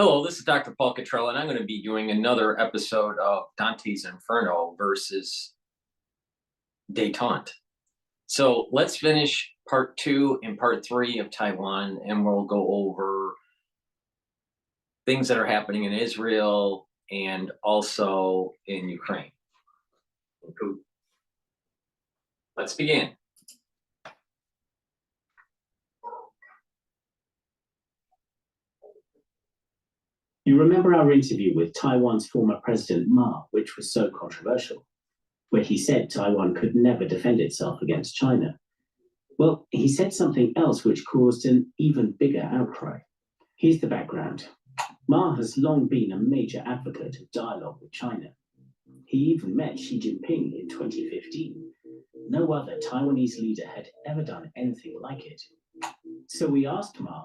Hello, this is Dr. Paul Cottrell, and I'm going to be doing another episode of Dante's Inferno versus Detente. So let's finish part 2 and part 3 of Taiwan, and we'll go over things that are happening in Israel and also in Ukraine. Let's begin. You remember our interview with Taiwan's former President Ma, which was so controversial, where he said Taiwan could never defend itself against China. Well, he said something else which caused an even bigger outcry. Here's the background. Ma has long been a major advocate of dialogue with China. He even met Xi Jinping in 2015. No other Taiwanese leader had ever done anything like it. So we asked Ma,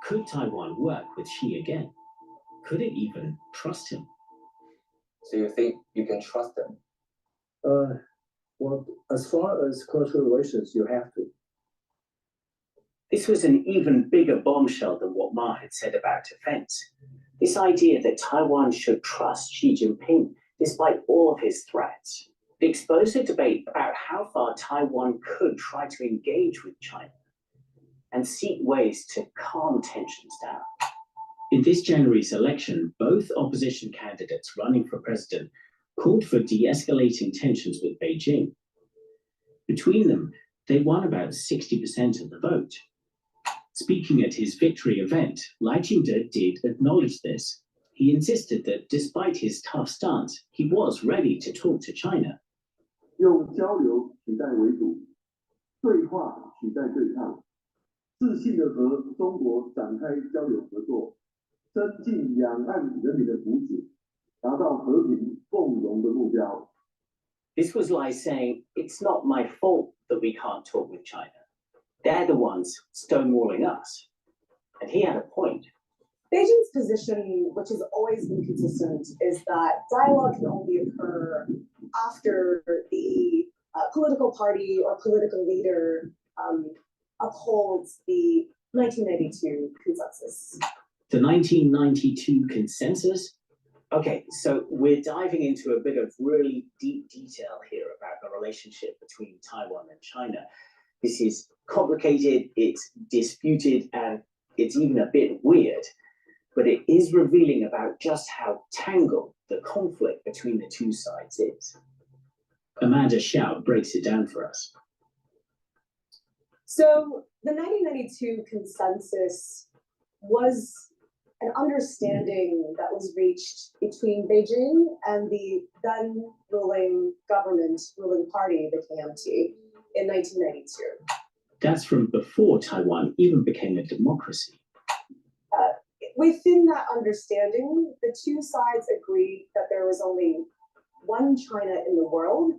could Taiwan work with Xi again? Could it even trust him? So you think you can trust them? Well, as far as cultural relations, you have to. This was an even bigger bombshell than what Ma had said about defense. This idea that Taiwan should trust Xi Jinping despite all of his threats. It exposed a debate about how far Taiwan could try to engage with China and seek ways to calm tensions down. In this January's election, both opposition candidates running for president called for de-escalating tensions with Beijing. Between them, they won about 60% of the vote. Speaking at his victory event, Reykjavik did acknowledge this. He insisted that despite his tough stance, he was ready to talk to China. 用交流取代围堵，对话取代对抗，自信地和中国展开交流合作，增进两岸人民的福祉，达到和平共荣的目标。 This was like saying, it's not my fault that we can't talk with China. They're the ones stonewalling us. And he had a point. Beijing's position, which has always been consistent, is that dialogue can only occur after the political party or political leader upholds the 1992 consensus. The 1992 consensus? Okay, so we're diving into a bit of really deep detail here about the relationship between Taiwan and China. This is complicated, it's disputed, and it's even a bit weird, but it is revealing about just how tangled the conflict between the two sides is. Amanda Shout breaks it down for us. So the 1992 consensus was an understanding that was reached between Beijing and the then ruling party, the KMT, in 1992. That's from before Taiwan even became a democracy. Within that understanding, the two sides agreed that there was only one China in the world,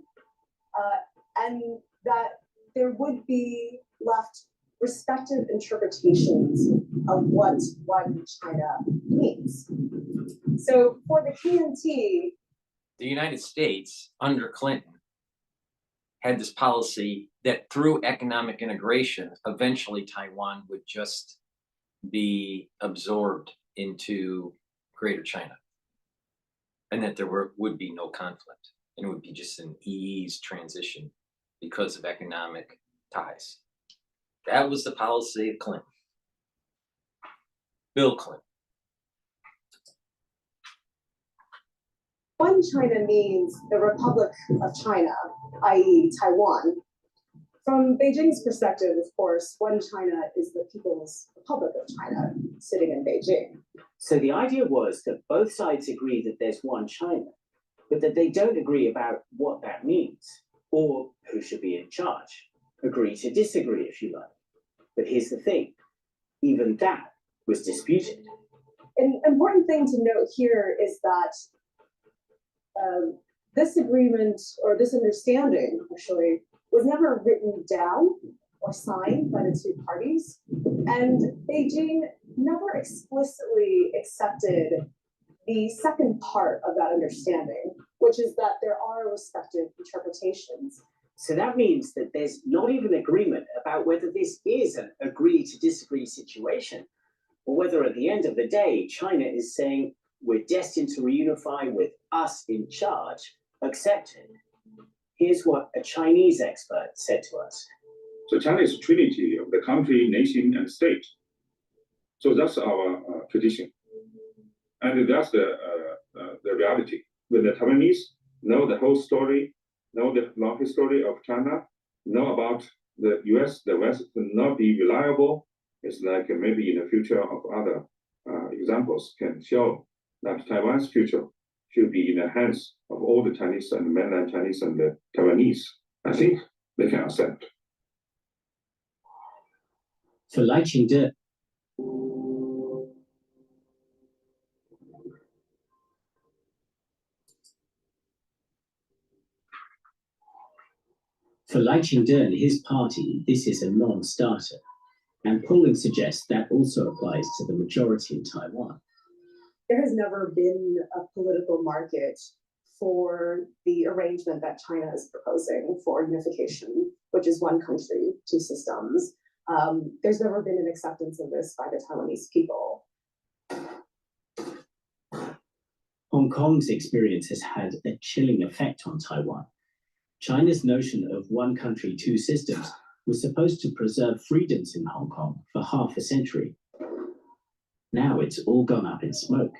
and that there would be left respective interpretations of what one China means. So for the KMT, The United States, under Clinton, had this policy that through economic integration, eventually Taiwan would just be absorbed into Greater China, and that there would be no conflict, and it would be just an eased transition because of economic ties. That was the policy of Clinton, Bill Clinton. one China means the Republic of China, i.e. Taiwan. From Beijing's perspective, of course, one China is the People's Republic of China sitting in Beijing. So the idea was that both sides agree that there's one China, but that they don't agree about what that means, or who should be in charge. Agree to disagree, if you like. But here's the thing, even that was disputed. An important thing to note here is that this agreement, or this understanding, actually, was never written down or signed by the two parties, and Beijing never explicitly accepted the second part of that understanding, which is that there are respective interpretations. So that means that there's not even agreement about whether this is an agree to disagree situation, or whether at the end of the day, China is saying we're destined to reunify with us in charge, accepted. Here's what a Chinese expert said to us. So China is a trinity of the country, nation, and state. So that's our tradition. And that's the reality. When the Taiwanese know the whole story, know the long history of China, know about the US, the West will not be reliable. It's like maybe in the future of other examples can show that Taiwan's future should be in the hands of all the Chinese and mainland Chinese and the Taiwanese. I think they can accept. For Leichinge, and his party, this is a non-starter, and polling suggests that also applies to the majority in Taiwan. There has never been a political market for the arrangement that China is proposing for unification, which is one country, two systems. There's never been an acceptance of this by the Taiwanese people. Hong Kong's experience has had a chilling effect on Taiwan. China's notion of one country, two systems was supposed to preserve freedoms in Hong Kong for half a century. Now it's all gone up in smoke.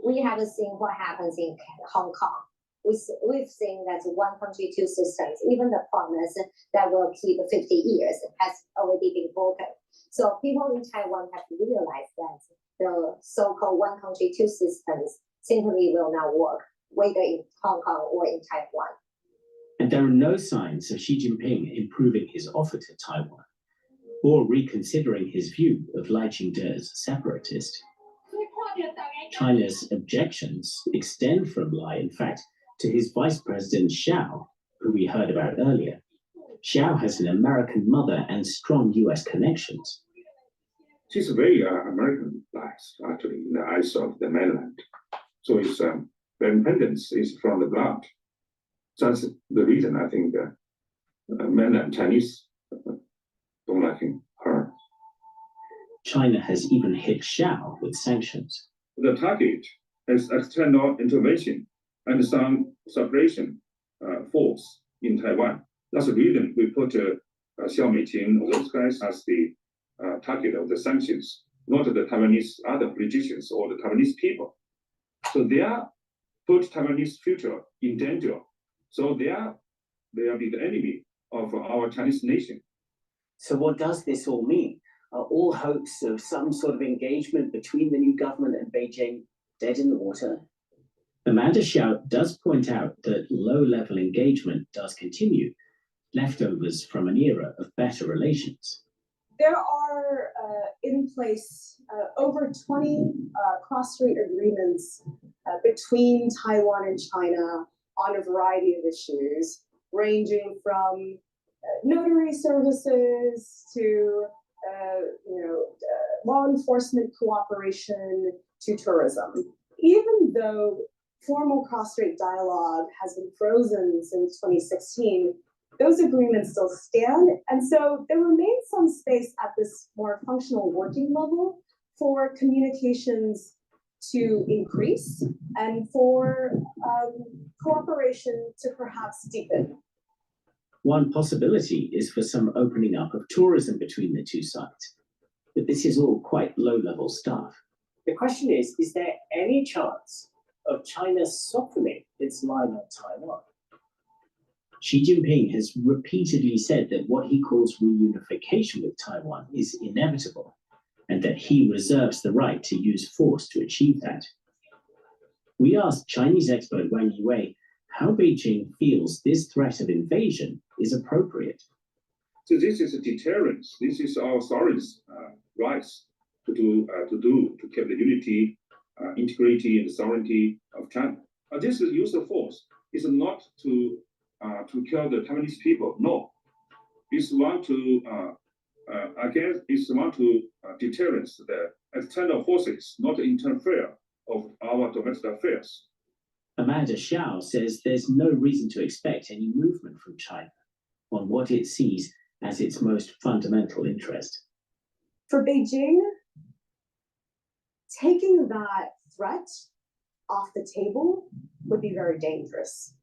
We have seen what happens in Hong Kong. We've seen that one country, two systems, even the promise that will keep 50 years has already been broken. So people in Taiwan have to realize that the so-called one country, two systems simply will not work, whether in Hong Kong or in Taiwan. And there are no signs of Xi Jinping improving his offer to Taiwan or reconsidering his view of Leichinge as separatist. China's objections extend from Lai, in fact, to his Vice President Xiao, who we heard about earlier. Xiao has an American mother and strong US connections. She's very Americanized, actually, in the eyes of the mainland. So it's, the independence is from the blood. That's the reason I think mainland Chinese don't like her. China has even hit Xiao with sanctions. The target is external intervention and some separation force in Taiwan. That's the reason we put Xiao Meiqing or those guys as the target of the sanctions, not the Taiwanese other politicians or the Taiwanese people. So they are put Taiwanese future in danger. So they will be the enemy of our Chinese nation. So what does this all mean? Are all hopes of some sort of engagement between the new government and Beijing dead in the water? Amanda Xiao does point out that low-level engagement does continue, leftovers from an era of better relations. There are in place over 20 cross-strait agreements between Taiwan and China on a variety of issues, ranging from notary services to law enforcement cooperation to tourism. Even though formal cross-strait dialogue has been frozen since 2016, those agreements still stand, and so there remains some space at this more functional working level for communications to increase and for cooperation to perhaps deepen. One possibility is for some opening up of tourism between the two sides, but this is all quite low-level stuff. The question is there any chance of China softening its line on Taiwan? Xi Jinping has repeatedly said that what he calls reunification with Taiwan is inevitable, and that he reserves the right to use force to achieve that. We asked Chinese expert Wang Yiwei how Beijing feels this threat of invasion is appropriate. So this is a deterrence. This is our authorities' rights to keep the unity, integrity, and sovereignty of China. This is use of force. It's not to kill the Taiwanese people. No, it's want to deterrence the external forces, not interfere of our domestic affairs. Amanda Xiao says there's no reason to expect any movement from China on what it sees as its most fundamental interest. For Beijing, taking that threat off the table would be very dangerous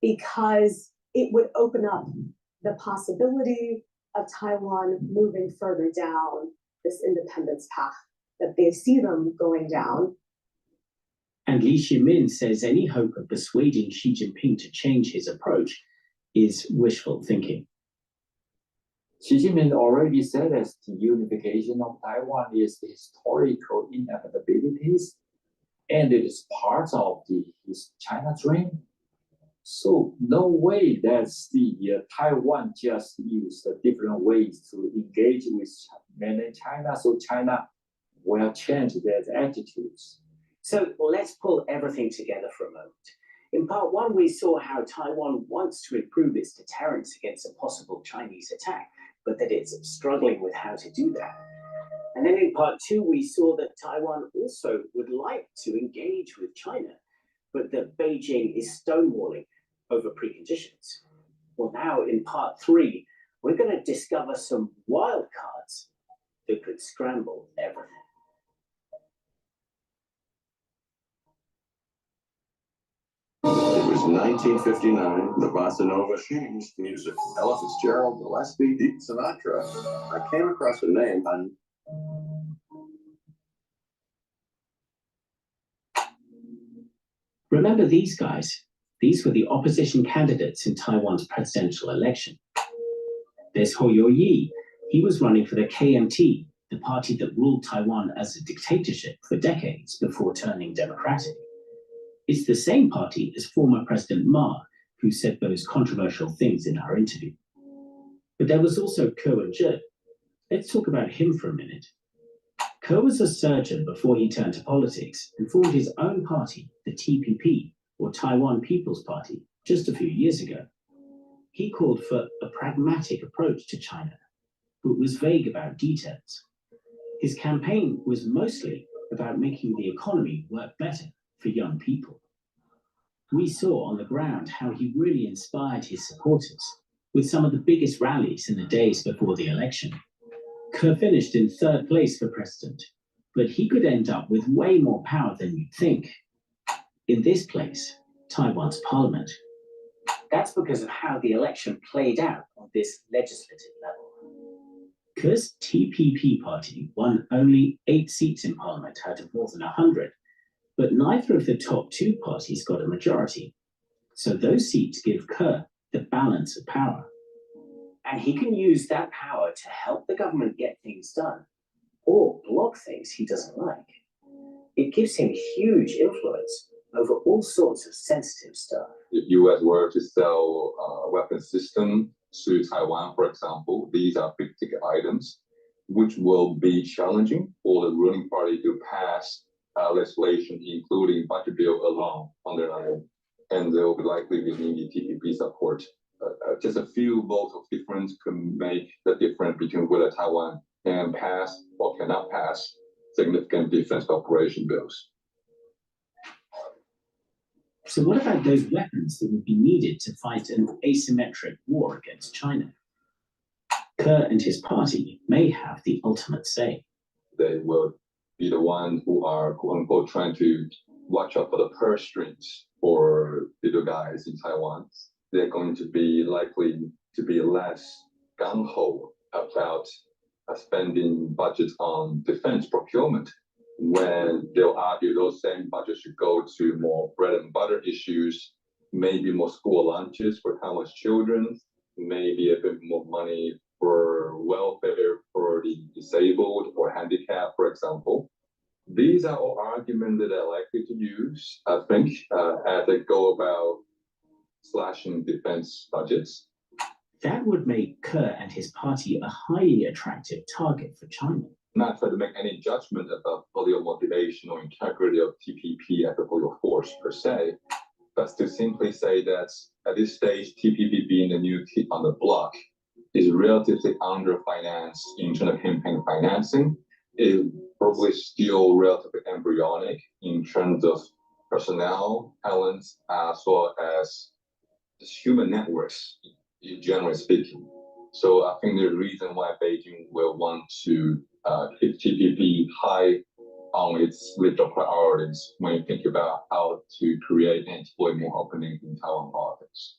because it would open up the possibility of Taiwan moving further down this independence path that they see them going down. And Li Ximin says any hope of persuading Xi Jinping to change his approach is wishful thinking. Xi Jinping already said that the unification of Taiwan is historical inevitabilities, and it is part of his China dream. So no way that Taiwan just used different ways to engage with mainland China, so China will change their attitudes. So let's pull everything together for a moment. In part one, we saw how Taiwan wants to improve its deterrence against a possible Chinese attack, but that it's struggling with how to do that. And then in part two, we saw that Taiwan also would like to engage with China, but that Beijing is stonewalling over preconditions. Well, now in part three, we're going to discover some wild cards that could scramble everything. It was 1959, the bossa nova changed music. Ella Fitzgerald, Gillespie, Deep Sinatra. I came across a name on. Remember these guys? These were the opposition candidates in Taiwan's presidential election. There's Ho Yo-yi. He was running for the KMT, the party that ruled Taiwan as a dictatorship for decades before turning democratic. It's the same party as former President Ma, who said those controversial things in our interview. But there was also Ko and-je. Let's talk about him for a minute. Ko was a surgeon before he turned to politics and formed his own party, the TPP, or Taiwan People's Party, just a few years ago. He called for a pragmatic approach to China, but was vague about details. His campaign was mostly about making the economy work better for young people. We saw on the ground how he really inspired his supporters with some of the biggest rallies in the days before the election. Ko finished in third place for president, but he could end up with way more power than you'd think. In this place, Taiwan's parliament. That's because of how the election played out on this legislative level. Ko's TPP party won only 8 seats in parliament out of more than 100, but neither of the top 2 parties got a majority. So those seats give Ko the balance of power. And he can use that power to help the government get things done, or block things he doesn't like. It gives him huge influence over all sorts of sensitive stuff. If U.S. were to sell a weapon system to Taiwan, for example, these are big-ticket items, which will be challenging for the ruling party to pass legislation, including budget bill alone on their own, and they will be likely be needing TPP support. Just a few votes of difference can make the difference between whether Taiwan can pass or cannot pass significant defense cooperation bills. So what about those weapons that would be needed to fight an asymmetric war against China? Ko and his party may have the ultimate say. They will be the ones who are, quote-unquote, trying to watch out for the purse strings for little guys in Taiwan. They're going to be likely to be less gung-ho about spending budgets on defense procurement, when they'll argue those same budgets should go to more bread and butter issues, maybe more school lunches for Taiwan's children, maybe a bit more money for welfare for the disabled or handicapped, for example. These are all arguments that they're likely to use, I think, as they go about slashing defense budgets. That would make Ko and his party a highly attractive target for China. Not try to make any judgment about political motivation or integrity of TPP as a political force per se, but to simply say that at this stage, TPP being the new kid on the block is relatively underfinanced in terms of campaign financing, is probably still relatively embryonic in terms of personnel, talents, as well as human networks, generally speaking. So I think the reason why Beijing will want to keep TPP high on its list of priorities when you think about how to create and exploit more opening in Taiwan politics.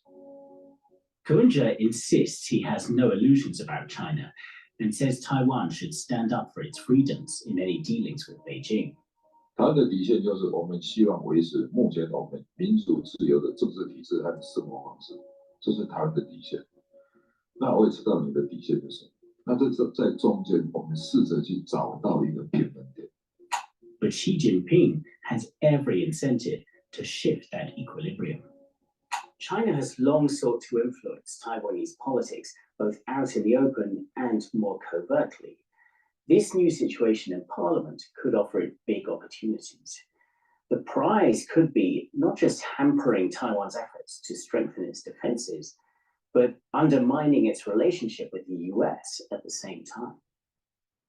Koonja insists he has no illusions about China and says Taiwan should stand up for its freedoms in any dealings with Beijing. 他的底线就是我们希望维持目前我们民主自由的政治体制和生活方式，这是台湾的底线。那我也知道你的底线是什么。那在中间，我们试着去找到一个平衡点。But Xi Jinping has every incentive to shift that equilibrium. China has long sought to influence Taiwanese politics, both out in the open and more covertly. This new situation in Parliament could offer it big opportunities. The prize could be not just hampering Taiwan's efforts to strengthen its defenses, but undermining its relationship with the US at the same time.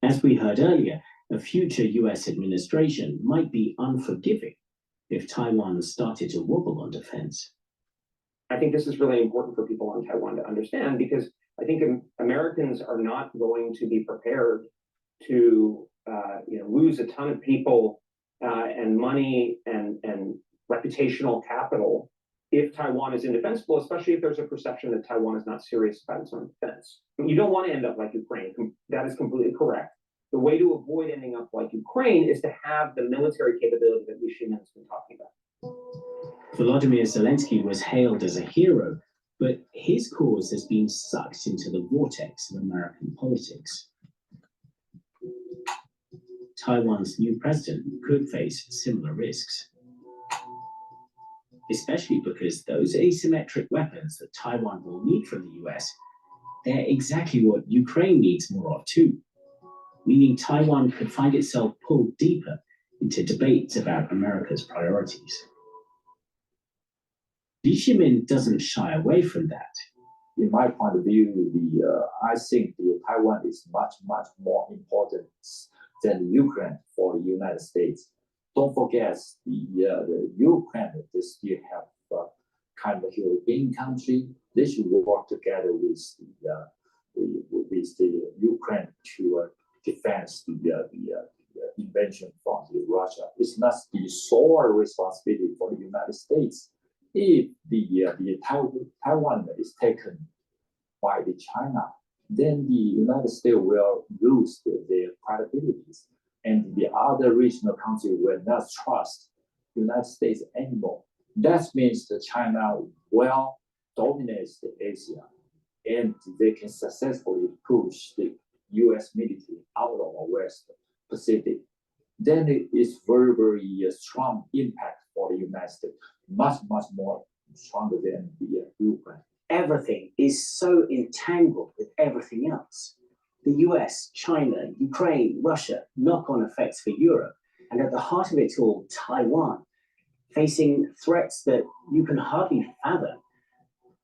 As we heard earlier, a future US administration might be unforgiving if Taiwan started to wobble on defense. I think this is really important for people in Taiwan to understand, because I think Americans are not going to be prepared to lose a ton of people and money and reputational capital if Taiwan is indefensible, especially if there's a perception that Taiwan is not serious about its own defense. You don't want to end up like Ukraine. That is completely correct. The way to avoid ending up like Ukraine is to have the military capability that Xi Jinping has been talking about. Volodymyr Zelensky was hailed as a hero, but his cause has been sucked into the vortex of American politics. Taiwan's new president could face similar risks, especially because those asymmetric weapons that Taiwan will need from the US, they're exactly what Ukraine needs more of too, meaning Taiwan could find itself pulled deeper into debates about America's priorities. Li Shimin doesn't shy away from that. In my point of view, I think Taiwan is much more important than Ukraine for the United States. Don't forget the Ukraine. They still have kind of European country. They should work together with the Ukraine to defend the invasion from Russia. It's not the sole responsibility for the United States. If the Taiwan is taken by the China, then the United States will lose their credibility, and the other regional countries will not trust the United States anymore. That means that China will dominate Asia, and they can successfully push the U.S. military out of the West Pacific. Then it is very strong impact for the United States, much more stronger than the Ukraine. Everything is so entangled with everything else. The US, China, Ukraine, Russia, knock-on effects for Europe, and at the heart of it all, Taiwan, facing threats that you can hardly fathom,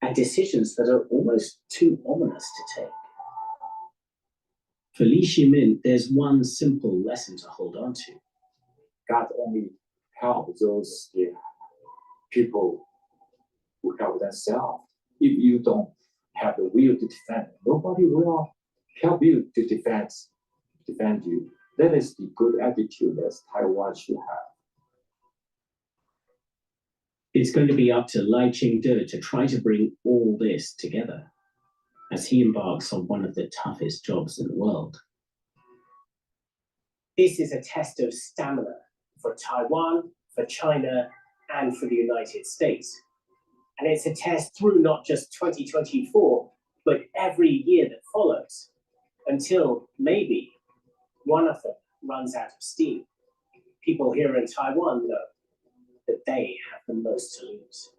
and decisions that are almost too ominous to take. For Li Shimin, there's one simple lesson to hold on to. God only help those people who help themselves. If you don't have the will to defend, nobody will help you to defend you. That is the good attitude that Taiwan should have. It's going to be up to Lai Ching-te to try to bring all this together as he embarks on one of the toughest jobs in the world. This is a test of stamina for Taiwan, for China, and for the United States. And it's a test through not just 2024, but every year that follows, until maybe one of them runs out of steam. People here in Taiwan know that they have the most to lose.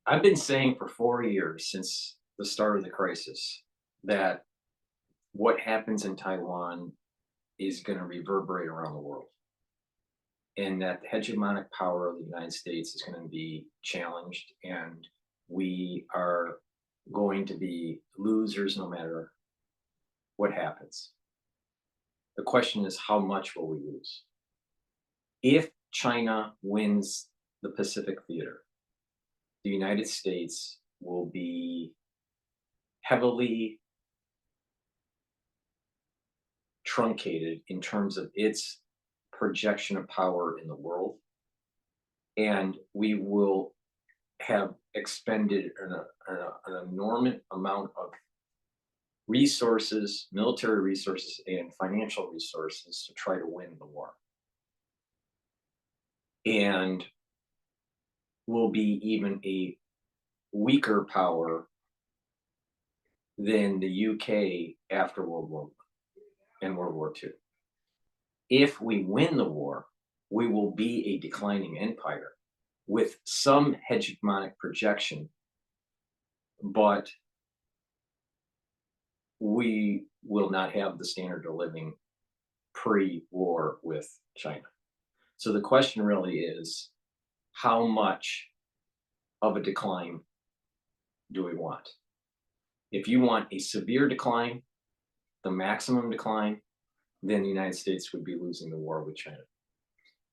I've been saying for 4 years, since the start of the crisis, that what happens in Taiwan is going to reverberate around the world, and that the hegemonic power of the United States is going to be challenged, and we are going to be losers no matter what happens. The question is, how much will we lose? If China wins the Pacific Theater, the United States will be heavily truncated in terms of its projection of power in the world. And we will have expended an enormous amount of resources, military resources, and financial resources to try to win the war. And will be even a weaker power than the UK after World War I and World War II. If we win the war, we will be a declining empire with some hegemonic projection, but we will not have the standard of living pre-war with China. So the question really is, how much of a decline do we want? If you want a severe decline, the maximum decline, then the United States would be losing the war with China.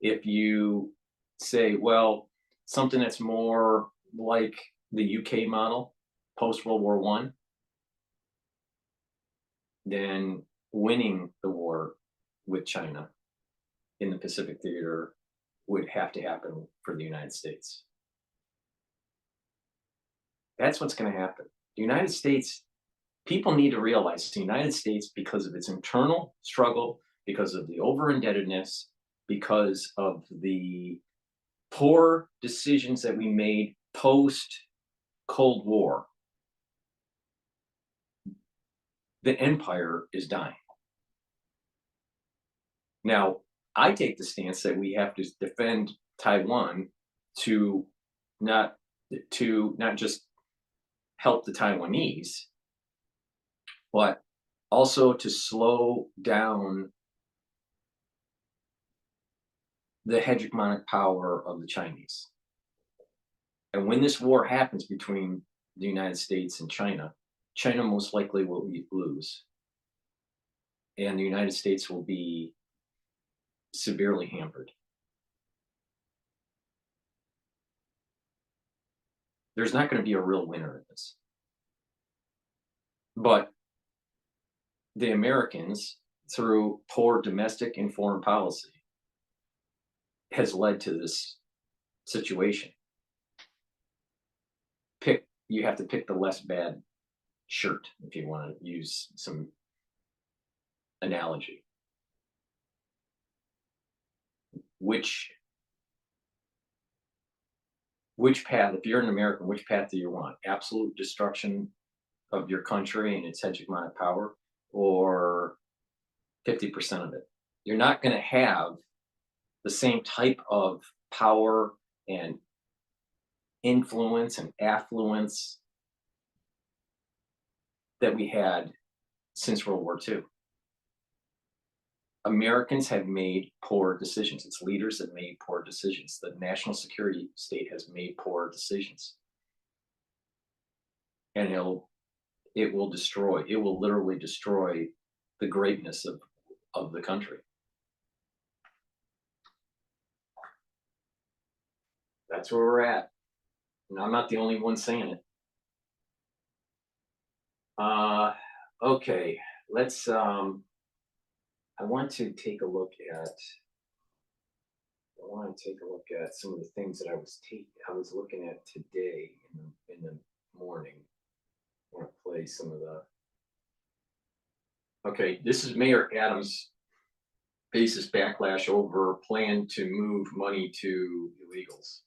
If you say, well, something that's more like the UK model, post-World War I, then winning the war with China in the Pacific Theater would have to happen for the United States. That's what's going to happen. The United States, people need to realize the United States, because of its internal struggle, because of the over-indebtedness, because of the poor decisions that we made post-Cold War, the empire is dying. Now, I take the stance that we have to defend Taiwan to not just help the Taiwanese, but also to slow down the hegemonic power of the Chinese. And when this war happens between the United States and China, China most likely will lose. And the United States will be severely hampered. There's not going to be a real winner in this. But the Americans, through poor domestic and foreign policy, has led to this situation. You have to pick the less bad shirt, if you want to use some analogy. Which path, if you're an American, which path do you want? Absolute destruction of your country and its hegemonic power, or 50% of it? You're not going to have the same type of power and influence and affluence that we had since World War II. Americans have made poor decisions. Its leaders have made poor decisions. The national security state has made poor decisions. And it will literally destroy the greatness of the country. That's where we're at. And I'm not the only one saying it. Okay, let's I want to take a look at some of the things that I was looking at today in the morning. I want to play some of the. Okay, this is Mayor Adams' faces backlash over plan to move money to illegals.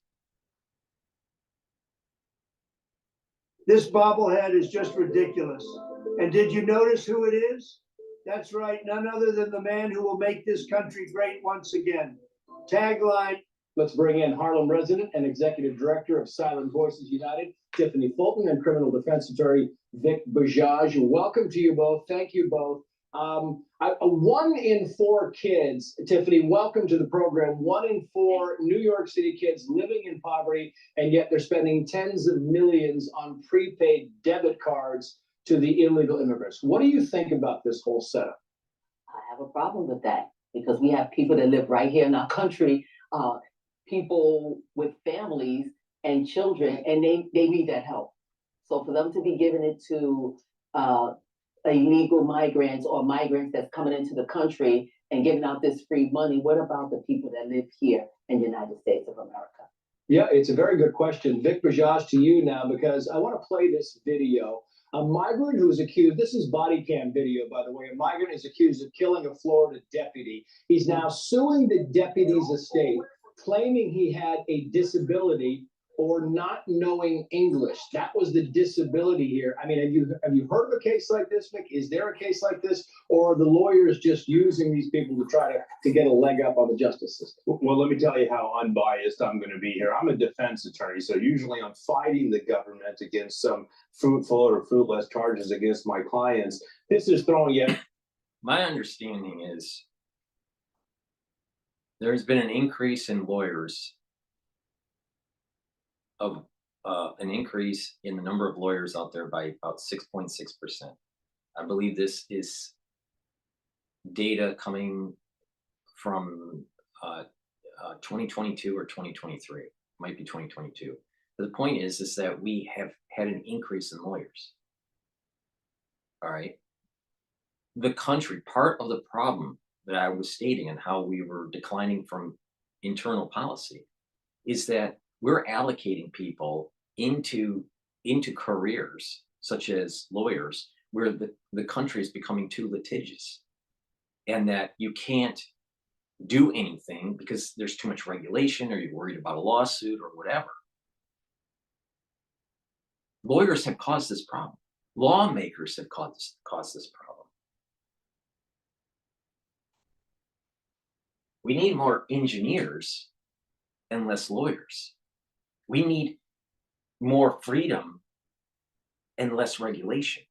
This bobblehead is just ridiculous. And did you notice who it is? That's right, none other than the man who will make this country great once again. Tagline. Let's bring in Harlem resident and executive director of Silent Voices United, Tiffany Fulton, and criminal defense attorney Vic Bajaj. Welcome to you both. Thank you both. 1 in 4 kids, Tiffany, welcome to the program. 1 in 4 New York City kids living in poverty, and yet they're spending tens of millions on prepaid debit cards to the illegal immigrants. What do you think about this whole setup? I have a problem with that because we have people that live right here in our country, people with families and children, and they need that help. So for them to be giving it to illegal migrants or migrants that's coming into the country and giving out this free money? What about the people that live here in the United States of America? Yeah, it's a very good question. Vic Bajaj, to you now, because I want to play this video. A migrant who is accused, this is body cam video, by the way. A migrant is accused of killing a Florida deputy. He's now suing the deputy's estate, claiming he had a disability or not knowing English. That was the disability here. I mean, have you heard of a case like this, Vic? Is there a case like this? Or are the lawyers just using these people to try to get a leg up on the justice system? Well, let me tell you how unbiased I'm going to be here. I'm a defense attorney, so usually I'm fighting the government against some fruitful or fruitless charges against my clients. This is throwing yet. My understanding is there's been an increase in lawyers of an increase in the number of lawyers out there by about 6.6%. I believe this is data coming from 2022 or 2023. It might be 2022. But the point is that we have had an increase in lawyers. All right. The country, part of the problem that I was stating and how we were declining from internal policy is that we're allocating people into careers such as lawyers where the country is becoming too litigious and that you can't do anything because there's too much regulation or you're worried about a lawsuit or whatever. Lawyers have caused this problem. Lawmakers have caused this problem. We need more engineers and less lawyers. We need more freedom and less regulation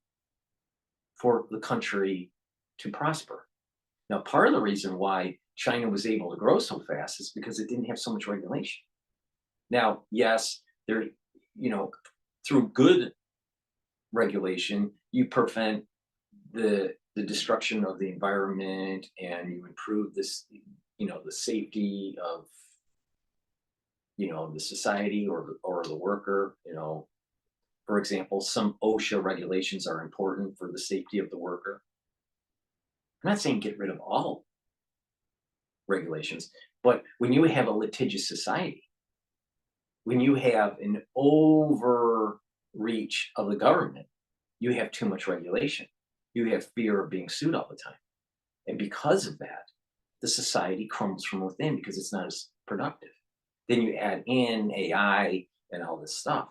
for the country to prosper. Now, part of the reason why China was able to grow so fast is because it didn't have so much regulation. Now, yes, there, through good regulation, you prevent the destruction of the environment and you improve this, the safety of the society or the worker. For example, some OSHA regulations are important for the safety of the worker. I'm not saying get rid of all regulations, but when you have a litigious society, when you have an overreach of the government, you have too much regulation. You have fear of being sued all the time. And because of that, the society crumbles from within because it's not as productive. Then you add in AI and all this stuff,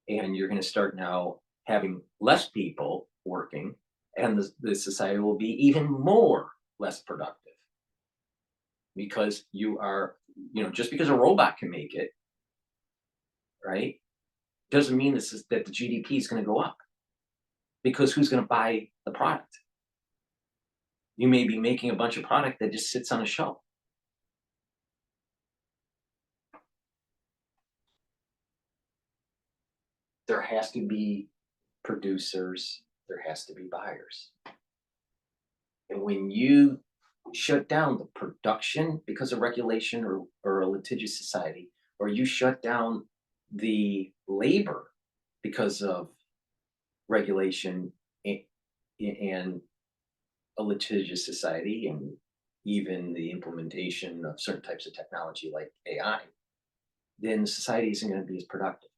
and you're going to start now having less people working, and the society will be even more less productive because you are, just because a robot can make it, right, doesn't mean that the GDP is going to go up because who's going to buy the product? You may be making a bunch of product that just sits on a shelf. There has to be producers, there has to be buyers. And when you shut down the production because of regulation or a litigious society, or you shut down the labor because of regulation and a litigious society, and even the implementation of certain types of technology like AI, then the society isn't going to be as productive.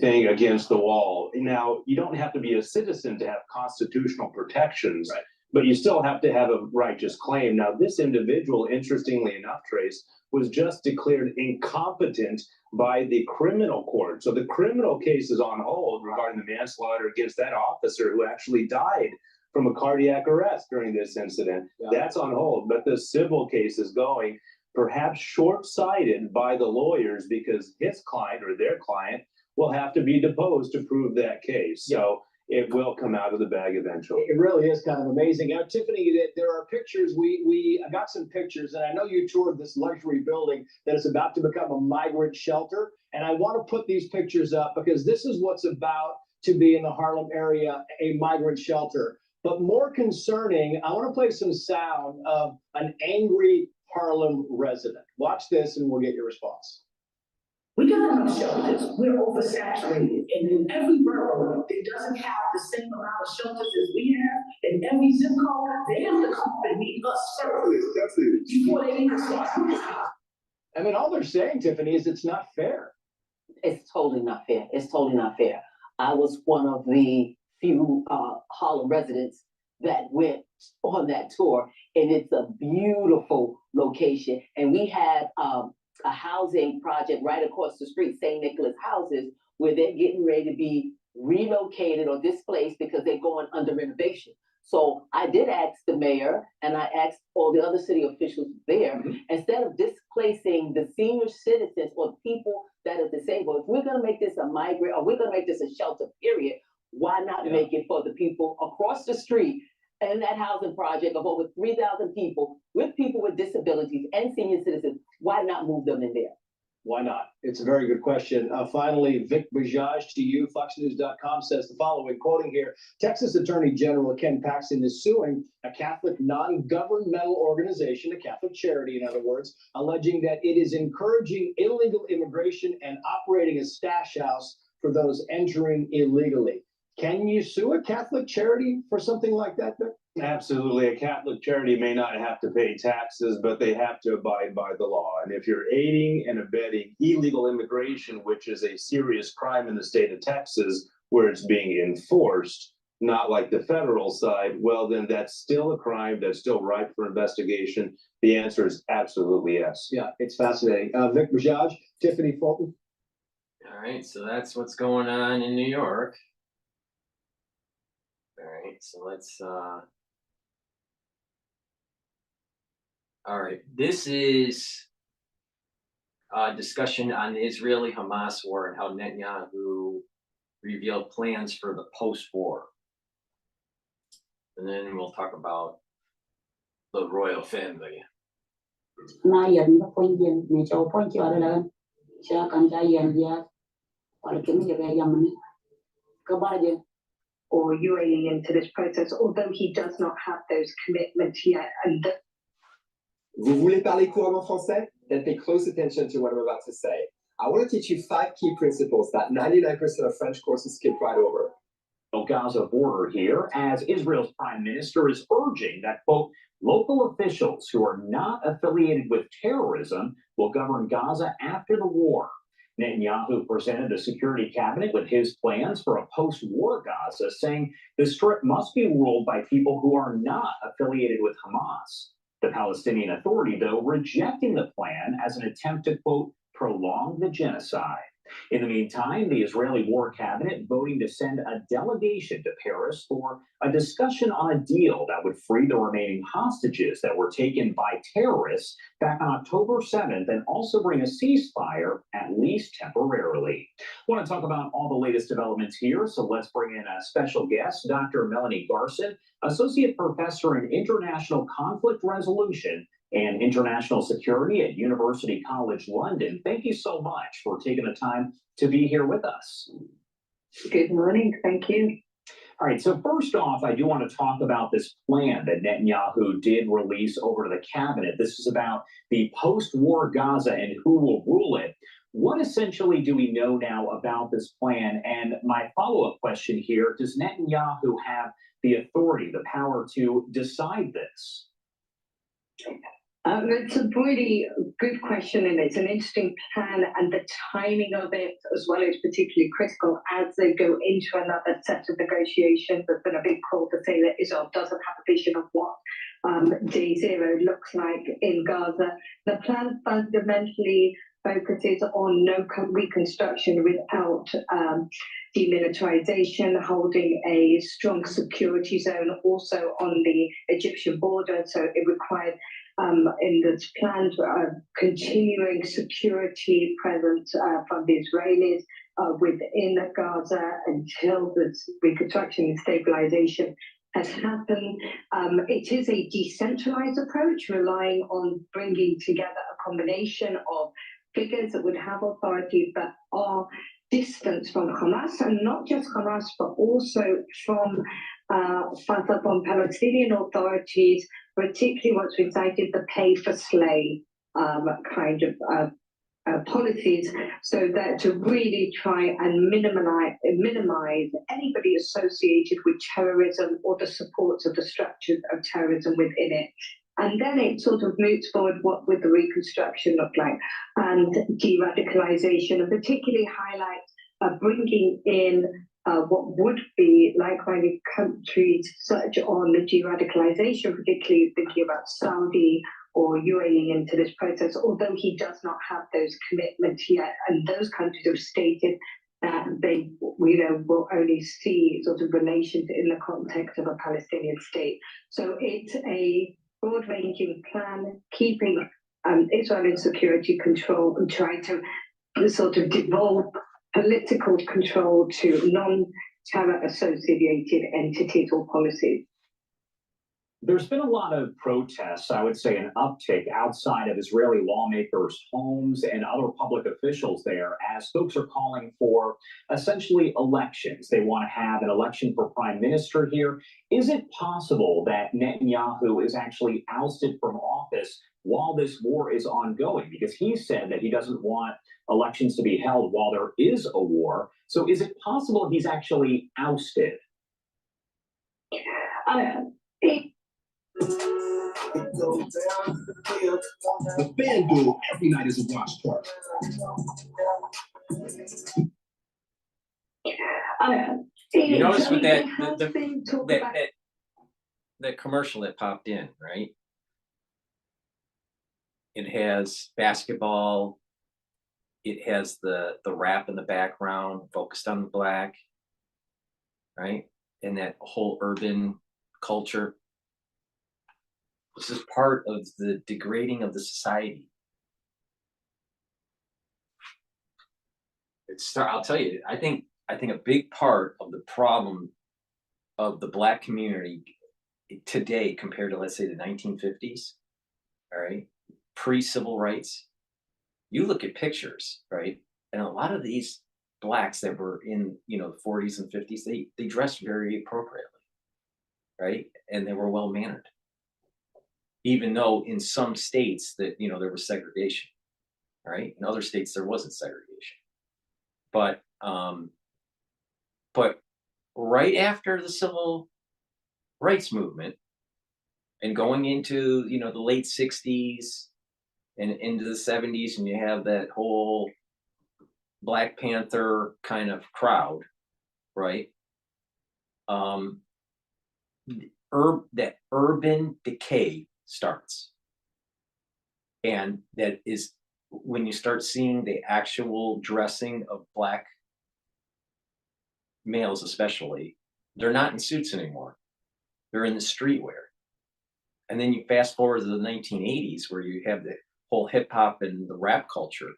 Thing against the wall. Now, you don't have to be a citizen to have constitutional protections, right, but you still have to have a righteous claim. Now, this individual, interestingly enough, Trace, was just declared incompetent by the criminal court. So the criminal case is on hold regarding the manslaughter against that officer who actually died from a cardiac arrest during this incident. Yeah. That's on hold, but the civil case is going, perhaps short-sighted by the lawyers because his client or their client will have to be deposed to prove that case. So it will come out of the bag eventually. It really is kind of amazing. Now, Tiffany, there are pictures. I got some pictures, and I know you toured this luxury building that is about to become a migrant shelter. And I want to put these pictures up because this is what's about to be in the Harlem area, a migrant shelter. But more concerning, I want to play some sound of an angry Harlem resident. Watch this, and we'll get your response. We got enough shelters. We're oversaturated. And in every borough that doesn't have the same amount of shelters as we have, in every zip code, they have to come and meet us first before they even start. I mean, all they're saying, Tiffany, is it's not fair. It's totally not fair. It's totally not fair. I was one of the few Harlem residents that went on that tour, and it's a beautiful location. And we had a housing project right across the street, St. Nicholas Houses, where they're getting ready to be relocated or displaced because they're going under renovation. So I did ask the mayor, and I asked all the other city officials there, instead of displacing the senior citizens or people that are disabled, if we're gonna make this a migrant, or we're gonna make this a shelter, period, why not make it for the people across the street in that housing project of over 3,000 people with disabilities and senior citizens? Why not move them in there? Why not? It's a very good question. Finally, Vic Bajaj to you. FoxNews.com says the following, quoting here, Texas Attorney General Ken Paxton is suing a Catholic non-governmental organization, a Catholic charity, in other words, alleging that it is encouraging illegal immigration and operating a stash house for those entering illegally. Can you sue a Catholic charity for something like that, Vic? Absolutely. A Catholic charity may not have to pay taxes, but they have to abide by the law. And if you're aiding and abetting illegal immigration, which is a serious crime in the state of Texas, where it's being enforced, not like the federal side, well, then that's still a crime that's still ripe for investigation. The answer is absolutely yes. Yeah, it's fascinating. Vic Bajaj, Tiffany Fulton. All right, so that's what's going on in New York. All right, so let's all right, this is a discussion on the Israeli-Hamas war and how Netanyahu revealed plans for the post-war. And then we'll talk about the royal family. Or UAE into this process, although he does not have those commitments yet. And Vous voulez parler couramment français? Then pay close attention to what I'm about to say. I want to teach you 5 key principles that 99% of French courses skip right over. Gaza border here, as Israel's prime minister is urging that, quote, local officials who are not affiliated with terrorism will govern Gaza after the war. Netanyahu presented the security cabinet with his plans for a post-war Gaza, saying the strip must be ruled by people who are not affiliated with Hamas. The Palestinian Authority, though, rejecting the plan as an attempt to, quote, prolong the genocide. In the meantime, the Israeli War Cabinet voting to send a delegation to Paris for a discussion on a deal that would free the remaining hostages that were taken by terrorists back on October 7th and also bring a ceasefire, at least temporarily. I want to talk about all the latest developments here, so let's bring in a special guest, Dr. Melanie Garson, Associate Professor in International Conflict Resolution and International Security at University College London. Thank you so much for taking the time to be here with us. Good morning. Thank you. All right, so first off, I do want to talk about this plan that Netanyahu did release over to the cabinet. This is about the post-war Gaza and who will rule it. What essentially do we know now about this plan? And my follow-up question here, does Netanyahu have the authority, the power to decide this? It's a really good question, and it's an interesting plan, and the timing of it as well is particularly critical as they go into another set of negotiations. There's been a big call to say that Israel doesn't have a vision of what day zero looks like in Gaza. The plan fundamentally focuses on no reconstruction without demilitarization, holding a strong security zone also on the Egyptian border. So it required in this plan continuing security presence from the Israelis within Gaza until this reconstruction and stabilization has happened. It is a decentralized approach, relying on bringing together a combination of figures that would have authority but are distant from Hamas, and not just Hamas, but also from Fatah, from Palestinian authorities, particularly what's been cited, the pay for slay kind of policies, so that to really try and minimize anybody associated with terrorism or the support of the structures of terrorism within it. And then it sort of moves forward, what would the reconstruction look like, and de-radicalization, and particularly highlight bringing in what would be like-minded countries such on the de-radicalization, particularly thinking about Saudi or UAE into this process, although he does not have those commitments yet. And those countries have stated that they, will only see sort of relations in the context of a Palestinian state. So it's a broad-ranging plan, keeping Israel in security control and trying to sort of devolve political control to non-terror associated entities or policies. There's been a lot of protests, I would say an uptick outside of Israeli lawmakers' homes and other public officials there, as folks are calling for essentially elections. They want to have an election for prime minister here. Is it possible that Netanyahu is actually ousted from office while this war is ongoing? Because he said that he doesn't want elections to be held while there is a war. So is it possible he's actually ousted? The FanDuel every night is a watch party. You notice with that commercial that popped in, right? It has basketball. It has the rap in the background, focused on the black, right? And that whole urban culture. This is part of the degrading of the society. I'll tell you, I think a big part of the problem of the Black community today compared to, let's say, the 1950s, all right, pre-civil rights, you look at pictures, right, and a lot of these Blacks that were in, the 40s and 50s, they dressed very appropriately, right, and they were well-mannered. Even though in some states that, there was segregation, right? In other states, there wasn't segregation. But right after the civil rights movement and going into, the late 60s and into the 70s, and you have that whole Black Panther kind of crowd, right? That urban decay starts. And that is when you start seeing the actual dressing of Black males, especially, they're not in suits anymore. They're in the streetwear. And then you fast forward to the 1980s, where you have the whole hip hop and the rap culture,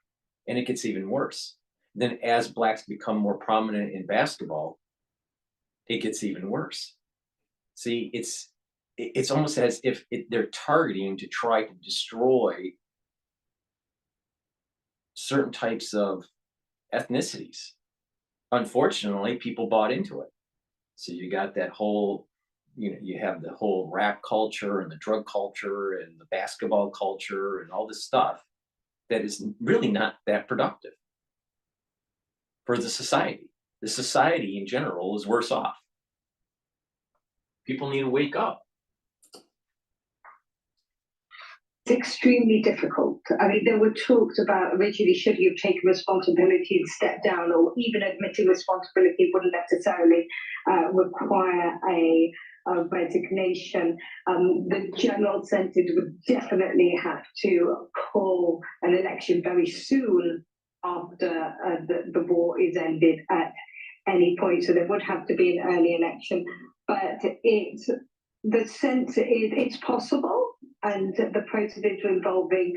and it gets even worse. Then as Blacks become more prominent in basketball, it gets even worse. See, it's almost as if they're targeting to try to destroy certain types of ethnicities. Unfortunately, people bought into it. So you got that whole, you have the whole rap culture and the drug culture and the basketball culture and all this stuff that is really not that productive for the society. The society in general is worse off. People need to wake up. It's extremely difficult. I mean, there were talks about originally should you have taken responsibility and stepped down, or even admitting responsibility wouldn't necessarily require a resignation. The general sentence would definitely have to call an election very soon after the war is ended at any point. So there would have to be an early election. But the sense is it's possible. And the president involving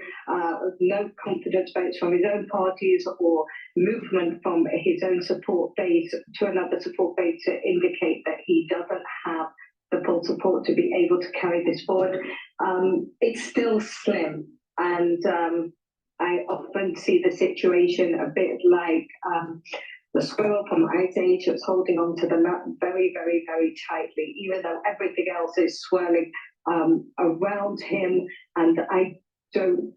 no confidence votes from his own parties or movement from his own support base to another support base to indicate that he doesn't have the full support to be able to carry this forward. It's still slim. And I often see the situation a bit like the squirrel from Ice Age that's holding on to the nut very, very, very tightly, even though everything else is swirling around him. And I don't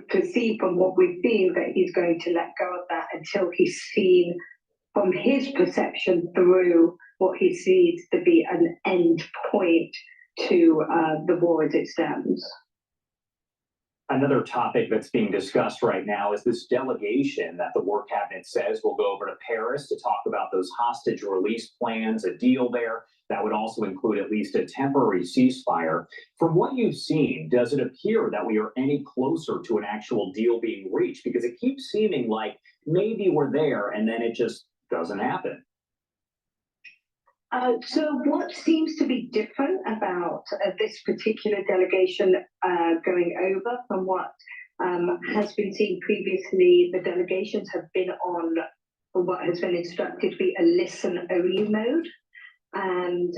perceive from what we've seen that he's going to let go of that until he's seen from his perception through what he sees to be an end point to the war as it stands. Another topic that's being discussed right now is this delegation that the War Cabinet says will go over to Paris to talk about those hostage release plans, a deal there that would also include at least a temporary ceasefire. From what you've seen, does it appear that we are any closer to an actual deal being reached? Because it keeps seeming like maybe we're there and then it just doesn't happen. So what seems to be different about this particular delegation going over from what has been seen previously, the delegations have been on what has been instructed to be a listen-only mode. And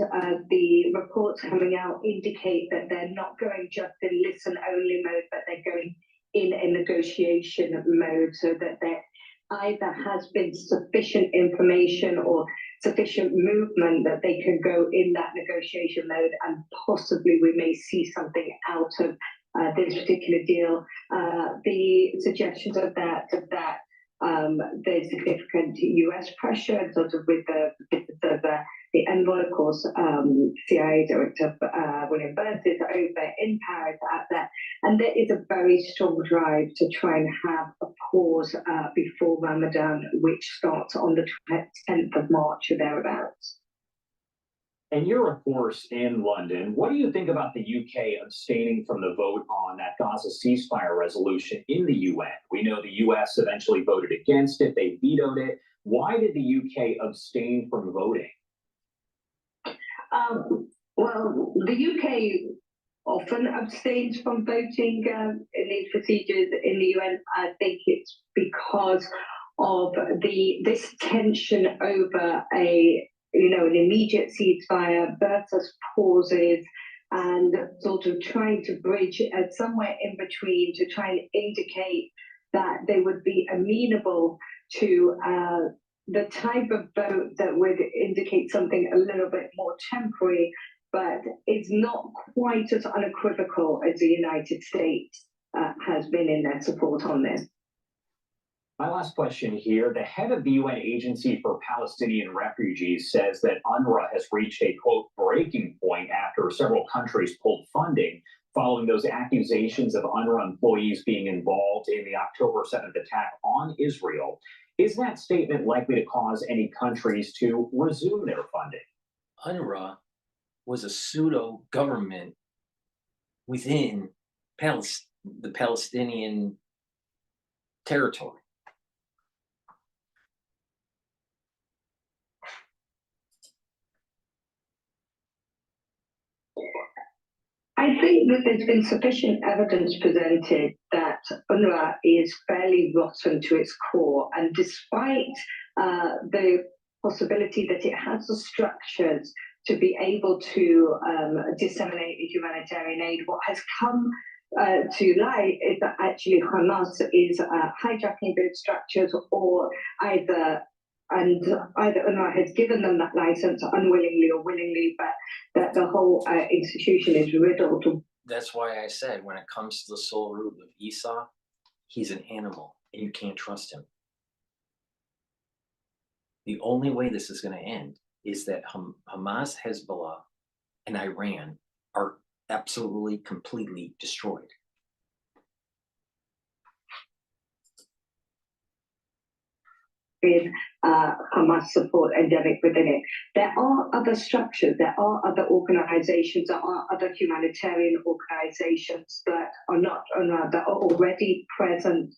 the reports coming out indicate that they're not going just in listen-only mode, but they're going in a negotiation mode, so that there either has been sufficient information or sufficient movement that they can go in that negotiation mode, and possibly we may see something out of this particular deal. The suggestions of that there's significant US pressure, sort of with the envoy, of course, CIA Director William Burns is over in Paris at that, and there is a very strong drive to try and have a pause before Ramadan, which starts on the 10th of March or thereabouts. And you're, of course, in London. What do you think about the UK abstaining from the vote on that Gaza ceasefire resolution in the UN? We know the US eventually voted against it. They vetoed it. Why did the UK abstain from voting? Well, the UK often abstains from voting in these procedures in the UN. I think it's because of this tension over an immediate ceasefire versus pauses, and sort of trying to bridge somewhere in between to try and indicate that they would be amenable to the type of vote that would indicate something a little bit more temporary, but it's not quite as unequivocal as the United States has been in their support on this. My last question here. The head of the UN Agency for Palestinian Refugees says that UNRWA has reached a, quote, breaking point after several countries pulled funding following those accusations of UNRWA employees being involved in the October 7th attack on Israel. Is that statement likely to cause any countries to resume their funding? UNRWA was a pseudo government within the Palestinian territory. I think that there's been sufficient evidence presented that UNRWA is fairly rotten to its core, and despite the possibility that it has the structures to be able to disseminate the humanitarian aid, what has come to light is that actually Hamas is hijacking those structures, or either UNRWA has given them that license unwillingly or willingly, but that the whole institution is riddled. That's why I said, when it comes to the soul root of Esau, he's an animal and you can't trust him. The only way this is going to end is that Hamas, Hezbollah, and Iran are absolutely, completely destroyed. With Hamas support endemic within it. There are other structures, there are other organizations, there are other humanitarian organizations that are not that are already present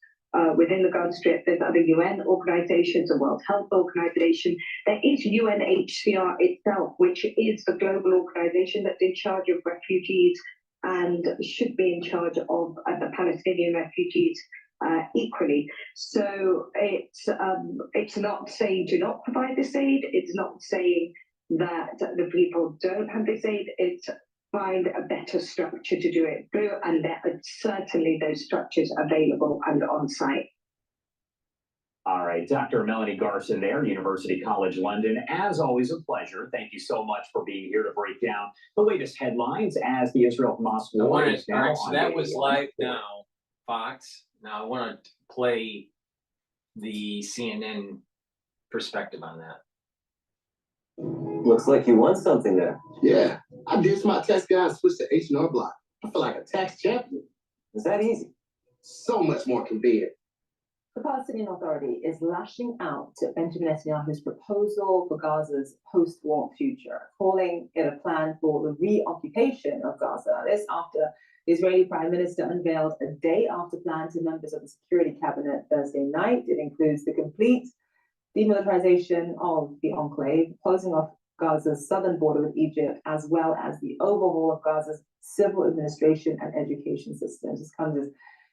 within the Gaza Strip. There's other UN organizations, the World Health Organization. There is UNHCR itself, which is the global organization that's in charge of refugees and should be in charge of the Palestinian refugees equally. So it's not saying do not provide this aid. It's not saying that the people don't have this aid. It's find a better structure to do it through, and there are certainly those structures available and on site. All right, Dr. Melanie Garson there, University College London. As always, a pleasure. Thank you so much for being here to break down the latest headlines as the Israel-Hamas war is now on so that was day one. live now. Fox. Now I want to play the CNN perspective on that. Looks like you won something there. Yeah, I ditched my tax guy and switched to H&R Block. I feel like a tax champion. Is that easy? So much more convenient. The Palestinian Authority is lashing out at Benjamin Netanyahu's proposal for Gaza's post-war future, calling it a plan for the reoccupation of Gaza. This after the Israeli Prime Minister unveiled a day-after plan to members of the Security Cabinet Thursday night. It includes the complete demilitarization of the enclave, closing off Gaza's southern border with Egypt, as well as the overhaul of Gaza's civil administration and education systems. This comes as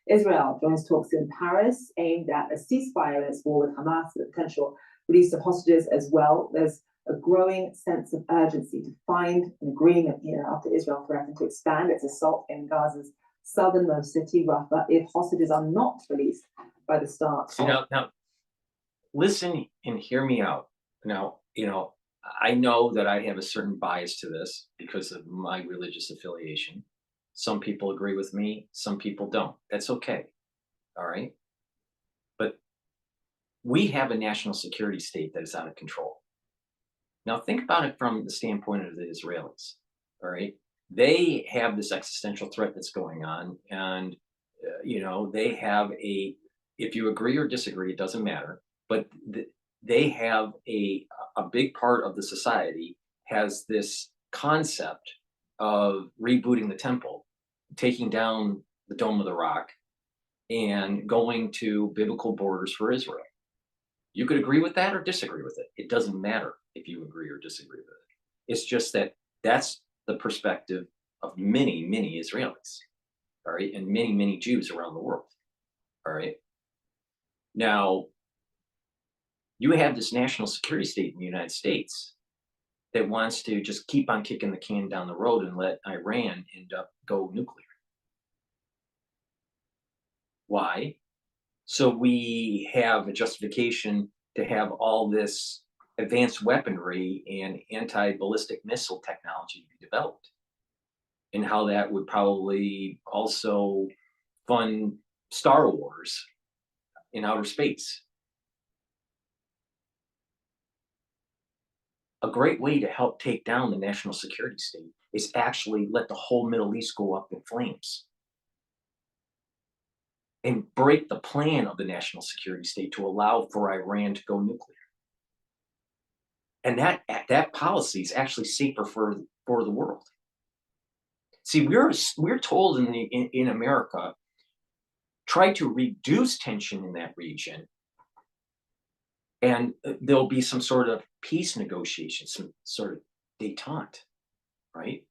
Israel joins talks in Paris aimed at a ceasefire in its war with Hamas, the potential release of hostages as well. There's a growing sense of urgency to find an agreement here after Israel threatened to expand its assault in Gaza's southernmost city, Rafah, if hostages are not released by the start. See, now, listen and hear me out. Now, I know that I have a certain bias to this because of my religious affiliation. Some people agree with me, some people don't. That's okay. All right. But we have a national security state that is out of control. Now, think about it from the standpoint of the Israelis. All right. They have this existential threat that's going on. And, they have if you agree or disagree, it doesn't matter. But they have a big part of the society has this concept of rebooting the temple, taking down the Dome of the Rock, and going to biblical borders for Israel. You could agree with that or disagree with it. It doesn't matter if you agree or disagree with it. It's just that that's the perspective of many, many Israelis, all right, and many, many Jews around the world, all right? Now, you have this national security state in the United States that wants to just keep on kicking the can down the road and let Iran go nuclear. Why? So we have a justification to have all this advanced weaponry and anti-ballistic missile technology be developed, and how that would probably also fund Star Wars in outer space. A great way to help take down the national security state is actually let the whole Middle East go up in flames and break the plan of the national security state to allow for Iran to go nuclear. And that policy is actually safer for the world. See, we're told in America, try to reduce tension in that region, and there'll be some sort of peace negotiation, some sort of detente, right?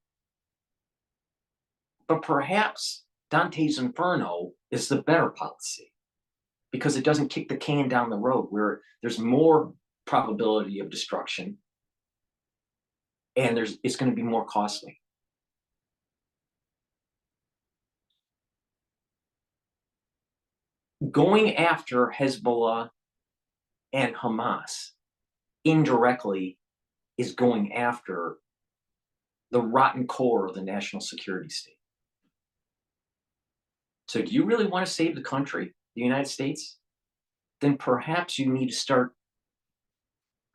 But perhaps Dante's Inferno is the better policy because it doesn't kick the can down the road where there's more probability of destruction and it's going to be more costly. Going after Hezbollah and Hamas indirectly is going after the rotten core of the national security state. So do you really want to save the country, the United States? Then perhaps you need to start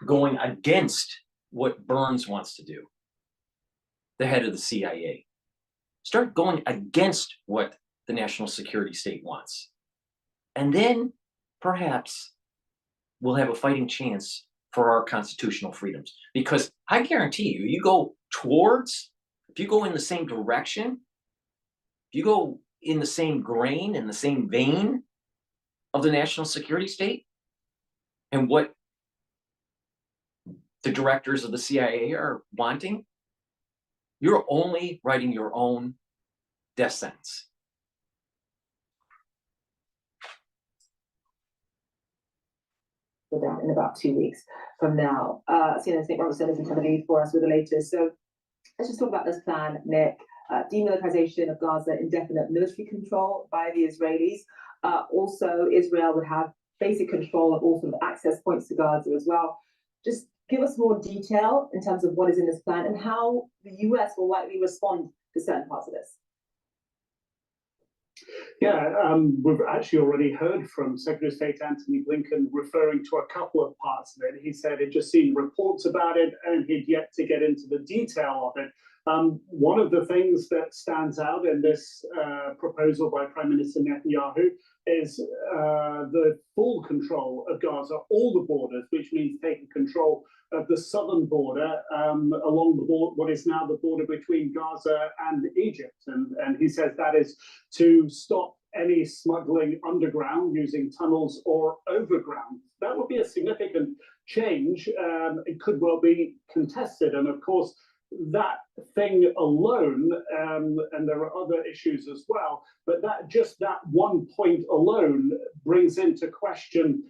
going against what Burns wants to do, the head of the CIA. Start going against what the national security state wants. And then perhaps we'll have a fighting chance for our constitutional freedoms. Because I guarantee you, if you go in the same direction, if you go in the same grain, in the same vein of the national security state, and what the directors of the CIA are wanting, you're only writing your own death sentence. In about 2 weeks from now. CNN St. Robertson is in Tel Aviv for us with the latest. So let's just talk about this plan, Nick. Demilitarization of Gaza, indefinite military control by the Israelis. Also, Israel would have basic control of all sort of access points to Gaza as well. Just give us more detail in terms of what is in this plan and how the US will likely respond to certain parts of this. Yeah, we've actually already heard from Secretary of State Antony Blinken referring to a couple of parts of it. He said he'd just seen reports about it and he'd yet to get into the detail of it. One of the things that stands out in this proposal by Prime Minister Netanyahu is the full control of Gaza, all the borders, which means taking control of the southern border along the border, what is now the border between Gaza and Egypt. And he says that is to stop any smuggling underground using tunnels or overground. That would be a significant change. It could well be contested. And of course, that thing alone, and there are other issues as well, but that one point alone brings into question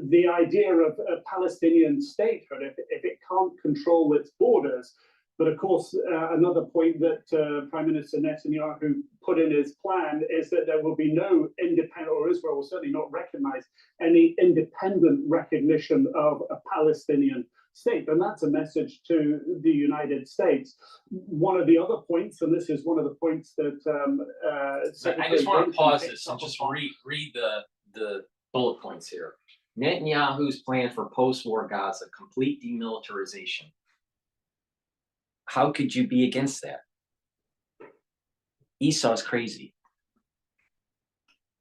the idea of a Palestinian statehood if it can't control its borders. But of course, another point that Prime Minister Netanyahu put in his plan is that there will be no independent, or Israel will certainly not recognize any independent recognition of a Palestinian state. And that's a message to the United States. One of the other points, and this is one of the points that I just want to pause this and just read the bullet points here. Netanyahu's plan for post-war Gaza, complete demilitarization. How could you be against that? Esau's crazy.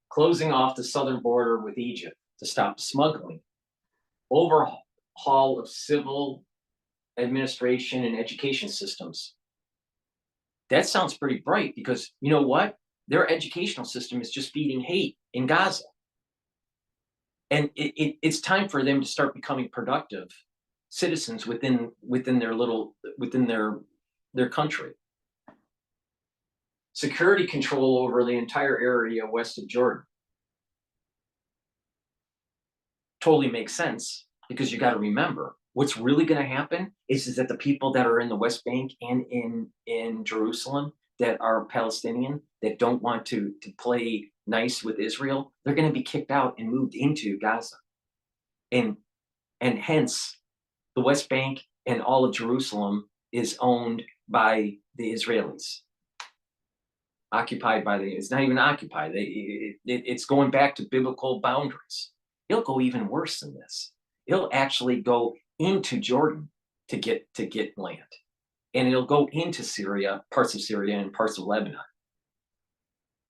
Closing off the southern border with Egypt to stop smuggling. Overhaul of civil administration and education systems. That sounds pretty bright because you know what? Their educational system is just feeding hate in Gaza. And it's time for them to start becoming productive citizens within their country. Security control over the entire area west of Jordan. Totally makes sense because you got to remember what's really going to happen is that the people that are in the West Bank and in Jerusalem that are Palestinian that don't want to play nice with Israel, they're going to be kicked out and moved into Gaza. And hence the West Bank and all of Jerusalem is owned by the Israelis. Occupied by it's not even occupied. It's going back to biblical boundaries. It'll go even worse than this. It'll actually go into Jordan to get land. And it'll go into Syria, parts of Syria and parts of Lebanon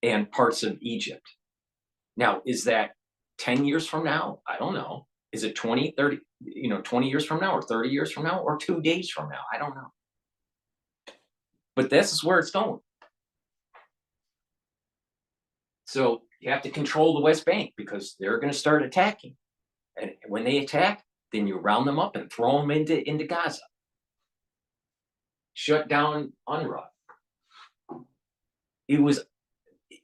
and parts of Egypt. Now, is that 10 years from now? I don't know. Is it 20, 30, 20 years from now or 30 years from now or 2 days from now? I don't know. But this is where it's going. So you have to control the West Bank because they're going to start attacking. And when they attack, then you round them up and throw them into Gaza. Shut down UNRWA.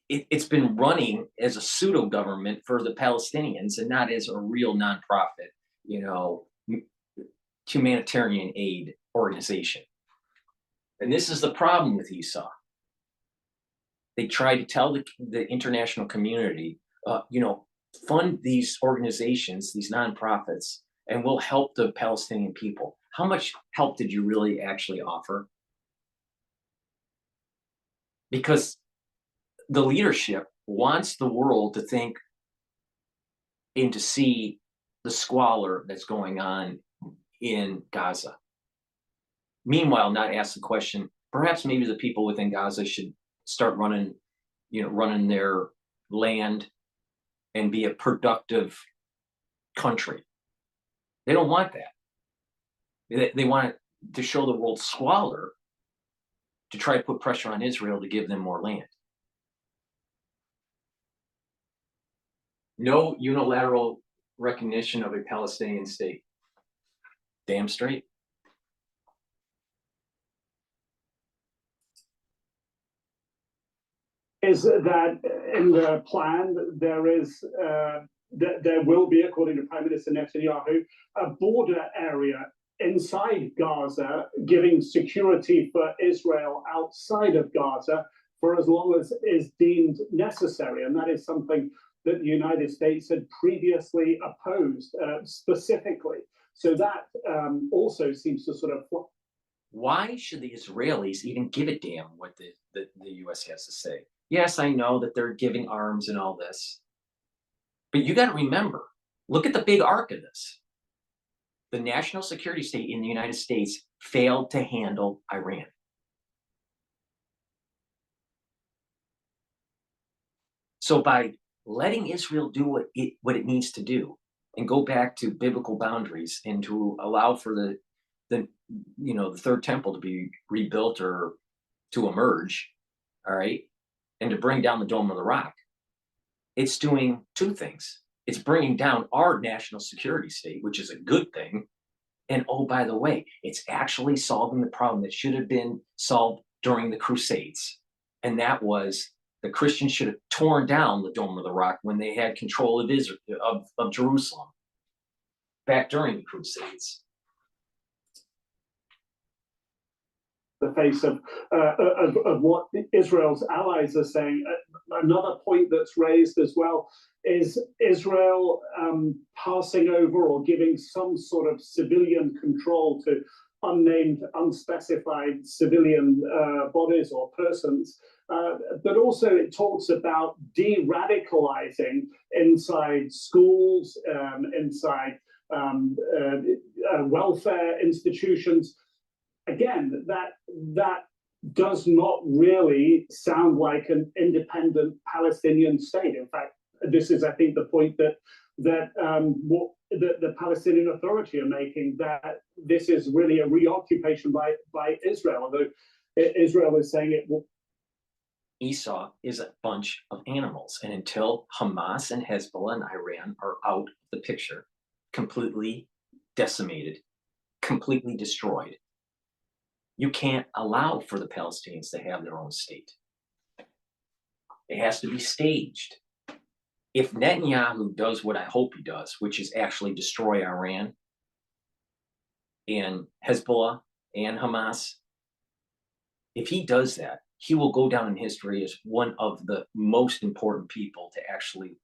It's been running as a pseudo government for the Palestinians and not as a real nonprofit, humanitarian aid organization. And this is the problem with Esau. They try to tell the international community, fund these organizations, these nonprofits, and we'll help the Palestinian people. How much help did you really actually offer? Because the leadership wants the world to think and to see the squalor that's going on in Gaza. Meanwhile, not ask the question, perhaps maybe the people within Gaza should start running their land and be a productive country. They don't want that. They want to show the world squalor to try to put pressure on Israel to give them more land. No unilateral recognition of a Palestinian state. Damn straight. Is that in the plan there will be, according to Prime Minister Netanyahu, a border area inside Gaza, giving security for Israel outside of Gaza for as long as is deemed necessary. And that is something that the United States had previously opposed specifically. So that also seems to sort of... Why should the Israelis even give a damn what the U.S. has to say? Yes, I know that they're giving arms and all this. But you got to remember, look at the big arc of this. The national security state in the United States failed to handle Iran. So by letting Israel do what it needs to do and go back to biblical boundaries and to allow for the third temple to be rebuilt or to emerge, all right, and to bring down the Dome of the Rock, it's doing two things. It's bringing down our national security state, which is a good thing. And oh, by the way, it's actually solving the problem that should have been solved during the Crusades. And that was the Christians should have torn down the Dome of the Rock when they had control of Israel, of Jerusalem, back during the Crusades. The face of what Israel's allies are saying. Another point that's raised as well is Israel passing over or giving some sort of civilian control to unnamed, unspecified civilian bodies or persons. But also it talks about de-radicalizing inside schools, inside welfare institutions. Again, that does not really sound like an independent Palestinian state. In fact, this is, I think, the point that the Palestinian Authority are making, that this is really a reoccupation by Israel, although Israel is saying it will. Esau is a bunch of animals, and until Hamas and Hezbollah and Iran are out of the picture, completely decimated, completely destroyed, you can't allow for the Palestinians to have their own state. It has to be staged. If Netanyahu does what I hope he does, which is actually destroy Iran and Hezbollah and Hamas, if he does that, he will go down in history as one of the most important people to actually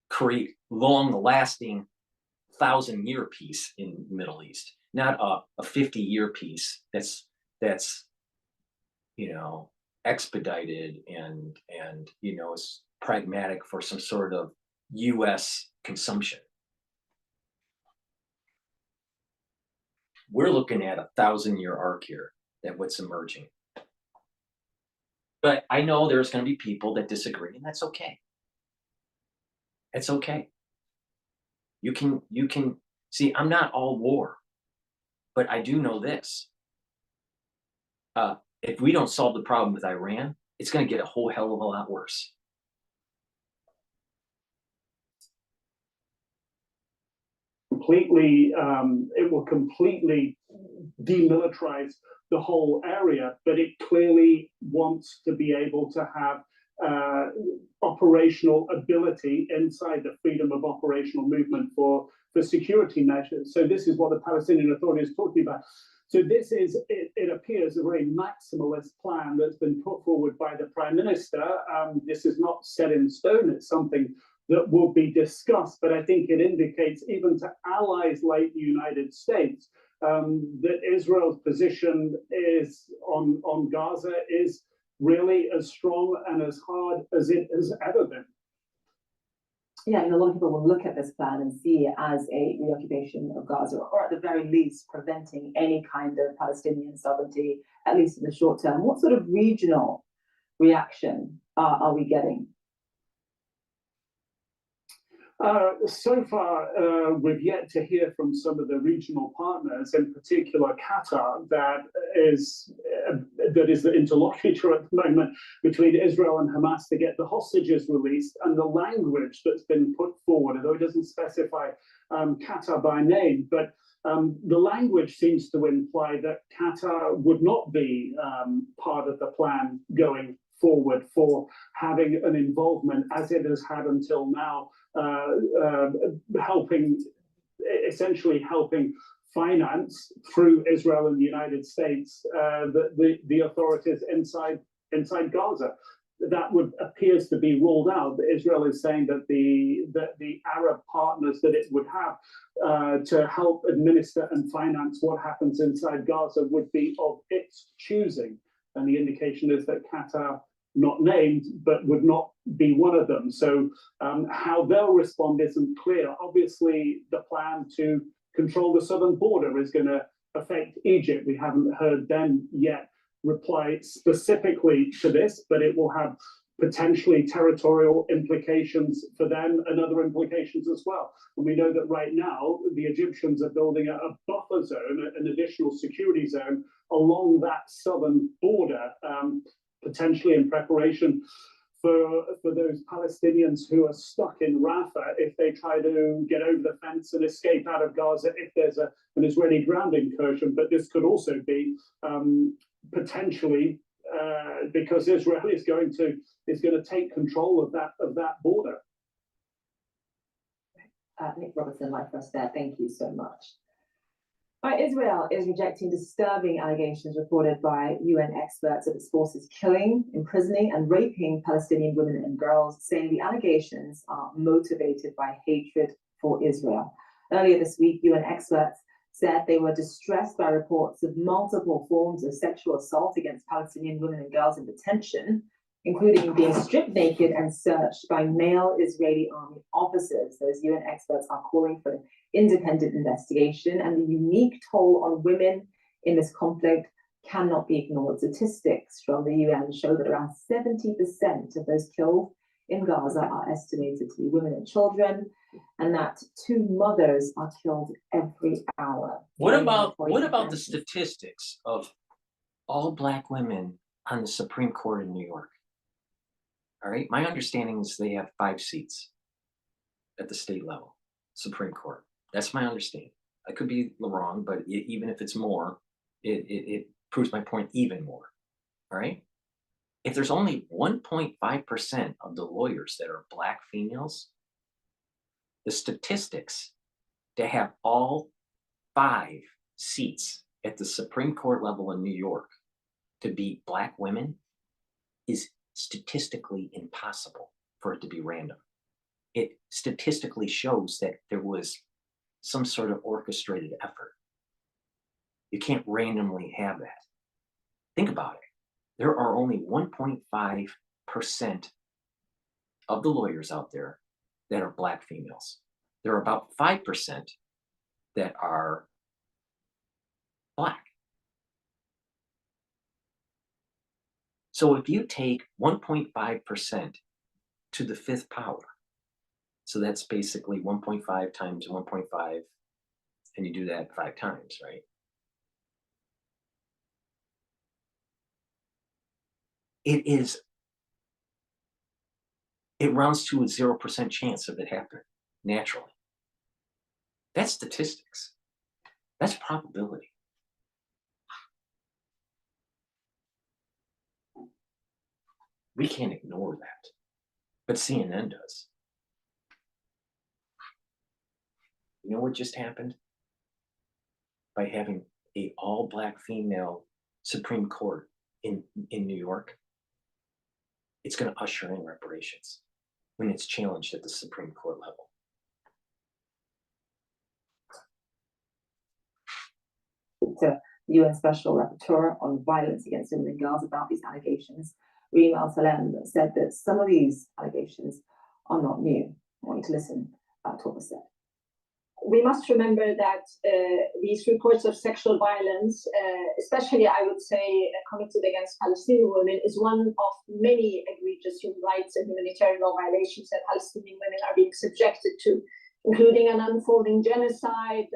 create long-lasting 1,000-year peace in the Middle East. Not a 50-year peace that's expedited and is pragmatic for some sort of U.S. consumption. We're looking at a 1,000-year arc here, that what's emerging. But I know there's going to be people that disagree, and that's okay. It's okay. You can see, I'm not all war. But I do know this. If we don't solve the problem with Iran, it's going to get a whole hell of a lot worse. It will completely demilitarize the whole area, but it clearly wants to be able to have operational ability inside the freedom of operational movement for security measures. So this is what the Palestinian Authority is talking about. So this is, it appears, a very maximalist plan that's been put forward by the Prime Minister. This is not set in stone. It's something that will be discussed, but I think it indicates even to allies like the United States that Israel's position is on Gaza is really as strong and as hard as it has ever been. Yeah, and a lot of people will look at this plan and see it as a reoccupation of Gaza, or at the very least, preventing any kind of Palestinian sovereignty, at least in the short term. What sort of regional reaction are we getting? So far, we've yet to hear from some of the regional partners, in particular Qatar, that is the interlocutor at the moment between Israel and Hamas to get the hostages released, and the language that's been put forward, although it doesn't specify Qatar by name, but the language seems to imply that Qatar would not be part of the plan going forward for having an involvement as it has had until now, essentially helping finance through Israel and the United States the authorities inside Gaza. That appears to be ruled out. Israel is saying that the Arab partners that it would have to help administer and finance what happens inside Gaza would be of its choosing. And the indication is that Qatar not named, but would not be one of them. So how they'll respond isn't clear. Obviously, the plan to control the southern border is going to affect Egypt. We haven't heard them yet reply specifically to this, but it will have potentially territorial implications for them and other implications as well. And we know that right now, the Egyptians are building a buffer zone, an additional security zone along that southern border, potentially in preparation for those Palestinians who are stuck in Rafah if they try to get over the fence and escape out of Gaza if there's an Israeli ground incursion. But this could also be potentially because Israel is going to take control of that border. Nick Robertson, live for us there. Thank you so much. Israel is rejecting disturbing allegations reported by UN experts of its forces killing, imprisoning, and raping Palestinian women and girls, saying the allegations are motivated by hatred for Israel. Earlier this week, UN experts said they were distressed by reports of multiple forms of sexual assault against Palestinian women and girls in detention, including being stripped naked and searched by male Israeli army officers. Those UN experts are calling for an independent investigation, and the unique toll on women in this conflict cannot be ignored. Statistics from the UN show that around 70% of those killed in Gaza are estimated to be women and children, and that 2 mothers are killed every hour. What about the statistics of all Black women on the Supreme Court in New York? All right, my understanding is they have 5 seats at the state level, Supreme Court. That's my understanding. I could be wrong, but even if it's more, it proves my point even more. All right. If there's only 1.5% of the lawyers that are Black females, the statistics to have all 5 seats at the Supreme Court level in New York to be Black women is statistically impossible for it to be random. It statistically shows that there was some sort of orchestrated effort. You can't randomly have that. Think about it. There are only 1.5% of the lawyers out there that are Black females. There are about 5% that are Black. So if you take 1.5% to the 5th power, so that's basically 1.5 times 1.5, and you do that 5 times, right? It rounds to a 0% chance of it happening naturally. That's statistics. That's probability. We can't ignore that, but CNN does. You know what just happened? By having an all-Black female Supreme Court in New York, it's going to usher in reparations when it's challenged at the Supreme Court level. To the UN Special Rapporteur on Violence Against Women in Gaza about these allegations, Reem Al-Salem said that some of these allegations are not new. I want you to listen to what was said. We must remember that these reports of sexual violence, especially I would say committed against Palestinian women, is one of many egregious human rights and humanitarian law violations that Palestinian women are being subjected to, including an unfolding genocide,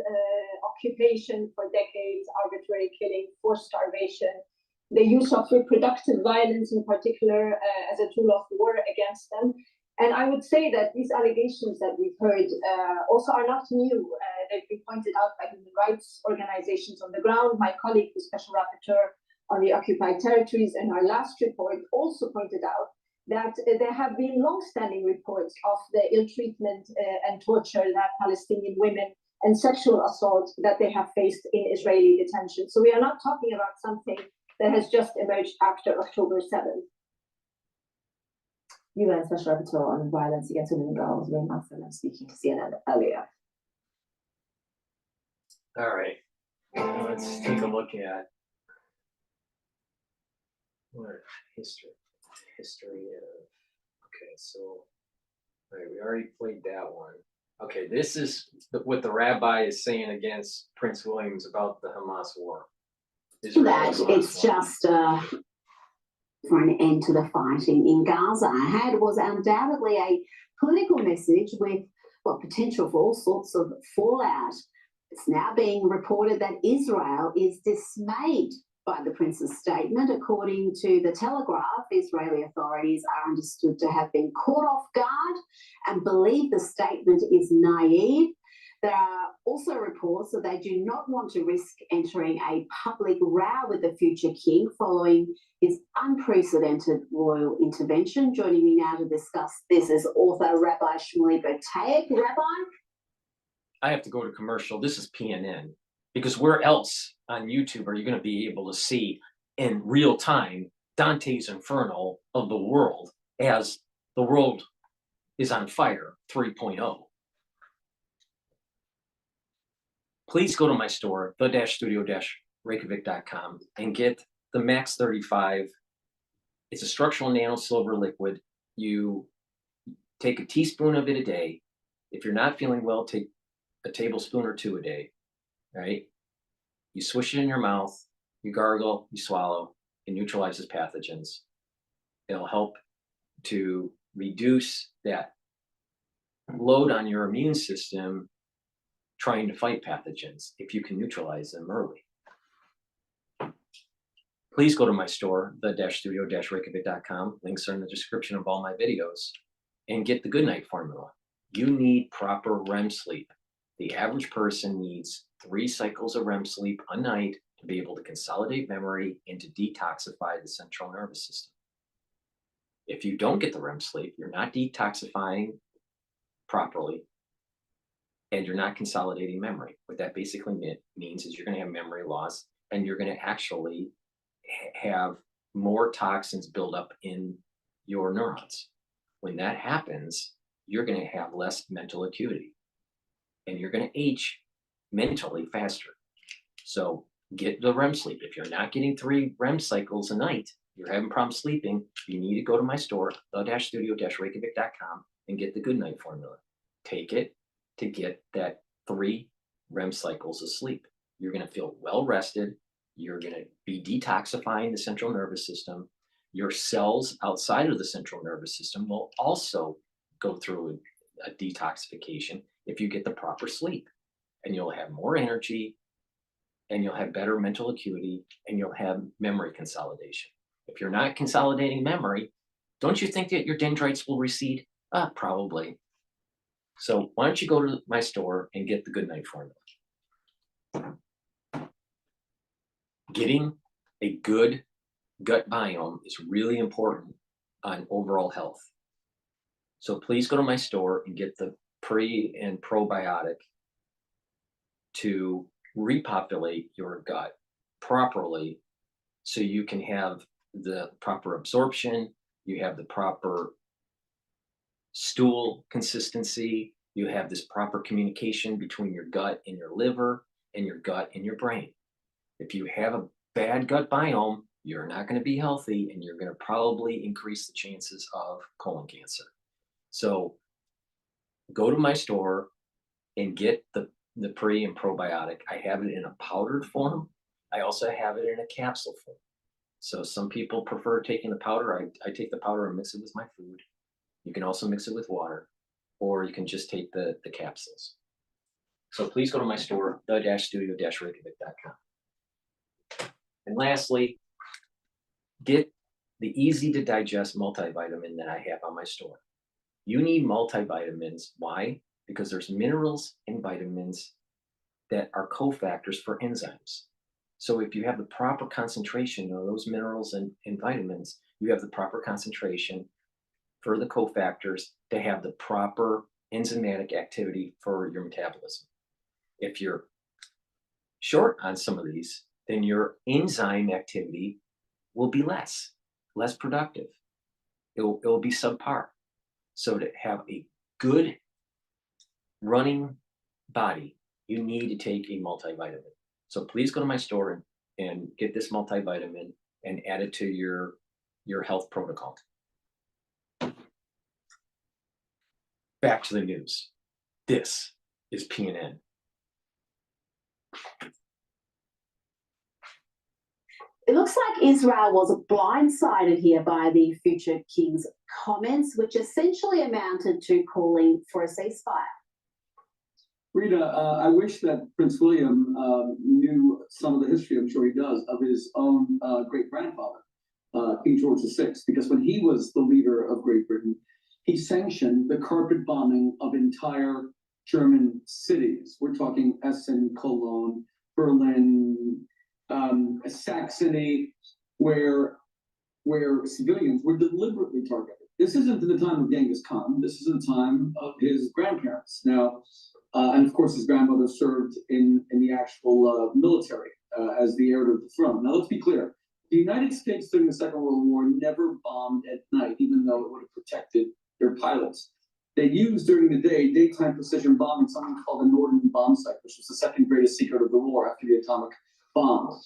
occupation for decades, arbitrary killing, forced starvation, the use of reproductive violence in particular as a tool of war against them. And I would say that these allegations that we've heard also are not new. They've been pointed out by human rights organizations on the ground. My colleague, the Special Rapporteur on the occupied territories, in our last report also pointed out that there have been long-standing reports of the ill treatment and torture that Palestinian women and sexual assault that they have faced in Israeli detention. So we are not talking about something that has just emerged after October 7th. UN Special Rapporteur on Violence Against Women and Girls, Reem Al-Salem, speaking to CNN earlier. All right, let's take a look at history. History of, okay, so, all right, we already played that one. Okay, this is what the rabbi is saying against Prince William's about the Hamas war. That it's just for an end to the fighting in Gaza. It was undoubtedly a political message with potential for all sorts of fallout. It's now being reported that Israel is dismayed by the prince's statement. According to the Telegraph, Israeli authorities are understood to have been caught off guard and believe the statement is naive. There are also reports that they do not want to risk entering a public row with the future king following his unprecedented royal intervention. Joining me now to discuss this is author Rabbi Shmuley Bertayek. Rabbi? I have to go to commercial. This is PNN. Because where else on YouTube are you going to be able to see in real time Dante's Inferno of the world as the world is on fire 3.0? Please go to my store, the-studio-reykjavik.com, and get the Max 35. It's a structural nano silver liquid. You take a teaspoon of it a day. If you're not feeling well, take a tablespoon or two a day, right? You swish it in your mouth, you gargle, you swallow, it neutralizes pathogens. It'll help to reduce that load on your immune system trying to fight pathogens if you can neutralize them early. Please go to my store, the-studio-reykjavik.com. Links are in the description of all my videos, and get the Good Night formula. You need proper REM sleep. The average person needs 3 cycles of REM sleep a night to be able to consolidate memory and to detoxify the central nervous system. If you don't get the REM sleep, you're not detoxifying properly, and you're not consolidating memory. What that basically means is you're going to have memory loss, and you're going to actually have more toxins build up in your neurons. When that happens, you're going to have less mental acuity, and you're going to age mentally faster. So get the REM sleep. If you're not getting 3 REM cycles a night, you're having problems sleeping, you need to go to my store, the-studio-reykjavik.com, and get the Good Night formula. Take it to get that 3 REM cycles of sleep. You're going to feel well rested. You're going to be detoxifying the central nervous system. Your cells outside of the central nervous system will also go through a detoxification if you get the proper sleep. And you'll have more energy, and you'll have better mental acuity, and you'll have memory consolidation. If you're not consolidating memory, don't you think that your dendrites will recede? Probably. So why don't you go to my store and get the Good Night formula? Getting a good gut biome is really important on overall health. So please go to my store and get the pre and probiotic to repopulate your gut properly so you can have the proper absorption, you have the proper stool consistency, you have this proper communication between your gut and your liver and your gut and your brain. If you have a bad gut biome, you're not going to be healthy, and you're going to probably increase the chances of colon cancer. So go to my store and get the pre and probiotic. I have it in a powdered form. I also have it in a capsule form. So some people prefer taking the powder. I take the powder and mix it with my food. You can also mix it with water, or you can just take the capsules. So please go to my store, the-studio-reykjavik.com. And lastly, get the easy to digest multivitamin that I have on my store. You need multivitamins. Why? Because there's minerals and vitamins that are cofactors for enzymes. So if you have the proper concentration of those minerals and vitamins, you have the proper concentration for the cofactors to have the proper enzymatic activity for your metabolism. If you're short on some of these, then your enzyme activity will be less productive. It will be subpar. So to have a good running body, you need to take a multivitamin. So please go to my store and get this multivitamin and add it to your health protocol. Back to the news. This is PNN. It looks like Israel was blindsided here by the future king's comments, which essentially amounted to calling for a ceasefire. Rita, I wish that Prince William knew some of the history, I'm sure he does, of his own great-grandfather, King George VI, because when he was the leader of Great Britain, he sanctioned the carpet bombing of entire German cities. We're talking Essen, Cologne, Berlin, Saxony, where civilians were deliberately targeted. This isn't in the time of Genghis Khan. This is in the time of his grandparents. Now, and of course, his grandmother served in the actual military as the heir to the throne. Now, let's be clear. The United States during the Second World War never bombed at night, even though it would have protected their pilots. They used during the day, daytime precision bombing, something called the Norden bomb sight, which was the second greatest secret of the war after the atomic bomb,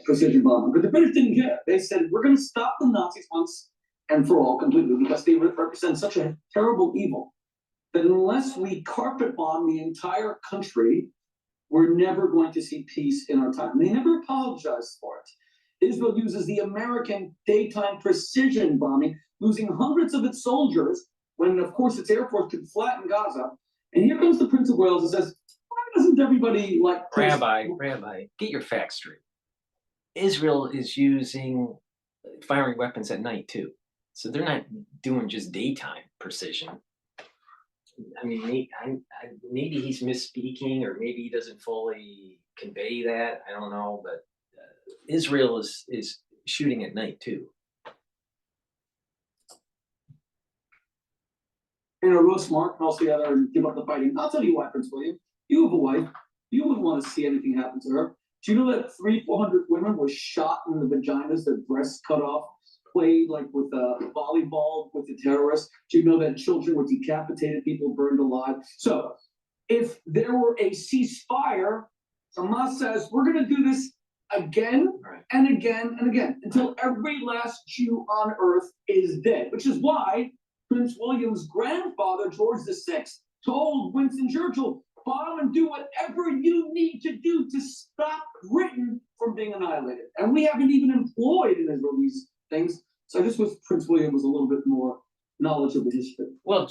precision bombing. But the British didn't care. They said, we're going to stop the Nazis once and for all completely, because they represent such a terrible evil that unless we carpet bomb the entire country, we're never going to see peace in our time. And they never apologized for it. Israel uses the American daytime precision bombing, losing hundreds of its soldiers when, of course, its air force could flatten Gaza. And here comes the Prince of Wales and says, why doesn't everybody like... Rabbi, get your facts straight. Israel is firing weapons at night, too. So they're not doing just daytime precision. I mean, maybe he's misspeaking, or maybe he doesn't fully convey that. I don't know, but Israel is shooting at night too. Real smart, and also together and give up the fighting. I'll tell you why, Prince William. You have a wife. You wouldn't want to see anything happen to her. Do you know that 300-400 women were shot in the vaginas, their breasts cut off, played like with a volleyball with the terrorists? Do you know that children were decapitated, people burned alive? So if there were a ceasefire, Hamas says, we're going to do this again and again and again until every last Jew on earth is dead, which is why Prince William's grandfather, George VI, told Winston Churchill, bomb and do whatever you need to do to stop Britain from being annihilated. And we haven't even employed in Israel these things. So I just wish Prince William was a little bit more knowledgeable of history. Well,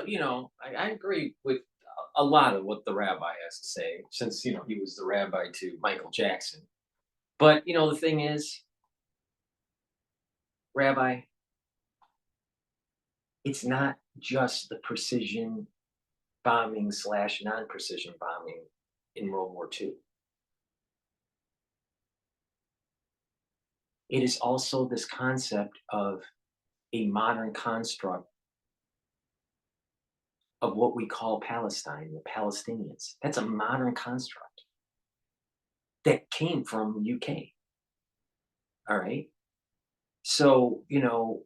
you know, I agree with a lot of what the rabbi has to say, since, you know, he was the rabbi to Michael Jackson. But, you know, the thing is, Rabbi, it's not just the precision bombing / non-precision bombing in World War II. It is also this concept of a modern construct of what we call Palestine, the Palestinians. That's a modern construct that came from the UK. All right. So, the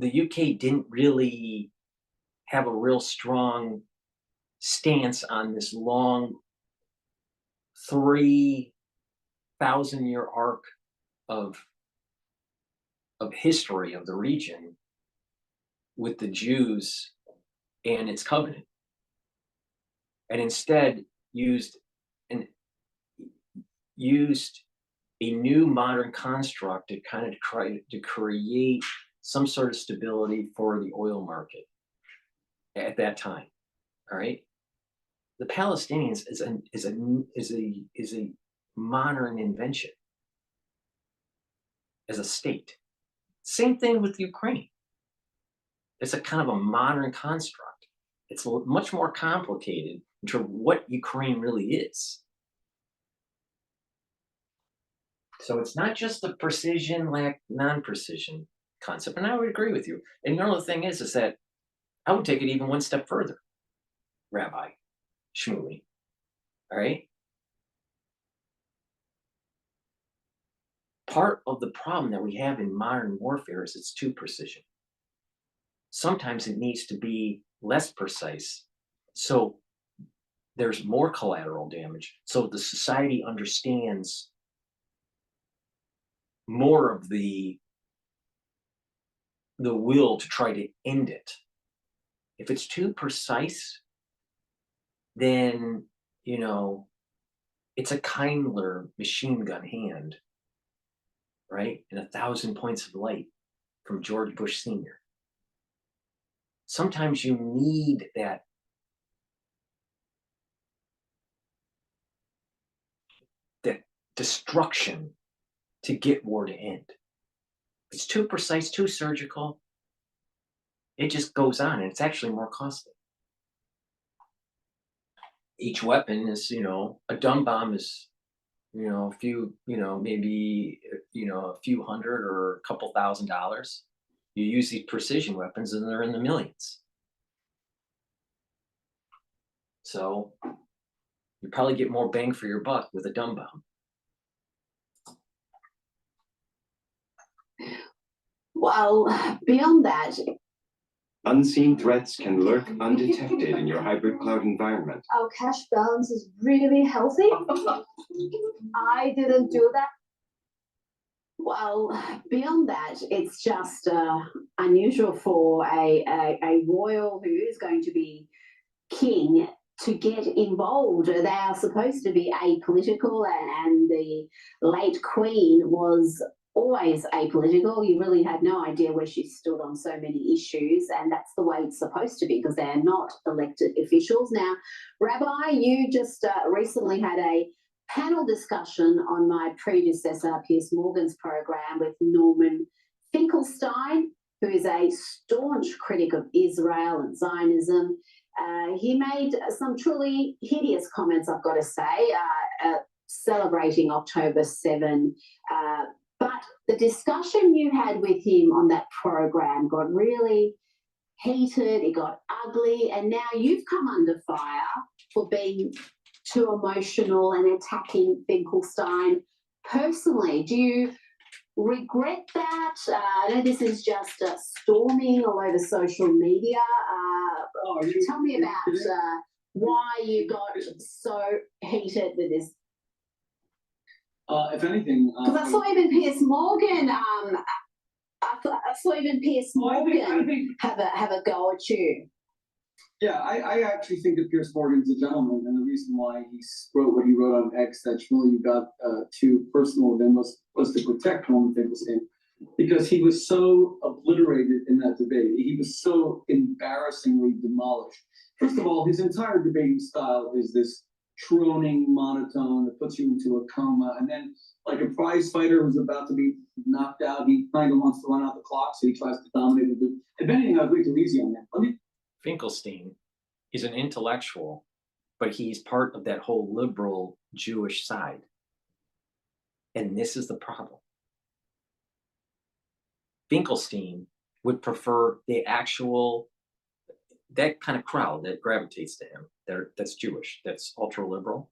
UK didn't really have a real strong stance on this long 3,000-year arc of history of the region with the Jews and its covenant, and instead used a new modern construct to kind of try to create some sort of stability for the oil market at that time. All right, the Palestinians is a modern invention as a state. Same thing with Ukraine. It's a kind of a modern construct. It's much more complicated in terms of what Ukraine really is. So it's not just the precision, non-precision concept. And I would agree with you. And the other thing is that I would take it even one step further, Rabbi Shmuley. All right? Part of the problem that we have in modern warfare is it's too precision. Sometimes it needs to be less precise, so there's more collateral damage, so the society understands more of the the will to try to end it. If it's too precise, then, you know, it's a Kindler machine gun hand, right? And 1,000 points of light from George Bush Sr. Sometimes you need that destruction to get war to end. If it's too precise, too surgical, it just goes on, and it's actually more costly. Each weapon is, you know, a dumb bomb is, you know, a few, you know, maybe, you know, a few hundred or a couple $1,000s. You use these precision weapons and they're in the millions. So you probably get more bang for your buck with a dumb bomb. Well, beyond that, unseen threats can lurk undetected in your hybrid cloud environment. our cash balance is really healthy. I didn't do that. Well, beyond that, it's just unusual for a royal who is going to be king to get involved. They are supposed to be apolitical, and the late queen was always apolitical. You really had no idea where she stood on so many issues, and that's the way it's supposed to be because they are not elected officials. Now, Rabbi, you just recently had a panel discussion on my predecessor, Piers Morgan's program with Norman Finkelstein, who is a staunch critic of Israel and Zionism. He made some truly hideous comments, I've got to say, celebrating October 7. But the discussion you had with him on that program got really heated, it got ugly, and now you've come under fire for being too emotional and attacking Finkelstein personally. Do you regret that? I know this is just storming all over social media. Tell me about why you got so heated with this. If anything, Because I saw even Piers Morgan. I saw even Piers Morgan have a go at you. Yeah, I actually think that Piers Morgan's a gentleman, and the reason why he wrote what he wrote on X that really got too personal with him was to protect Norman Finkelstein, because he was so obliterated in that debate. He was so embarrassingly demolished. First of all, his entire debating style is this droning monotone that puts you into a coma, and then like a prize fighter who's about to be knocked out, he kind of wants to run out the clock, so he tries to dominate the debate. If anything, I'd way too easy on that. Finkelstein is an intellectual, but he's part of that whole liberal Jewish side. And this is the problem. Finkelstein would prefer the actual, that kind of crowd that gravitates to him, that's Jewish, that's ultra liberal,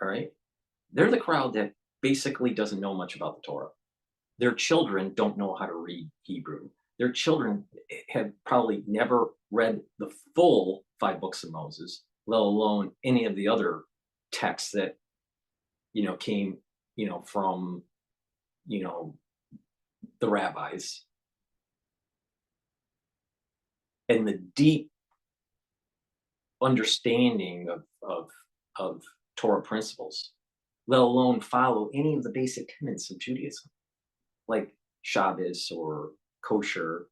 all right? They're the crowd that basically doesn't know much about the Torah. Their children don't know how to read Hebrew. Their children have probably never read the full 5 books of Moses, let alone any of the other texts that, you know, came, you know, from, you know, the rabbis. And the deep understanding of Torah principles, let alone follow any of the basic tenets of Judaism, like Shabbos or kosher.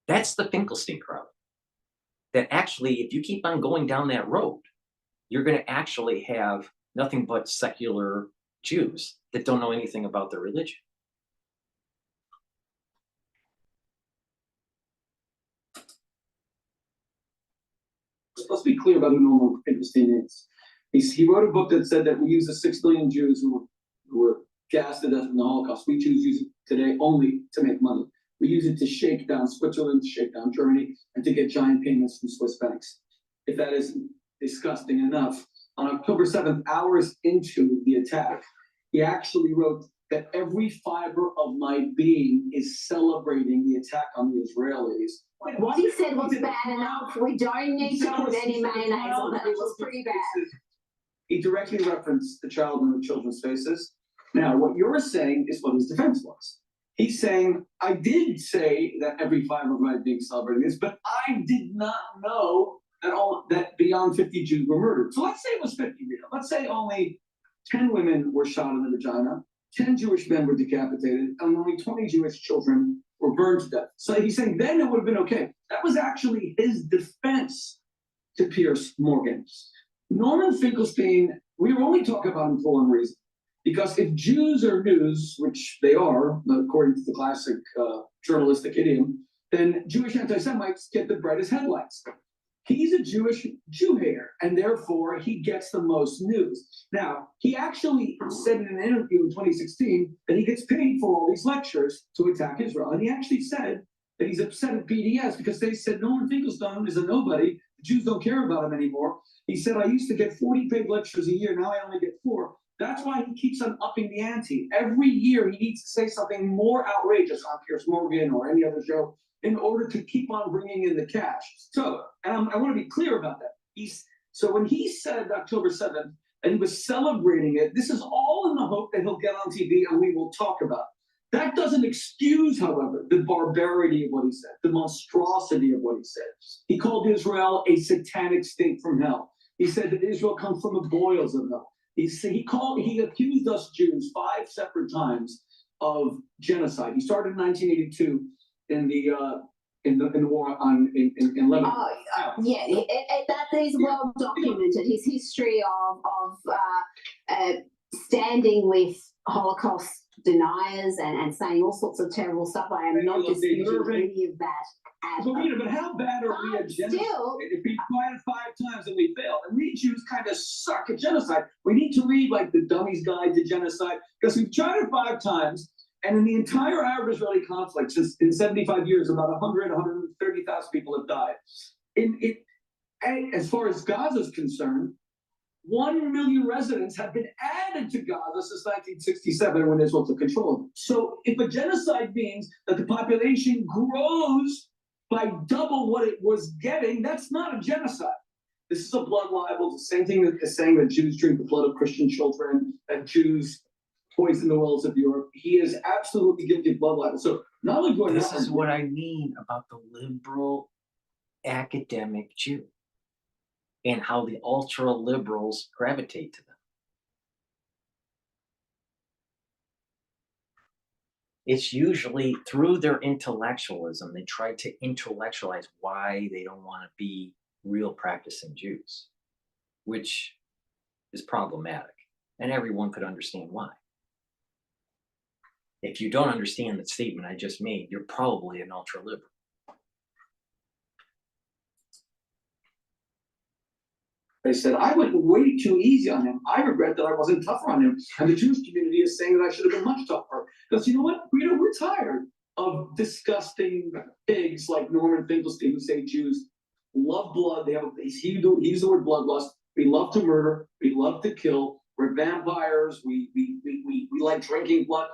That's the Finkelstein crowd. That actually, if you keep on going down that road, you're going to actually have nothing but secular Jews that don't know anything about their religion. Let's be clear about who Norman Finkelstein is. He wrote a book that said that we use the 6 billion Jews who were gassed to death in the Holocaust. We Jews use it today only to make money. We use it to shake down Switzerland, to shake down Germany, and to get giant payments from Swiss banks. If that isn't disgusting enough, on October 7th, hours into the attack, he actually wrote that every fiber of my being is celebrating the attack on the Israelis. What he said was bad enough. We don't need to put any mayonnaise on it. It was pretty bad. He directly referenced the child and the children's faces. Now, what you're saying is what his defense was. He's saying, I did say that every 5 of us being celebrating this, but I did not know that beyond 50 Jews were murdered. So let's say it was 50, let's say only 10 women were shot in the vagina, 10 Jewish men were decapitated, and only 20 Jewish children were burned to death. So he's saying then it would have been okay. That was actually his defense to Piers Morgan. Norman Finkelstein, we were only talking about him for one reason. Because if Jews are news, which they are, according to the classic journalistic idiom, then Jewish anti-Semites get the brightest headlines. He's a Jewish Jew hater, and therefore he gets the most news. Now, he actually said in an interview in 2016 that he gets paid for all these lectures to attack Israel. And he actually said that he's upset at BDS because they said Norman Finkelstein is a nobody. The Jews don't care about him anymore. He said, I used to get 40 paid lectures a year. Now I only get 4. That's why he keeps on upping the ante. Every year he needs to say something more outrageous on Piers Morgan or any other show in order to keep on bringing in the cash. So, and I want to be clear about that. So when he said October 7th, and he was celebrating it, this is all in the hope that he'll get on TV and we will talk about it. That doesn't excuse, however, the barbarity of what he said, the monstrosity of what he said. He called Israel a satanic state from hell. He said that Israel comes from the boils of hell. He accused us Jews 5 separate times of genocide. He started in 1982 in the war in Lebanon. That is well documented. His history of standing with Holocaust deniers and saying all sorts of terrible stuff. I am not disputing any of that. But how bad are we at genocide? If we tried it 5 times and we failed, and we Jews kind of suck at genocide, we need to read like the Dummy's Guide to Genocide, because we've tried it 5 times, and in the entire Arab-Israeli conflict, since in 75 years, about 130,000 people have died. As far as Gaza is concerned, 1 million residents have been added to Gaza since 1967 when Israel took control of it. So if a genocide means that the population grows by double what it was getting, that's not a genocide. This is a blood libel. It's the same thing as saying that Jews drink the blood of Christian children, that Jews poison the wells of Europe. He is absolutely guilty of blood libel. So not only do I This is what I mean about the liberal academic Jew and how the ultra liberals gravitate to them. It's usually through their intellectualism. They try to intellectualize why they don't want to be real practicing Jews, which is problematic. And everyone could understand why. If you don't understand the statement I just made, you're probably an ultra liberal. They said, I went way too easy on him. I regret that I wasn't tougher on him. And the Jewish community is saying that I should have been much tougher. Because you know what? We're tired of disgusting pigs like Norman Finkelstein who say Jews love blood. He used the word bloodlust. We love to murder. We love to kill. We're vampires. We like drinking blood.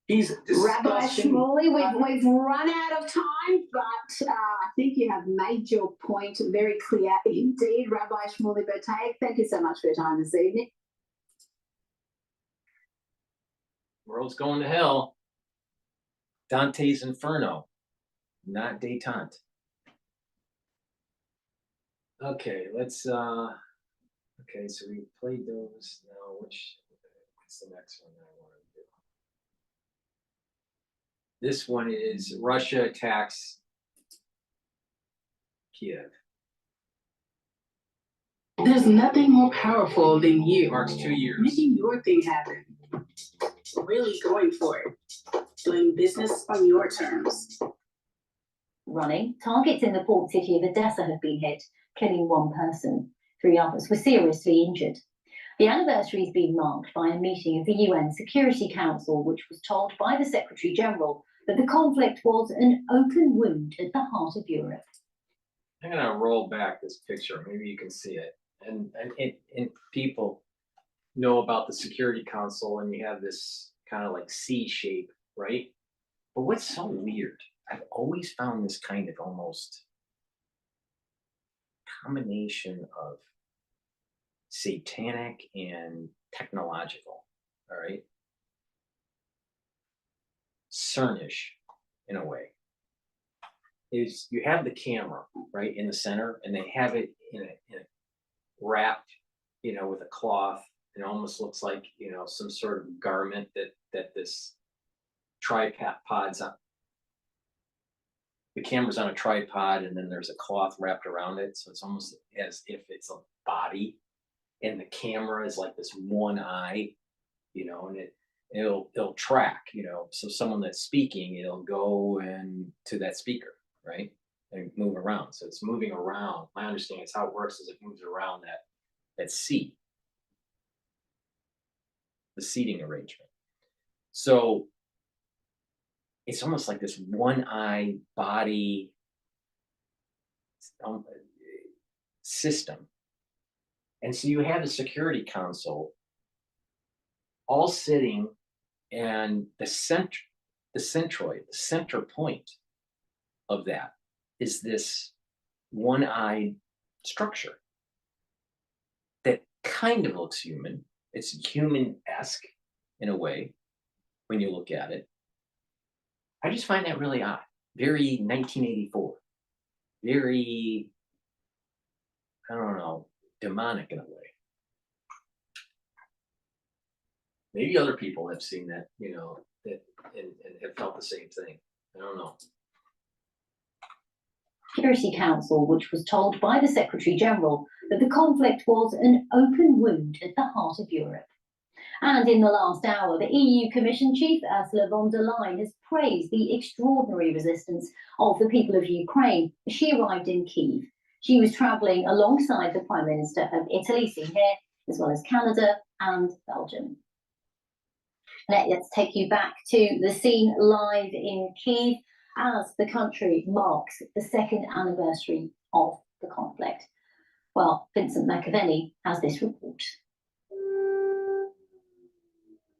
He's disgusting. Rabbi Shmuley, we've run out of time, but I think you have made your point very clear indeed. Rabbi Shmuley Bertay, thank you so much for your time this evening. World's going to hell. Dante's Inferno, not Detente. Okay, let's okay, so we played those. Now what's the next one that I want to do? This one is Russia attacks Kiev. There's nothing more powerful than you. Marks 2 years. Making your thing happen. Really going for it. Doing business on your terms. Running. Targets in the port city of Odessa have been hit, killing 1 person. 3 others were seriously injured. The anniversary has been marked by a meeting of the UN Security Council, which was told by the Secretary General that the conflict was an open wound at the heart of Europe. I'm gonna roll back this picture. Maybe you can see it. And people know about the Security Council, and you have this kind of like C shape, right? But what's so weird, I've always found this kind of almost combination of satanic and technological, all right? CERN-ish in a way. Is you have the camera right in the center, and they have it in a wrapped, you know, with a cloth. It almost looks like, you know, some sort of garment that this tripod's on. The camera's on a tripod, and then there's a cloth wrapped around it, so it's almost as if it's a body, and the camera is like this one eye, you know, and it'll track, you know, so someone that's speaking, it'll go and to that speaker, right, and move around. So it's moving around. My understanding is how it works is it moves around that seat, the seating arrangement. So it's almost like this one eye body system. And so you have the Security Council all sitting, and the center point of that is this one-eyed structure that kind of looks human. It's human-esque in a way when you look at it. I just find that really odd. Very 1984. Very, I don't know, demonic in a way. Maybe other people have seen that, you know, that and have felt the same thing. I don't know. Security Council, which was told by the Secretary General that the conflict was an open wound at the heart of Europe. And in the last hour, the EU Commission Chief Ursula von der Leyen has praised the extraordinary resistance of the people of Ukraine as she arrived in Kyiv. She was travelling alongside the Prime Minister of Italy, seen here, as well as Canada and Belgium. Let's take you back to the scene live in Kyiv as the country marks the second anniversary of the conflict. Well, Vincent McAvenny has this report.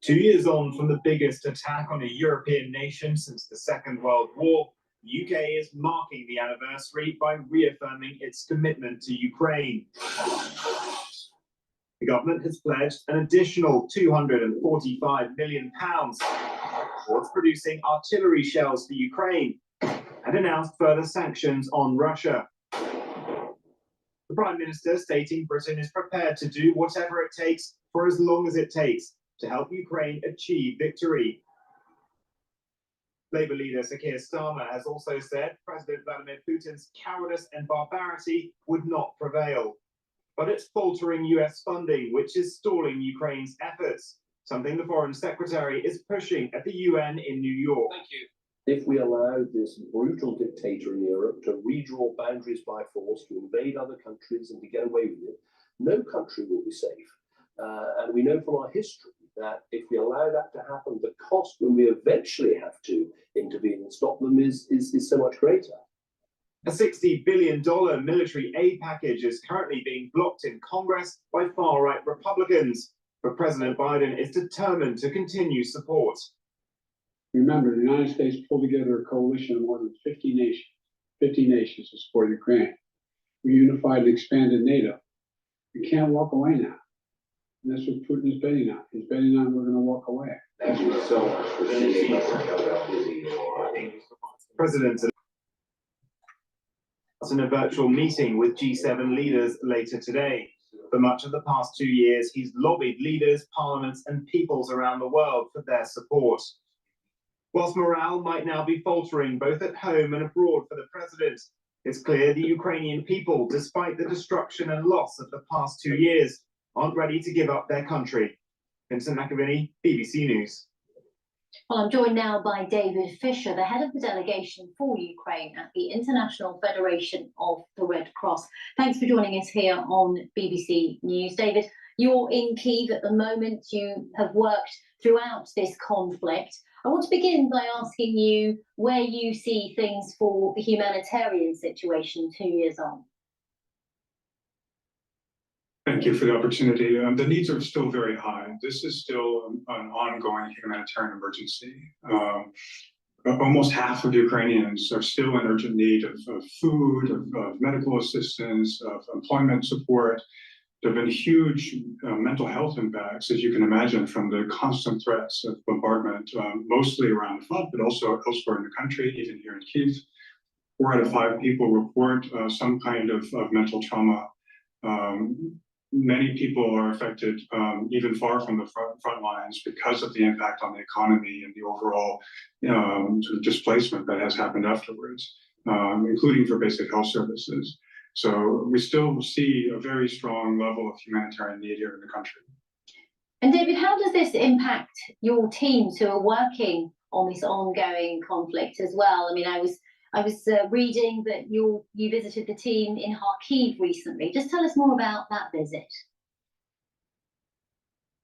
2 years on from the biggest attack on a European nation since the Second World War, the UK is marking the anniversary by reaffirming its commitment to Ukraine. The government has pledged an additional £245 million towards producing artillery shells for Ukraine and announced further sanctions on Russia. The Prime Minister stating Britain is prepared to do whatever it takes for as long as it takes to help Ukraine achieve victory. Labour leader Sir Keir Starmer has also said President Vladimir Putin's cowardice and barbarity would not prevail. But it's faltering US funding, which is stalling Ukraine's efforts, something the Foreign Secretary is pushing at the UN in New York. Thank you. If we allow this brutal dictator in Europe to redraw boundaries by force, to invade other countries and to get away with it, no country will be safe. And we know from our history that if we allow that to happen, the cost when we eventually have to intervene and stop them is so much greater. A $60 billion military aid package is currently being blocked in Congress by far-right Republicans, but President Biden is determined to continue support. Remember, the United States pulled together a coalition of more than 50 nations to support Ukraine. We unified and expanded NATO. We can't walk away now. And that's what Putin is betting on. He's betting on we're going to walk away. President in a virtual meeting with G7 leaders later today. For much of the past 2 years, he's lobbied leaders, parliaments, and peoples around the world for their support. Whilst morale might now be faltering both at home and abroad for the president, it's clear the Ukrainian people, despite the destruction and loss of the past 2 years, aren't ready to give up their country. Vincent McAvenny, BBC News. Well, I'm joined now by David Fisher, the head of the delegation for Ukraine at the International Federation of the Red Cross. Thanks for joining us here on BBC News. David, you're in Kyiv at the moment. You have worked throughout this conflict. I want to begin by asking you where you see things for the humanitarian situation 2 years on. Thank you for the opportunity. The needs are still very high. This is still an ongoing humanitarian emergency. Almost half of Ukrainians are still in urgent need of food, of medical assistance, of employment support. There have been huge mental health impacts, as you can imagine, from the constant threats of bombardment, mostly around the front, but also elsewhere in the country, even here in Kyiv. 4 out of 5 people report some kind of mental trauma. Many people are affected even far from the front lines because of the impact on the economy and the overall sort of displacement that has happened afterwards, including for basic health services. So we still see a very strong level of humanitarian need here in the country. And David, how does this impact your teams who are working on this ongoing conflict as well? I mean, I was reading that you visited the team in Kharkiv recently. Just tell us more about that visit.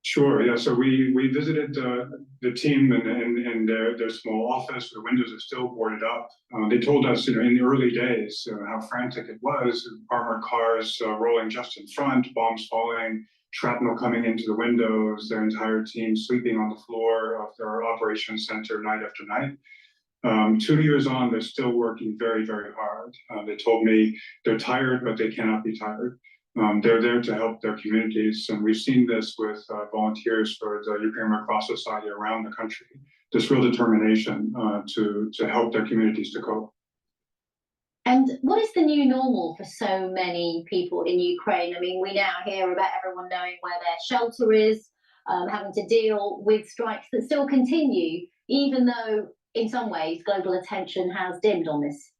Sure, yeah. So we visited the team in their small office. The windows are still boarded up. They told us, in the early days, how frantic it was. Armored cars rolling just in front, bombs falling, shrapnel coming into the windows. Their entire team sleeping on the floor of their operations center night after night. 2 years on, they're still working very, very hard. They told me they're tired, but they cannot be tired. They're there to help their communities, and we've seen this with volunteers for the Ukraine Red Cross Society around the country. This real determination to help their communities to cope. And what is the new normal for so many people in Ukraine? I mean, we now hear about everyone knowing where their shelter is, having to deal with strikes that still continue, even though in some ways global attention has dimmed on this.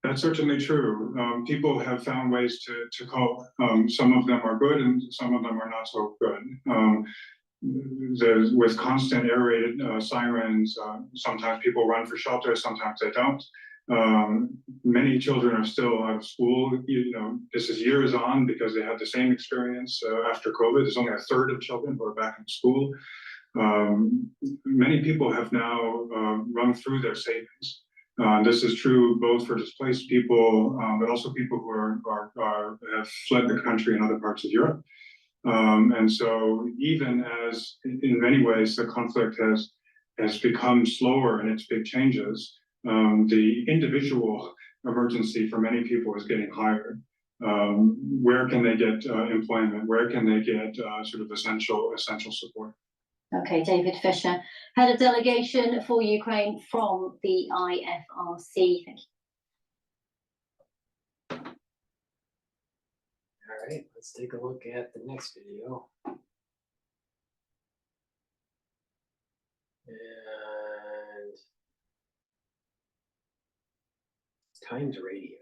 That's certainly true. People have found ways to cope. Some of them are good and some of them are not so good. With constant air raid sirens, sometimes people run for shelter, sometimes they don't. Many children are still out of school. This is years on because they had the same experience after COVID. There's only a third of children who are back in school. Many people have now run through their savings. This is true both for displaced people, but also people who have fled the country in other parts of Europe. And so even as in many ways the conflict has become slower in its big changes, the individual emergency for many people is getting higher. Where can they get employment? Where can they get sort of essential support? Okay, David Fisher, head of delegation for Ukraine from the IFRC. Thank you. All right, let's take a look at the next video. And Times Radio.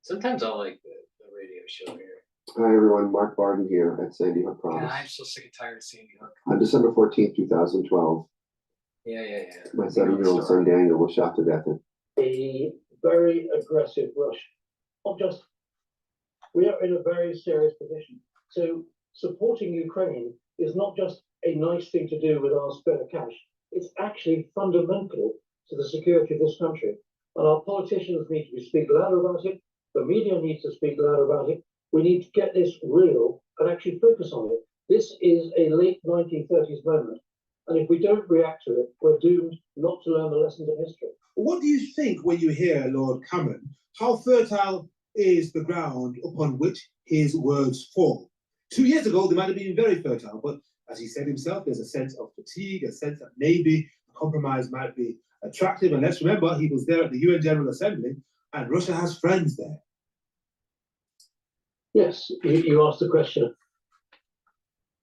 Sometimes I like the radio show here. Hi everyone, Mark Barden here at Sandy Hook Promise. Yeah, I'm so sick and tired of Sandy Hook. On December 14th, 2012, Yeah. my 7-year-old son Daniel was shot to death. A very aggressive rush. We are in a very serious position. So supporting Ukraine is not just a nice thing to do with our spare cash. It's actually fundamental to the security of this country. And our politicians need to speak louder about it. The media needs to speak louder about it. We need to get this real and actually focus on it. This is a late 1930s moment. And if we don't react to it, we're doomed not to learn the lessons of history. What do you think when you hear Lord Cameron? How fertile is the ground upon which his words fall? 2 years ago, they might have been very fertile, but as he said himself, there's a sense of fatigue, a sense that maybe a compromise might be attractive. And let's remember, he was there at the UN General Assembly, and Russia has friends there. Yes, you asked the question.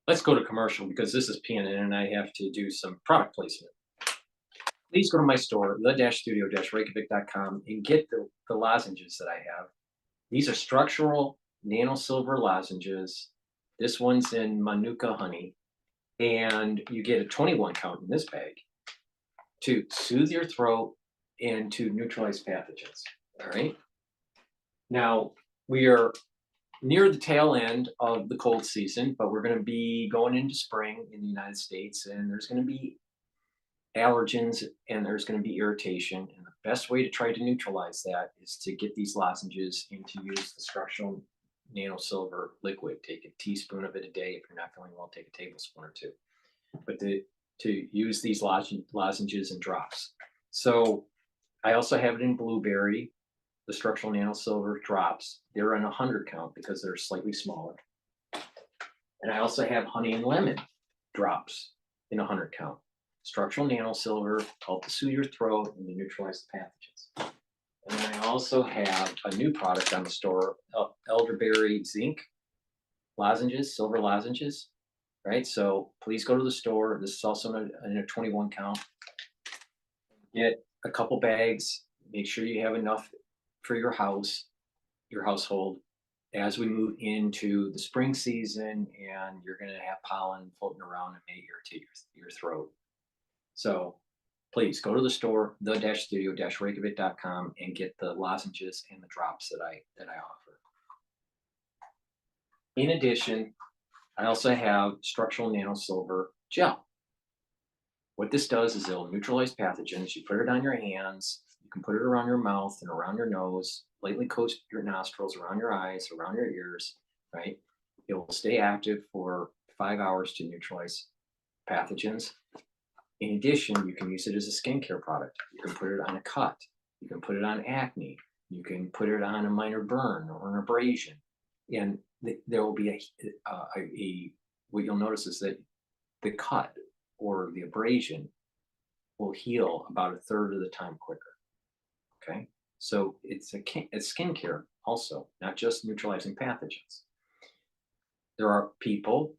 Let's go to commercial because this is PNN and I have to do some product placement. Please go to my store, the-studio-reykjavik.com, and get the lozenges that I have. These are structural nano silver lozenges. This one's in Manuka honey. And you get a 21 count in this bag to soothe your throat and to neutralize pathogens. All right. Now, we are near the tail end of the cold season, but we're going to be going into spring in the United States, and there's going to be allergens and there's going to be irritation. And the best way to try to neutralize that is to get these lozenges and to use the structural nano silver liquid. Take a teaspoon of it a day. If you're not feeling well, take a tablespoon or two. But to use these lozenges and drops. So I also have it in blueberry. the structural nanosilver drops. They're in 100 count because they're slightly smaller. And I also have honey and lemon drops in 100 count. Structural nanosilver help to soothe your throat and to neutralize the pathogens. And then I also have a new product on the store, elderberry zinc lozenges, silver lozenges, right? So please go to the store. This is also in a 21 count. Get a couple bags. Make sure you have enough for your house, your household, as we move into the spring season and you're going to have pollen floating around and may irritate your throat. So please go to the store, the-studio-reykjavik.com, and get the lozenges and the drops that I offer. In addition, I also have structural nanosilver gel. What this does is it'll neutralize pathogens. You put it on your hands, you can put it around your mouth and around your nose, lightly coat your nostrils, around your eyes, around your ears, right? It will stay active for 5 hours to neutralize pathogens. In addition, you can use it as a skincare product. You can put it on a cut. You can put it on acne. You can put it on a minor burn or an abrasion. And there will be what you'll notice is that the cut or the abrasion will heal about 1/3 of the time quicker. Okay, so it's a skincare also, not just neutralizing pathogens. There are people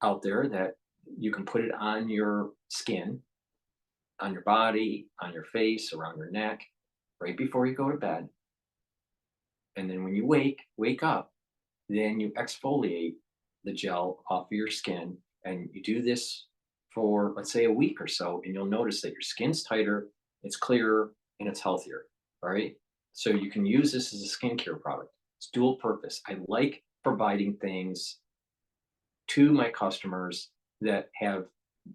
out there that you can put it on your skin, on your body, on your face, around your neck, right before you go to bed. And then when you wake up, then you exfoliate the gel off of your skin. And you do this for, let's say, a week or so, and you'll notice that your skin's tighter, it's clearer, and it's healthier, all right? So you can use this as a skincare product. It's dual purpose. I like providing things to my customers that have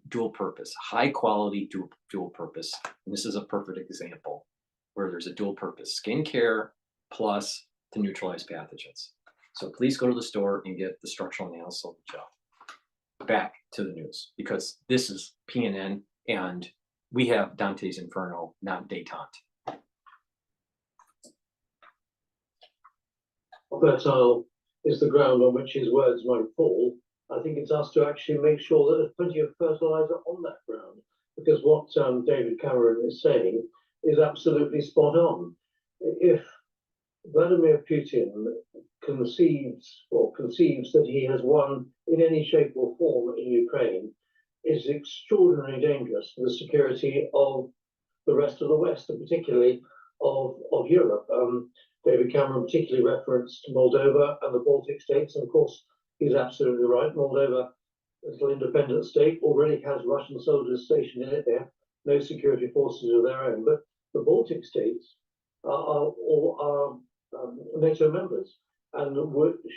dual purpose, high quality dual purpose. And this is a perfect example where there's a dual purpose, skincare plus to neutralize pathogens. So please go to the store and get the structural nanosilver gel. Back to the news, because this is PNN and we have Dante's Inferno, not Detente. Fertile is the ground on which his words might fall. I think it's us to actually make sure that there's plenty of fertilizer on that ground, because what David Cameron is saying is absolutely spot on. If Vladimir Putin conceives that he has won in any shape or form in Ukraine, is extraordinarily dangerous for the security of the rest of the West, and particularly of Europe. David Cameron particularly referenced Moldova and the Baltic states, and of course he's absolutely right. Moldova, a little independent state, already has Russian soldiers stationed in it. They have no security forces of their own, but the Baltic states are NATO members, and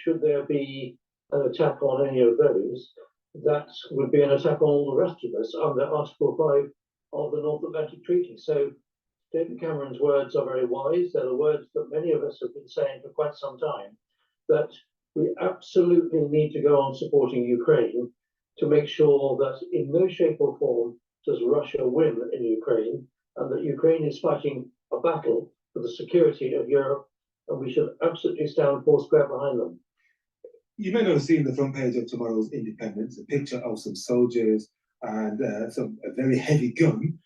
should there be an attack on any of those, that would be an attack on all the rest of us under Article 5 of the North Atlantic Treaty. So David Cameron's words are very wise. They're the words that many of us have been saying for quite some time, that we absolutely need to go on supporting Ukraine to make sure that in no shape or form does Russia win in Ukraine, and that Ukraine is fighting a battle for the security of Europe, and we should absolutely stand foursquare behind them. You may not have seen the front page of tomorrow's Independence, a picture of some soldiers and a very heavy gun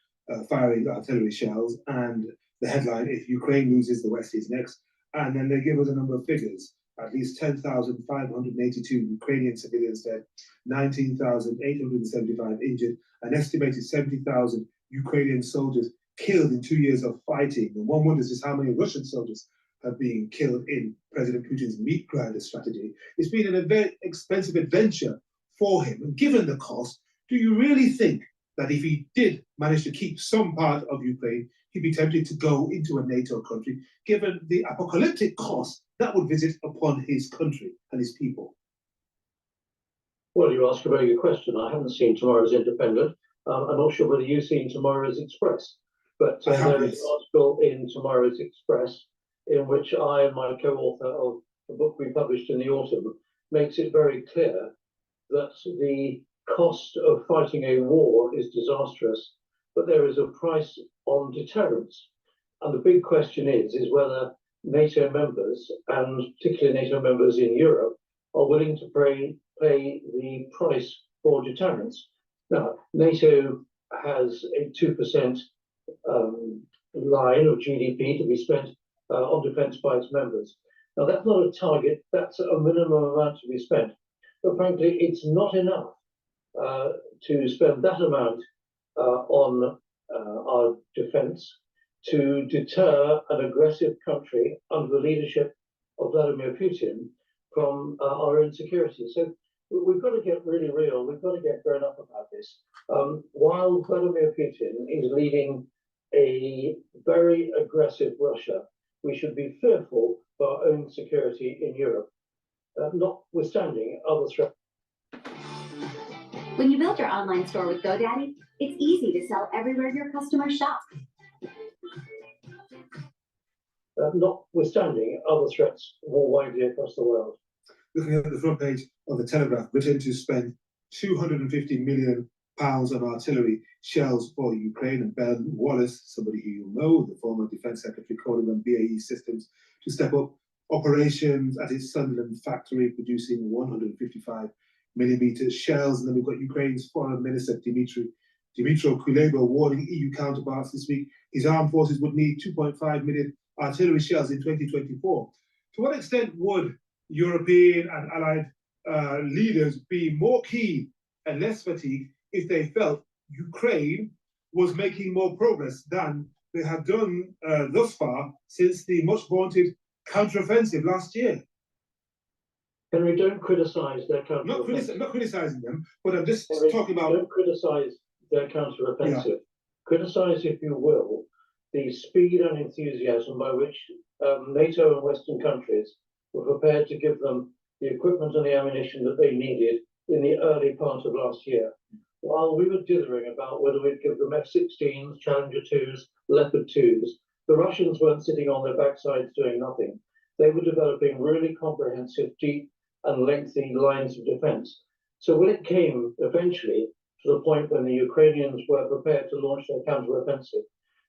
firing artillery shells, and the headline, "If Ukraine loses, the West is next." And then they give us a number of figures. At least 10,582 Ukrainian civilians dead, 19,875 injured, an estimated 70,000 Ukrainian soldiers killed in 2 years of fighting. And one wonders just how many Russian soldiers have been killed in President Putin's meat grinder strategy. It's been a very expensive adventure for him. And given the cost, do you really think that if he did manage to keep some part of Ukraine, he'd be tempted to go into a NATO country, given the apocalyptic cost that would visit upon his country and his people? Well, you ask a very good question. I haven't seen tomorrow's Independent. I'm not sure whether you've seen tomorrow's Express, but there is an article in tomorrow's Express in which I and my co-author of the book we published in the autumn makes it very clear that the cost of fighting a war is disastrous, but there is a price on deterrence. And the big question is whether NATO members, and particularly NATO members in Europe, are willing to pay the price for deterrence. Now, NATO has a 2% line of GDP to be spent on defence by its members. Now, that's not a target, that's a minimum amount to be spent. But frankly, it's not enough to spend that amount on our defence to deter an aggressive country under the leadership of Vladimir Putin from our own security. So we've got to get really real. We've got to get grown up about this. While Vladimir Putin is leading a very aggressive Russia, we should be fearful for our own security in Europe, notwithstanding other threats. When you build your online store with GoDaddy, it's easy to sell everywhere your customers shop. Notwithstanding other threats more widely across the world. Looking at the front page of the Telegraph, Britain to spend £250 million on artillery shells for Ukraine, and Ben Wallace, somebody who you'll know, the former Defence Secretary, calling on BAE Systems to step up operations at its Sunderland factory, producing 155mm shells. And then we've got Ukraine's Foreign Minister Dmytro Kuleba warning EU counterparts this week his armed forces would need 2.5 million artillery shells in 2024. To what extent would European and allied leaders be more keen and less fatigued if they felt Ukraine was making more progress than they have done thus far since the much vaunted counteroffensive last year? Henry, don't criticise their counteroffensive. Not criticising them, but I'm just talking about. Don't criticise their counteroffensive. Yeah. Criticise, if you will, the speed and enthusiasm by which NATO and Western countries were prepared to give them the equipment and the ammunition that they needed in the early part of last year. While we were dithering about whether we'd give them F-16s, Challenger 2s, Leopard 2s, the Russians weren't sitting on their backsides doing nothing. They were developing really comprehensive, deep and lengthy lines of defense. So when it came eventually to the point when the Ukrainians were prepared to launch their counteroffensive,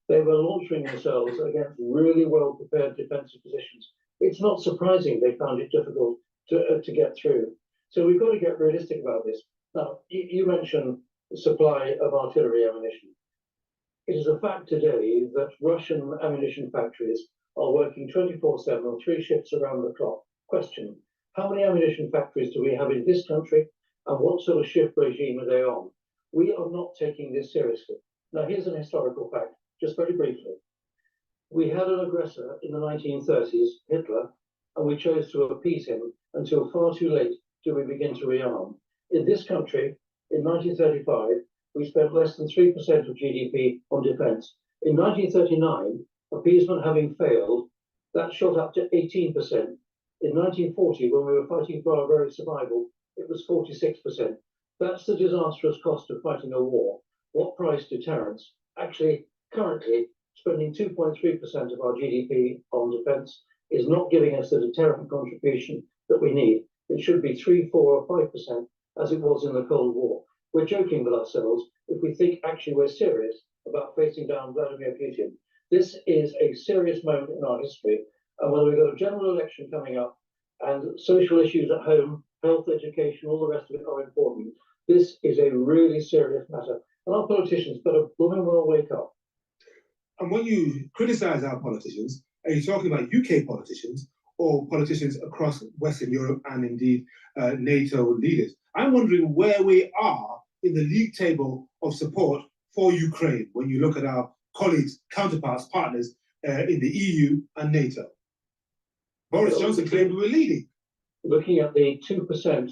they were launching themselves against really well-prepared defensive positions. It's not surprising they found it difficult to get through. So we've got to get realistic about this. Now, you mentioned the supply of artillery ammunition. It is a fact today that Russian ammunition factories are working 24/7 on 3 shifts around the clock. Question: how many ammunition factories do we have in this country, and what sort of shift regime are they on? We are not taking this seriously. Now, here's an historical fact, just very briefly. We had an aggressor in the 1930s, Hitler, and we chose to appease him until far too late do we begin to rearm. In this country, in 1935, we spent less than 3% of GDP on defense. In 1939, appeasement having failed, that shot up to 18%. In 1940, when we were fighting for our very survival, it was 46%. That's the disastrous cost of fighting a war. What price deterrence? Actually, currently, spending 2.3% of our GDP on defense is not giving us the deterrent contribution that we need. It should be 3, 4, or 5%, as it was in the Cold War. We're joking with ourselves if we think actually we're serious about facing down Vladimir Putin. This is a serious moment in our history, and whether we've got a general election coming up and social issues at home, health, education, all the rest of it are important. This is a really serious matter, and our politicians better blooming well wake up. And when you criticise our politicians, are you talking about UK politicians or politicians across Western Europe and indeed NATO leaders? I'm wondering where we are in the league table of support for Ukraine when you look at our colleagues, counterparts, partners in the EU and NATO. Boris Johnson claimed we were leading. Looking at the 2%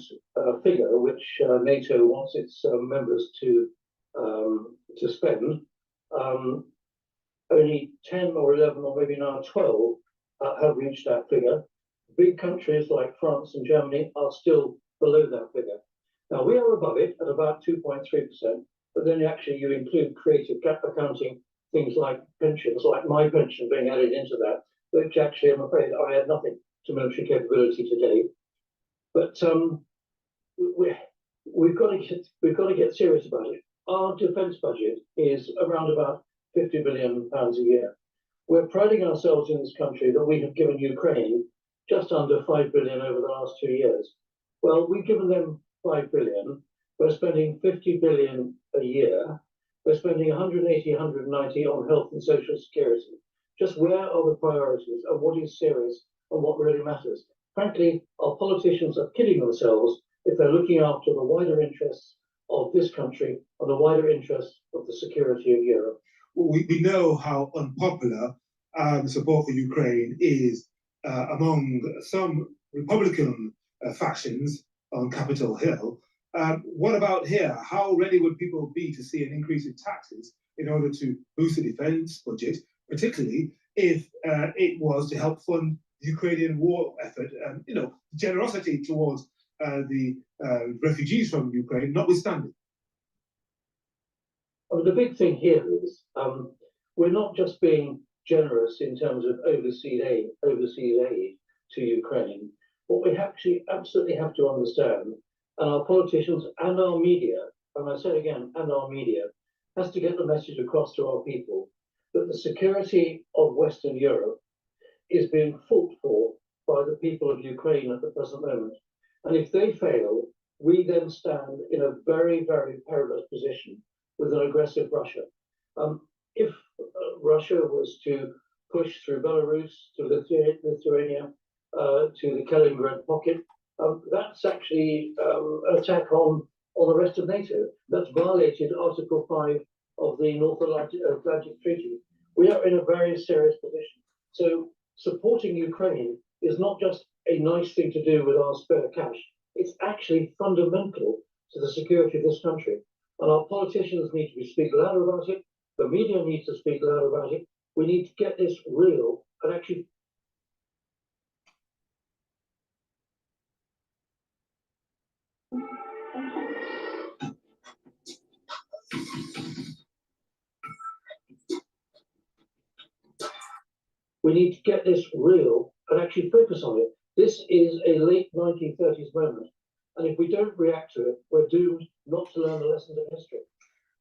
figure, which NATO wants its members to spend, only 10 or 11 or maybe now 12 have reached that figure. Big countries like France and Germany are still below that figure. Now, we are above it at about 2.3%, but then actually you include creative gap accounting, things like pensions, like my pension being added into that, which actually I'm afraid I add nothing to military capability today. But we've got to get serious about it. Our defence budget is around about £50 billion a year. we're priding ourselves in this country that we have given Ukraine just under 5 billion over the last 2 years. Well, we've given them 5 billion. We're spending 50 billion a year. We're spending 180, 190 on health and social security. Just where are the priorities and what is serious and what really matters? Frankly, our politicians are kidding themselves if they're looking after the wider interests of this country and the wider interests of the security of Europe. We know how unpopular support for Ukraine is among some Republican factions on Capitol Hill. What about here? How ready would people be to see an increase in taxes in order to boost the defense budget, particularly if it was to help fund the Ukrainian war effort? Generosity towards the refugees from Ukraine notwithstanding. I mean, the big thing here is we're not just being generous in terms of overseas aid to Ukraine. What we actually absolutely have to understand, and our politicians and our media, and I say again, and our media, has to get the message across to our people that the security of Western Europe is being fought for by the people of Ukraine at the present moment. And if they fail, we then stand in a very, very perilous position with an aggressive Russia. If Russia was to push through Belarus to Lithuania to the Kaliningrad pocket, that's actually an attack on the rest of NATO. That's violated Article 5 of the North Atlantic Treaty. We are in a very serious position. So supporting Ukraine is not just a nice thing to do with our spare cash. It's actually fundamental to the security of this country. And our politicians need to speak louder about it. The media needs to speak louder about it. We need to get this real and actually. We need to get this real and actually focus on it. This is a late 1930s moment. And if we don't react to it, we're doomed not to learn the lessons of history.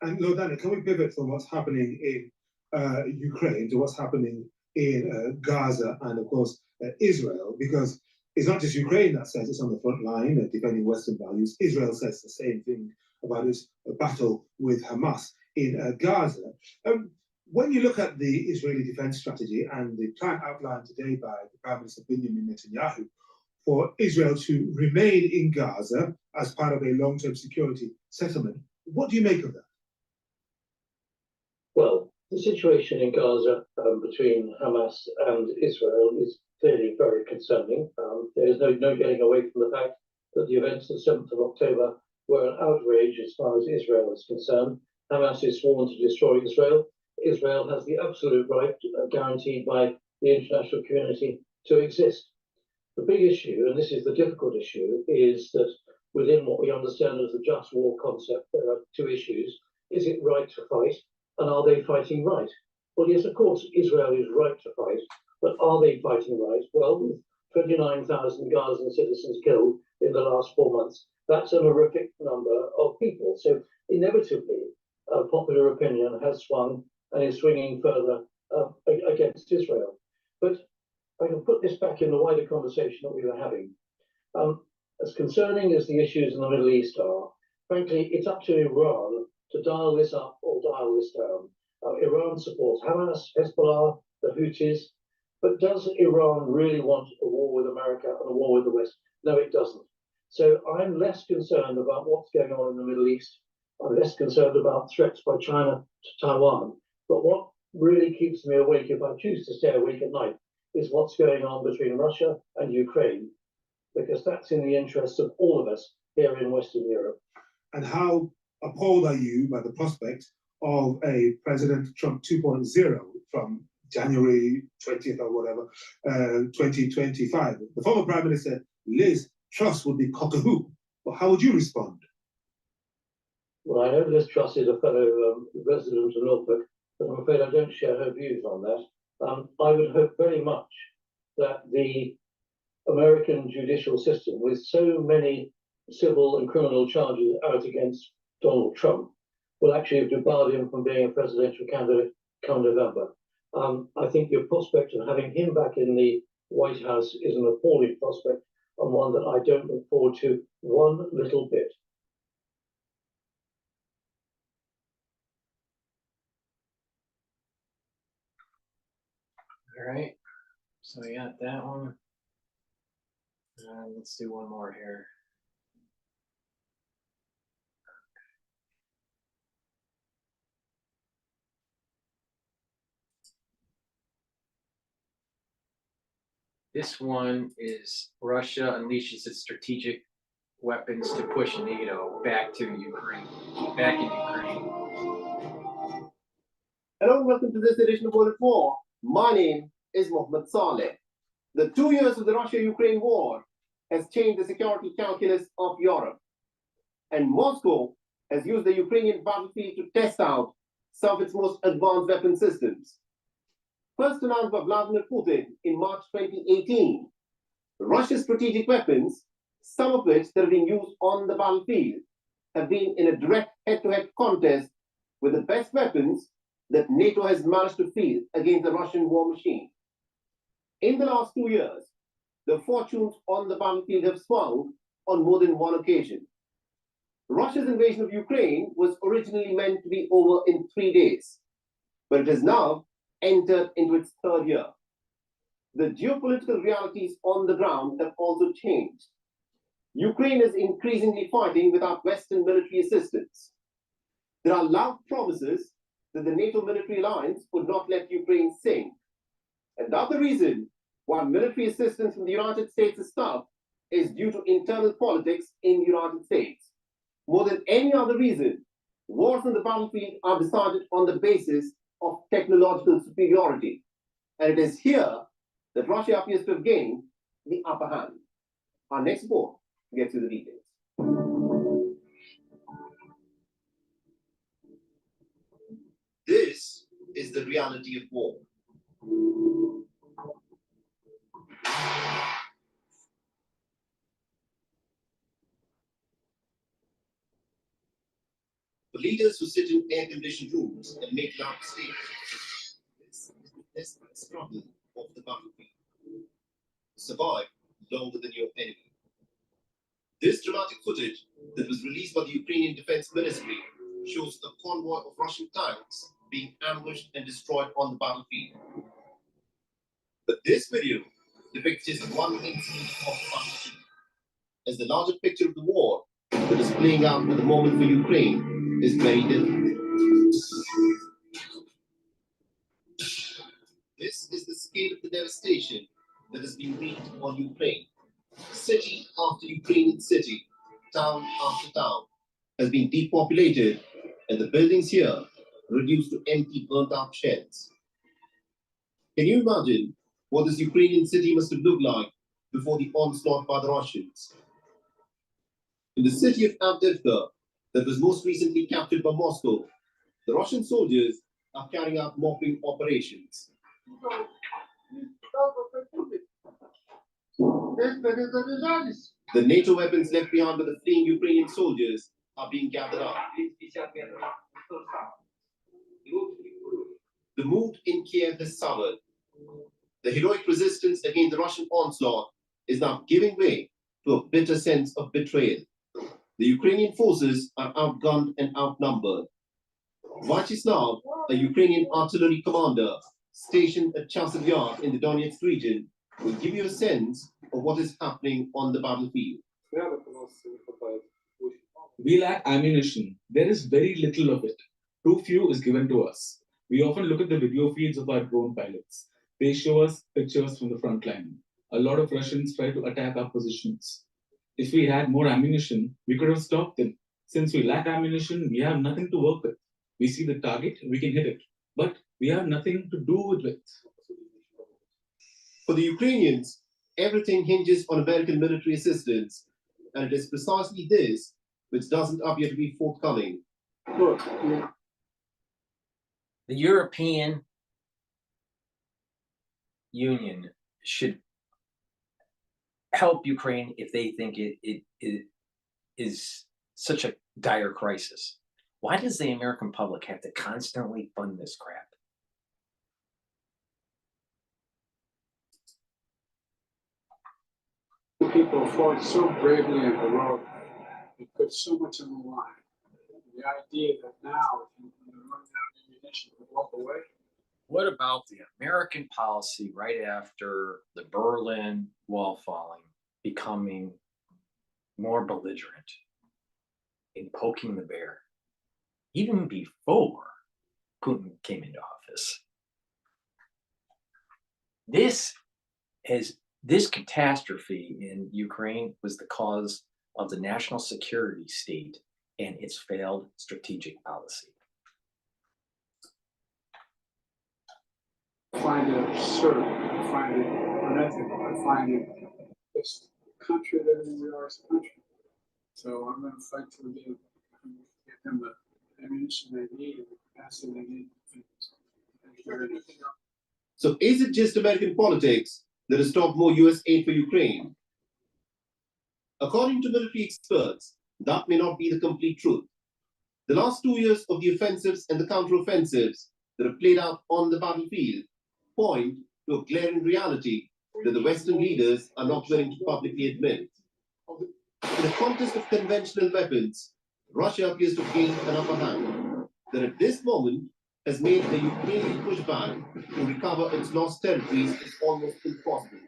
And Lord Dante, can we pivot from what's happening in Ukraine to what's happening in Gaza and, of course, Israel? Because it's not just Ukraine that says it's on the front line defending Western values. Israel says the same thing about its battle with Hamas in Gaza. When you look at the Israeli defense strategy and the plan outlined today by the Prime Minister Benjamin Netanyahu for Israel to remain in Gaza as part of a long-term security settlement, what do you make of that? Well, the situation in Gaza between Hamas and Israel is clearly very concerning. There is no getting away from the fact that the events of the 7th of October were an outrage as far as Israel is concerned. Hamas is sworn to destroy Israel. Israel has the absolute right, guaranteed by the international community, to exist. The big issue, and this is the difficult issue, is that within what we understand as the just war concept, there are two issues. Is it right to fight? And are they fighting right? Well, yes, of course, Israel is right to fight, but are they fighting right? Well, with 29,000 Gazan citizens killed in the last 4 months, that's an horrific number of people. So inevitably, popular opinion has swung and is swinging further against Israel. But I can put this back in the wider conversation that we were having. As concerning as the issues in the Middle East are, frankly, it's up to Iran to dial this up or dial this down. Iran supports Hamas, Hezbollah, the Houthis, but does Iran really want a war with America and a war with the West? No, it doesn't. So I'm less concerned about what's going on in the Middle East. I'm less concerned about threats by China to Taiwan. But what really keeps me awake, if I choose to stay awake at night, is what's going on between Russia and Ukraine, because that's in the interests of all of us here in Western Europe. And how appalled are you by the prospect of a President Trump 2.0 from January 20th or whatever, 2025? The former Prime Minister Liz Truss would be cock-a-hoop, but how would you respond? Well, I know Liz Truss is a fellow resident of Norfolk, but I'm afraid I don't share her views on that. I would hope very much that the American judicial system, with so many civil and criminal charges out against Donald Trump, will actually have debarred him from being a presidential candidate come November. I think the prospect of having him back in the White House is an appalling prospect, and one that I don't look forward to one little bit. All right, so we got that one. Let's do one more here. This one is Russia unleashes its strategic weapons to push NATO back to Ukraine, back in Ukraine. Hello and welcome to this edition of World at War. My name is Mohammed Saleh. The 2 years of the Russia-Ukraine war has changed the security calculus of Europe. And Moscow has used the Ukrainian battlefield to test out some of its most advanced weapon systems. First announced by Vladimir Putin in March 2018, Russia's strategic weapons, some of which that are being used on the battlefield, have been in a direct head-to-head contest with the best weapons that NATO has managed to field against the Russian war machine. In the last 2 years, the fortunes on the battlefield have swung on more than one occasion. Russia's invasion of Ukraine was originally meant to be over in 3 days, but it has now entered into its 3rd year. The geopolitical realities on the ground have also changed. Ukraine is increasingly fighting without Western military assistance. There are loud promises that the NATO military alliance would not let Ukraine sink. And the other reason why military assistance from the United States is stopped is due to internal politics in the United States. More than any other reason, wars on the battlefield are decided on the basis of technological superiority. And it is here that Russia appears to have gained the upper hand. Our next report gets you the details. This is the reality of war. For leaders who sit in air-conditioned rooms and make loud statements, this is the desperate struggle of the battlefield. Survive longer than your enemy. This dramatic footage that was released by the Ukrainian Defense Ministry shows a convoy of Russian tanks being ambushed and destroyed on the battlefield. But this video depicts just one incident of the battlefield, as the larger picture of the war that is playing out at the moment for Ukraine is very different. This is the scale of the devastation that has been wreaked on Ukraine. City after Ukrainian city, town after town, has been depopulated, and the buildings here reduced to empty, burnt-out sheds. Can you imagine what this Ukrainian city must have looked like before the onslaught by the Russians? In the city of Avdiivka, that was most recently captured by Moscow, the Russian soldiers are carrying out mopping operations. The NATO weapons left behind by the fleeing Ukrainian soldiers are being gathered up. The mood in Kiev has soured. The heroic resistance against the Russian onslaught is now giving way to a bitter sense of betrayal. The Ukrainian forces are outgunned and outnumbered. Vyacheslav, a Ukrainian artillery commander stationed at Chasiv Yar in the Donetsk region, will give you a sense of what is happening on the battlefield. We lack ammunition. There is very little of it. Too few is given to us. We often look at the video feeds of our drone pilots. They show us pictures from the front line. A lot of Russians try to attack our positions. If we had more ammunition, we could have stopped them. Since we lack ammunition, we have nothing to work with. We see the target, we can hit it, but we have nothing to do with it. For the Ukrainians, everything hinges on American military assistance, and it is precisely this which doesn't appear to be forthcoming. The European Union should help Ukraine if they think it is such a dire crisis. Why does the American public have to constantly fund this crap? people fought so bravely and heroically. They put so much on the line. The idea that now, if you run out of ammunition, you walk away. What about the American policy right after the Berlin Wall falling, becoming more belligerent in poking the bear, even before Putin came into office? This catastrophe in Ukraine was the cause of the national security state and its failed strategic policy. I find it absurd. I find it unethical. I find it just country living we are as a country. So I'm going to fight to get them the ammunition they need and the capacity they need. So is it just American politics that has stopped more US aid for Ukraine? According to military experts, that may not be the complete truth. The last 2 years of the offensives and the counteroffensives that have played out on the battlefield point to a glaring reality that the Western leaders are not willing to publicly admit. In a contest of conventional weapons, Russia appears to have gained an upper hand that at this moment has made the Ukrainian pushback to recover its lost territories is almost impossible.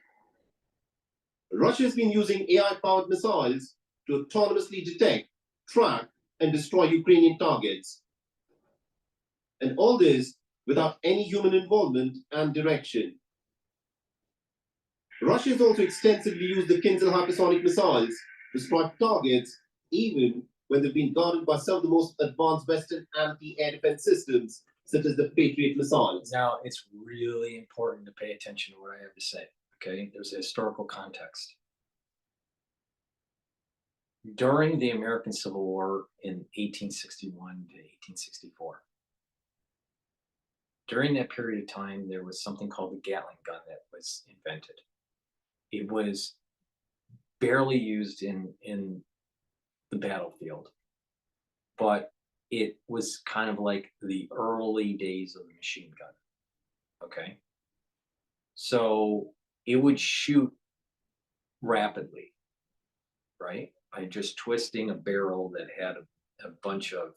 Russia has been using AI-powered missiles to autonomously detect, track, and destroy Ukrainian targets. And all this without any human involvement and direction. Russia has also extensively used the Kinzhal hypersonic missiles to strike targets even when they've been guarded by some of the most advanced Western anti-air defense systems, such as the Patriot missiles. Now, it's really important to pay attention to what I have to say, okay? There's a historical context. During the American Civil War in 1861 to 1864, during that period of time, there was something called the Gatling gun that was invented. It was barely used in the battlefield, but it was kind of like the early days of the machine gun, okay? So it would shoot rapidly, right? By just twisting a barrel that had a bunch of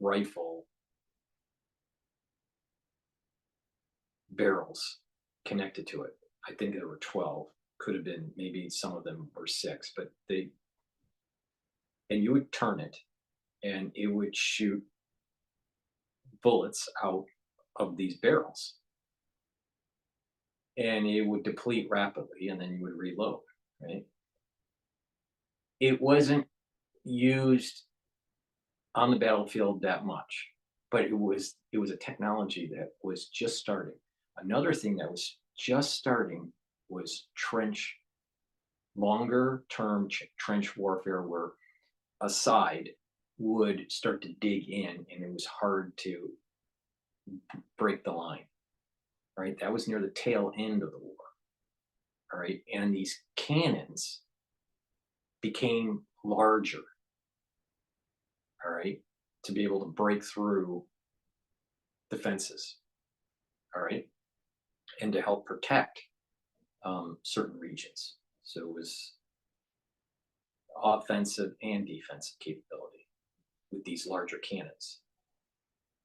rifle barrels connected to it. I think there were 12. Could have been, maybe some of them were 6, but and you would turn it and it would shoot bullets out of these barrels. And it would deplete rapidly and then you would reload, right? It wasn't used on the battlefield that much, but it was a technology that was just starting. Another thing that was just starting was longer term trench warfare, where a side would start to dig in and it was hard to break the line, right? That was near the tail end of the war, all right? And these cannons became larger, all right, to be able to break through defenses, all right, and to help protect certain regions. So it was offensive and defensive capability with these larger cannons.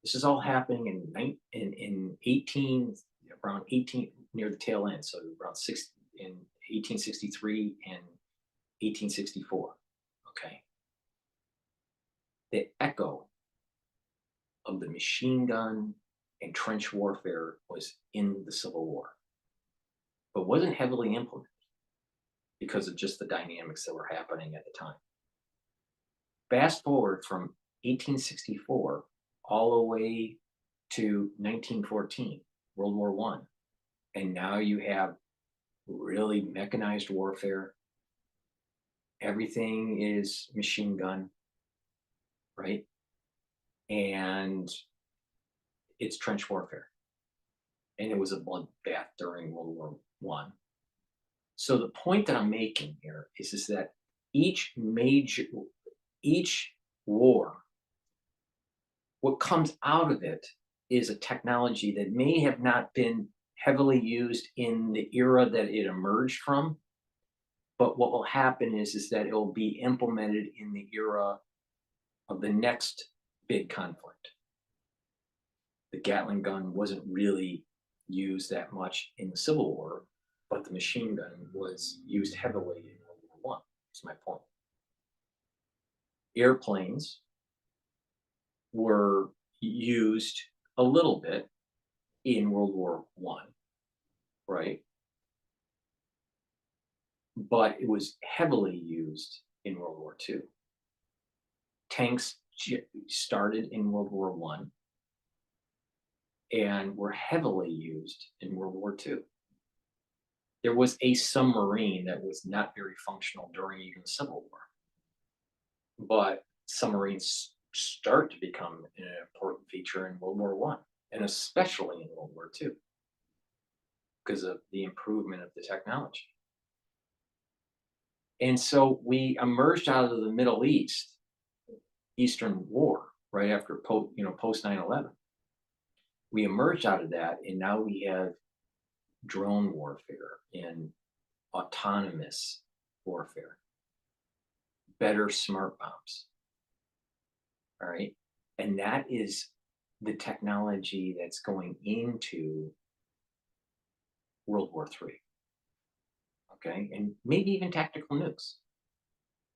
This is all happening around 18 near the tail end, so around 1863 and 1864. Okay. The echo of the machine gun and trench warfare was in the Civil War, but wasn't heavily implemented because of just the dynamics that were happening at the time. Fast forward from 1864 all the way to 1914, World War I, and now you have really mechanized warfare. Everything is machine gun, right? And it's trench warfare. And it was a bloodbath during World War I. So the point that I'm making here is that each war, what comes out of it is a technology that may have not been heavily used in the era that it emerged from. But what will happen is that it will be implemented in the era of the next big conflict. The Gatling gun wasn't really used that much in the Civil War, but the machine gun was used heavily in World War I, is my point. Airplanes were used a little bit in World War I, right? But it was heavily used in World War II. Tanks started in World War I and were heavily used in World War II. There was a submarine that was not very functional during even the Civil War. But submarines start to become an important feature in World War I, and especially in World War II, because of the improvement of the technology. And so we emerged out of the Middle Eastern War, right after post 9/11. We emerged out of that, and now we have drone warfare and autonomous warfare, better smart bombs. All right. And that is the technology that's going into World War III. Okay. And maybe even tactical nukes,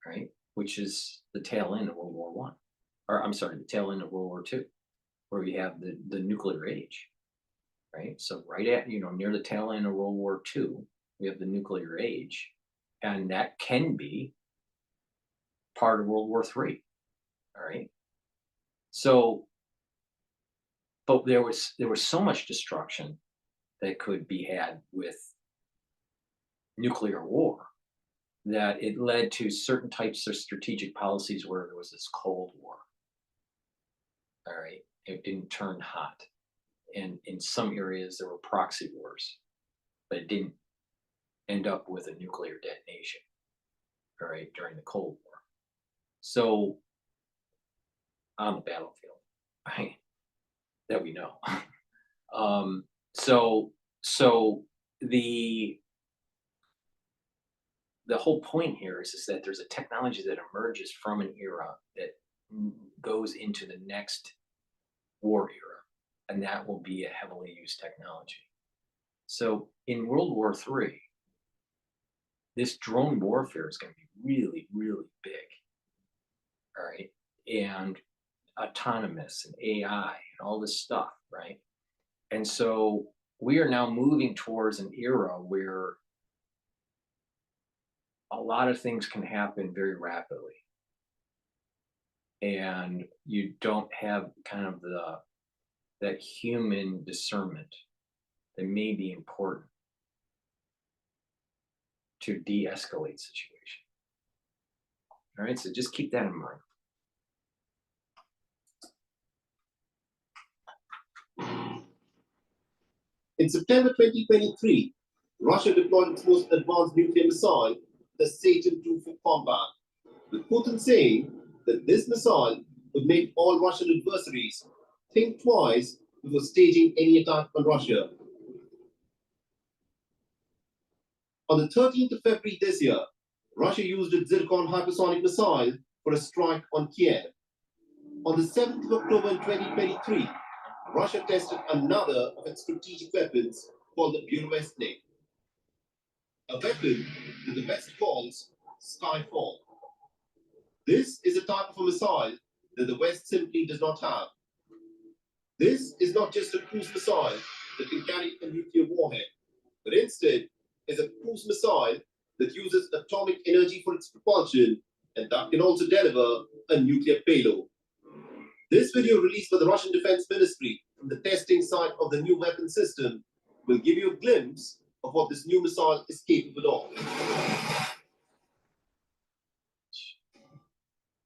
right? Which is the tail end of World War I. Or I'm sorry, the tail end of World War II, where we have the nuclear age. Right. So right at, near the tail end of World War II, we have the nuclear age. And that can be part of World War III. All right. So, but there was so much destruction that could be had with nuclear war that it led to certain types of strategic policies where there was this Cold War. All right. It didn't turn hot. And in some areas there were proxy wars, but it didn't end up with a nuclear detonation, all right, during the Cold War. So on the battlefield, right, that we know. So the whole point here is that there's a technology that emerges from an era that goes into the next war era, and that will be a heavily used technology. So in World War III, this drone warfare is going to be really, really big. All right. And autonomous and AI and all this stuff, right? And so we are now moving towards an era where a lot of things can happen very rapidly. And you don't have kind of that human discernment that may be important to de-escalate situation. All right, so just keep that in mind. In September 2023, Russia deployed its most advanced nuclear missile, the Satan II for combat, with Putin saying that this missile would make all Russian adversaries think twice before staging any attack on Russia. On the 13th of February this year, Russia used its Zircon hypersonic missile for a strike on Kiev. On the 7th of October in 2023, Russia tested another of its strategic weapons called the WWIII, a weapon that the West calls Skyfall. This is a type of a missile that the West simply does not have. This is not just a cruise missile that can carry a nuclear warhead, but instead is a cruise missile that uses atomic energy for its propulsion and that can also deliver a nuclear payload. This video released by the Russian Defense Ministry from the testing site of the new weapon system will give you a glimpse of what this new missile is capable of.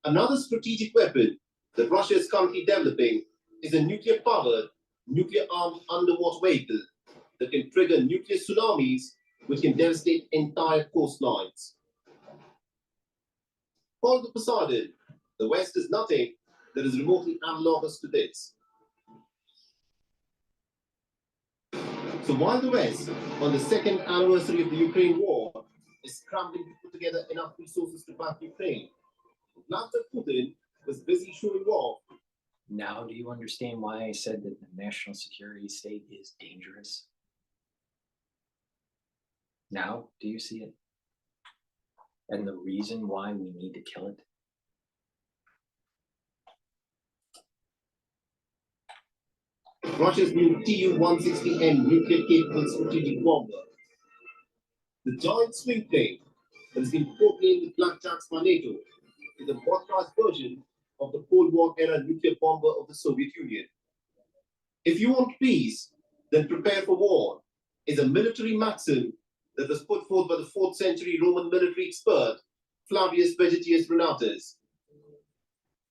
Another strategic weapon that Russia is currently developing is a nuclear-powered, nuclear-armed underwater vehicle that can trigger nuclear tsunamis which can devastate entire coastlines. Called the Poseidon, the West is nothing that is remotely analogous to this. So while the West, on the second anniversary of the Ukraine war, is scrambling to put together enough resources to back Ukraine, Vladimir Putin was busy showing off. Now, do you understand why I said that the national security state is dangerous? Now, do you see it? And the reason why we need to kill it? Russia's new Tu-160M nuclear-capable strategic bomber. The giant swing plane that has been proclaimed the blackjacks by NATO is a modernized version of the Cold War-era nuclear bomber of the Soviet Union. If you want peace, then prepare for war is a military maxim that was put forth by the 4th century Roman military expert Flavius Vegetius Renatus.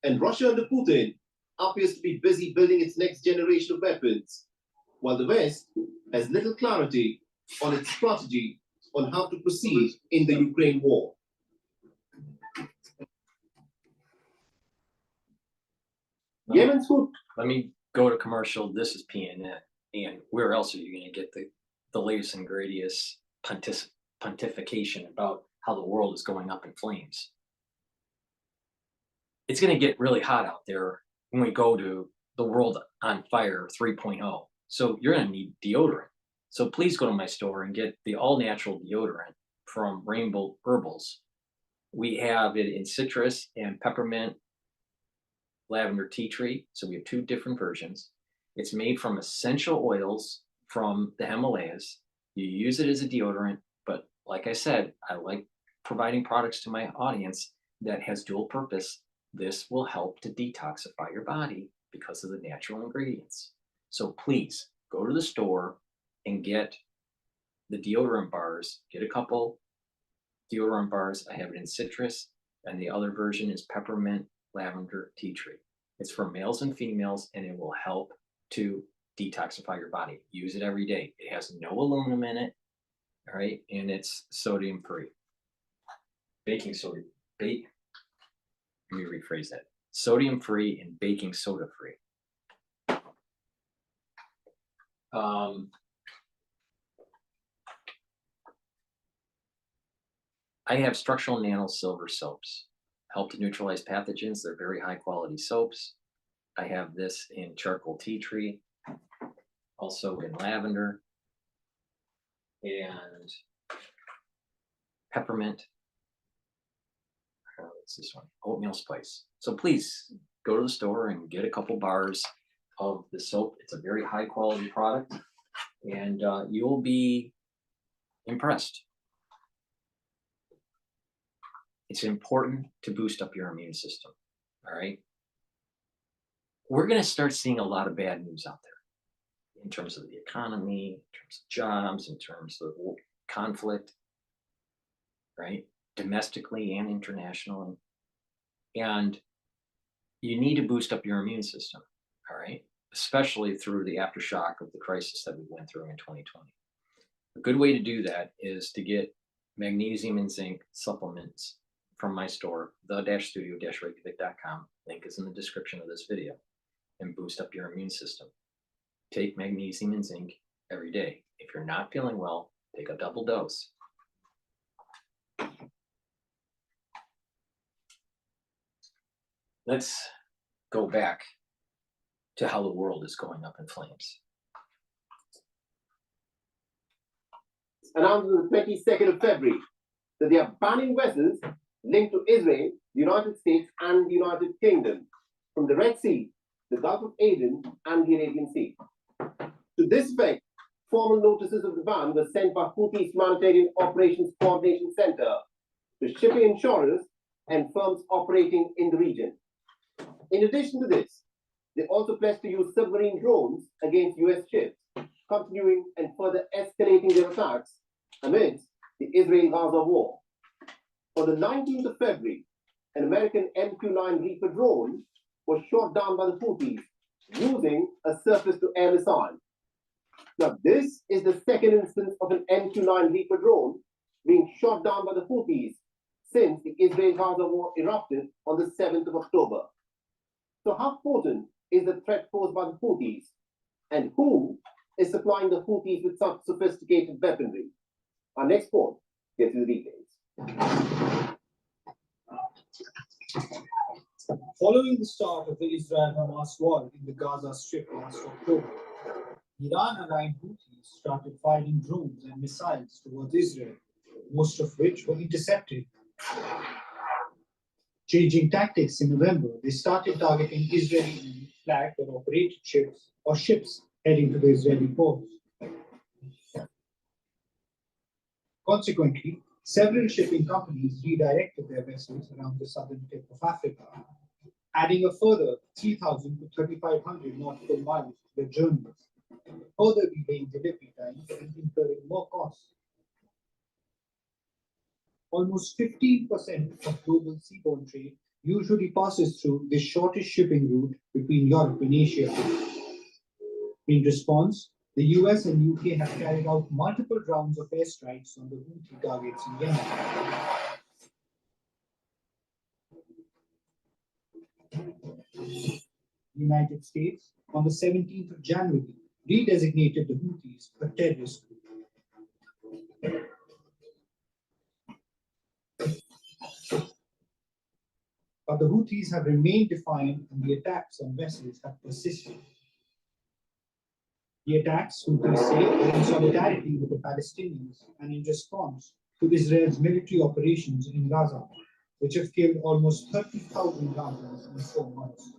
And Russia under Putin appears to be busy building its next generation of weapons, while the West has little clarity on its strategy on how to proceed in the Ukraine war. Yemen's food. Let me go to commercial. This is PNN. And where else are you going to get the latest and greatest pontification about how the world is going up in flames? It's going to get really hot out there when we go to the World on Fire 3.0. So you're going to need deodorant. So please go to my store and get the all-natural deodorant from Rainbow Herbals. We have it in citrus and peppermint, lavender tea tree. So we have 2 different versions. It's made from essential oils from the Himalayas. You use it as a deodorant, but like I said, I like providing products to my audience that has dual purpose. This will help to detoxify your body because of the natural ingredients. So please go to the store and get the deodorant bars. Get a couple deodorant bars. I have it in citrus, and the other version is peppermint lavender tea tree. It's for males and females, and it will help to detoxify your body. Use it every day. It has no aluminum in it, all right, and it's sodium free. Baking soda, let me rephrase that. Sodium free and baking soda free. I have structural nano silver soaps. Help to neutralize pathogens. They're very high quality soaps. I have this in charcoal tea tree, also in lavender and peppermint. What's this one? Oatmeal spice. So please go to the store and get a couple bars of the soap. It's a very high quality product, and you'll be impressed. It's important to boost up your immune system, all right? We're going to start seeing a lot of bad news out there in terms of the economy, in terms of jobs, in terms of conflict, right? Domestically and internationally. And you need to boost up your immune system, all right? Especially through the aftershock of the crisis that we went through in 2020. A good way to do that is to get magnesium and zinc supplements from my store, the-studio-reykjavik.com. Link is in the description of this video. And boost up your immune system. Take magnesium and zinc every day. If you're not feeling well, take a double dose. Let's go back to how the world is going up in flames. Announced on the 22nd of February that they are banning vessels linked to Israel, the United States, and the United Kingdom from the Red Sea, the Gulf of Aden, and the Arabian Sea. To this effect, formal notices of the ban were sent by Houthis Humanitarian Operations Coordination Center to shipping insurers and firms operating in the region. In addition to this, they also pledged to use submarine drones against US ships, continuing and further escalating their attacks amidst the Israel-Gaza war. On the 19th of February, an American MQ-9 Reaper drone was shot down by the Houthis using a surface-to-air missile. Now, this is the second instance of an MQ-9 Reaper drone being shot down by the Houthis since the Israel-Gaza war erupted on the 7th of October. So how potent is the threat posed by the Houthis? And who is supplying the Houthis with such sophisticated weaponry? Our next point gets you the details. Following the start of the Israel-Hamas war in the Gaza Strip last October, Iran-aligned Houthis started firing drones and missiles towards Israel, most of which were intercepted. Changing tactics in November, they started targeting Israeli flagged or operated ships heading to the Israeli ports. Consequently, several shipping companies redirected their vessels around the southern tip of Africa, adding a further 3,000 to 3,500 nautical miles to their journeys, further delaying delivery times and incurring more costs. Almost 15% of global seaborne trade usually passes through the shortest shipping route between Europe and Asia. In response, the US and UK have carried out multiple rounds of airstrikes on the Houthi targets in Yemen. The United States, on the 17th of January, redesignated the Houthis a terrorist group. But the Houthis have remained defiant and the attacks on vessels have persisted. The attacks, Houthis say, are in solidarity with the Palestinians and in response to Israel's military operations in Gaza, which have killed almost 30,000 Gazans in 4 months.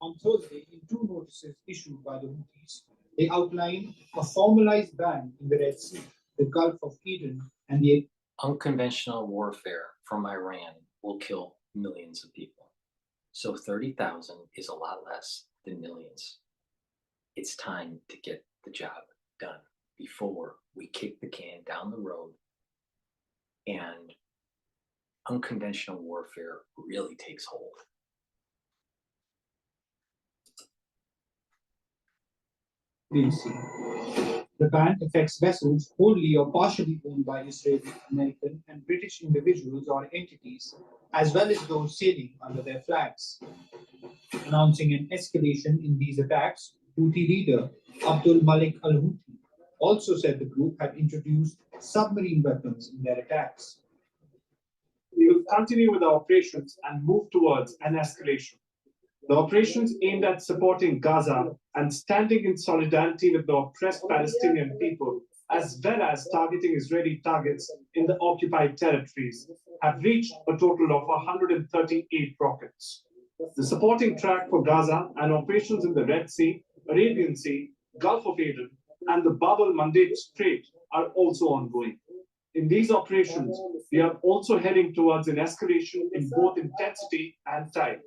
On Thursday, in 2 notices issued by the Houthis, they outlined a formalized ban in the Red Sea, the Gulf of Aden, and the unconventional warfare from Iran will kill millions of people. So 30,000 is a lot less than millions. It's time to get the job done before we kick the can down the road and unconventional warfare really takes hold. The ban affects vessels wholly or partially owned by Israeli, American, and British individuals or entities, as well as those sailing under their flags. Announcing an escalation in these attacks, Houthi leader Abdul Malik al-Houthi also said the group had introduced submarine weapons in their attacks. We will continue with our operations and move towards an escalation. The operations aimed at supporting Gaza and standing in solidarity with the oppressed Palestinian people, as well as targeting Israeli targets in the occupied territories, have reached a total of 138 rockets. The supporting track for Gaza and operations in the Red Sea, Arabian Sea, Gulf of Aden, and the Bab el-Mandeb Strait are also ongoing. In these operations, we are also heading towards an escalation in both intensity and type.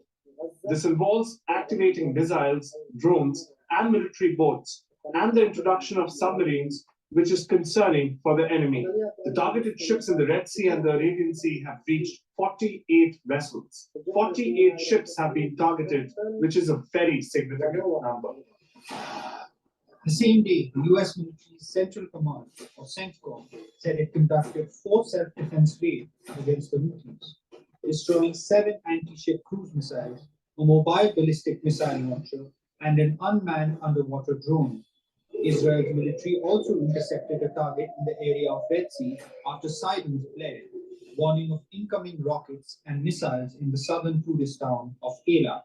This involves activating missiles, drones, and military boats, and the introduction of submarines, which is concerning for the enemy. The targeted ships in the Red Sea and the Arabian Sea have reached 48 vessels. 48 ships have been targeted, which is a very significant number. The same day, the US military's Central Command, or CENTCOM, said it conducted 4 self-defense raids against the Houthis, destroying 7 anti-ship cruise missiles, a mobile ballistic missile launcher, and an unmanned underwater drone. Israel's military also intercepted a target in the area of Red Sea after sirens blared, warning of incoming rockets and missiles in the southern tourist town of Eilat.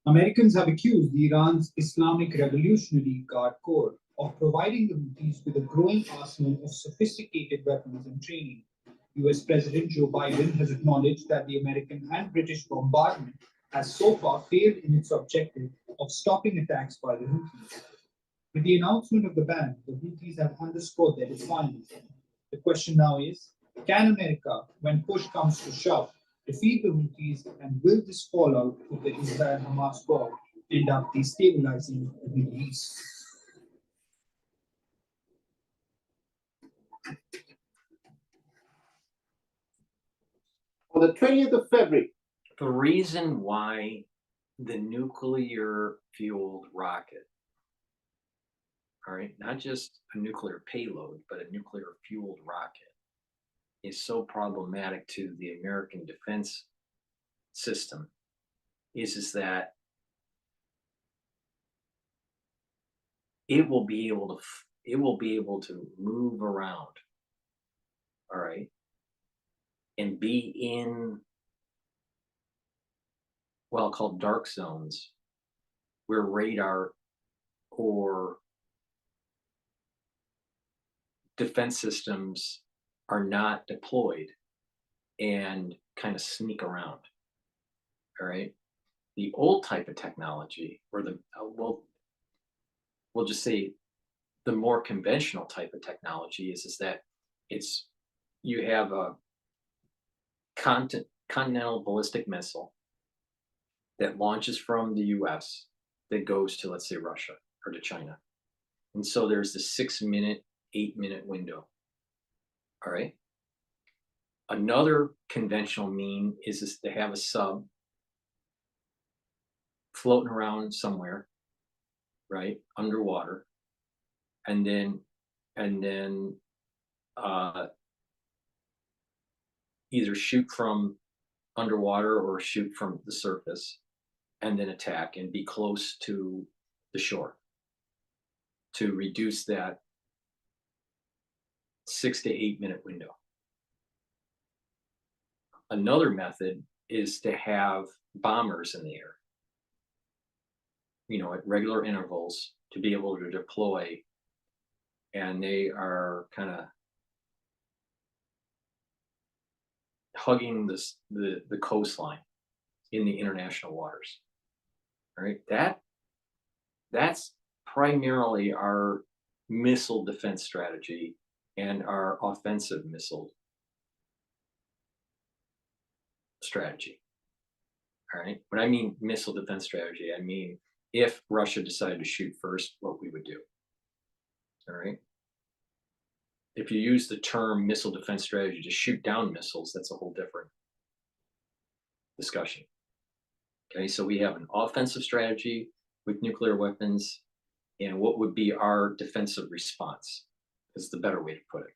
Americans have accused Iran's Islamic Revolutionary Guard Corps of providing the Houthis with a growing arsenal of sophisticated weapons and training. US President Joe Biden has acknowledged that the American and British bombardment has so far failed in its objective of stopping attacks by the Houthis. With the announcement of the ban, the Houthis have underscored their defiance. The question now is, can America, when push comes to shove, defeat the Houthis, and will this fallout of the Israel-Hamas war end up destabilizing the Middle East? On the 20th of February. The reason why the nuclear fueled rocket, all right, not just a nuclear payload, but a nuclear fueled rocket, is so problematic to the American defense system is that it will be able to move around, all right, and be in well called dark zones where radar or defense systems are not deployed and kind of sneak around. All right. The old type of technology, or the we'll just say the more conventional type of technology is that it's you have a continental ballistic missile that launches from the US that goes to, let's say, Russia or to China. And so there's the 6-minute, 8-minute window. All right. Another conventional mean is to have a sub floating around somewhere, right, underwater, and then either shoot from underwater or shoot from the surface, and then attack and be close to the shore to reduce that 6 to 8 minute window. Another method is to have bombers in the air, at regular intervals to be able to deploy, and they are kind of hugging the coastline in the international waters. All right, that's primarily our missile defense strategy and our offensive missile strategy. All right, when I mean missile defense strategy, I mean if Russia decided to shoot first, what we would do. All right. If you use the term missile defense strategy to shoot down missiles, that's a whole different discussion. Okay, so we have an offensive strategy with nuclear weapons, and what would be our defensive response is the better way to put it.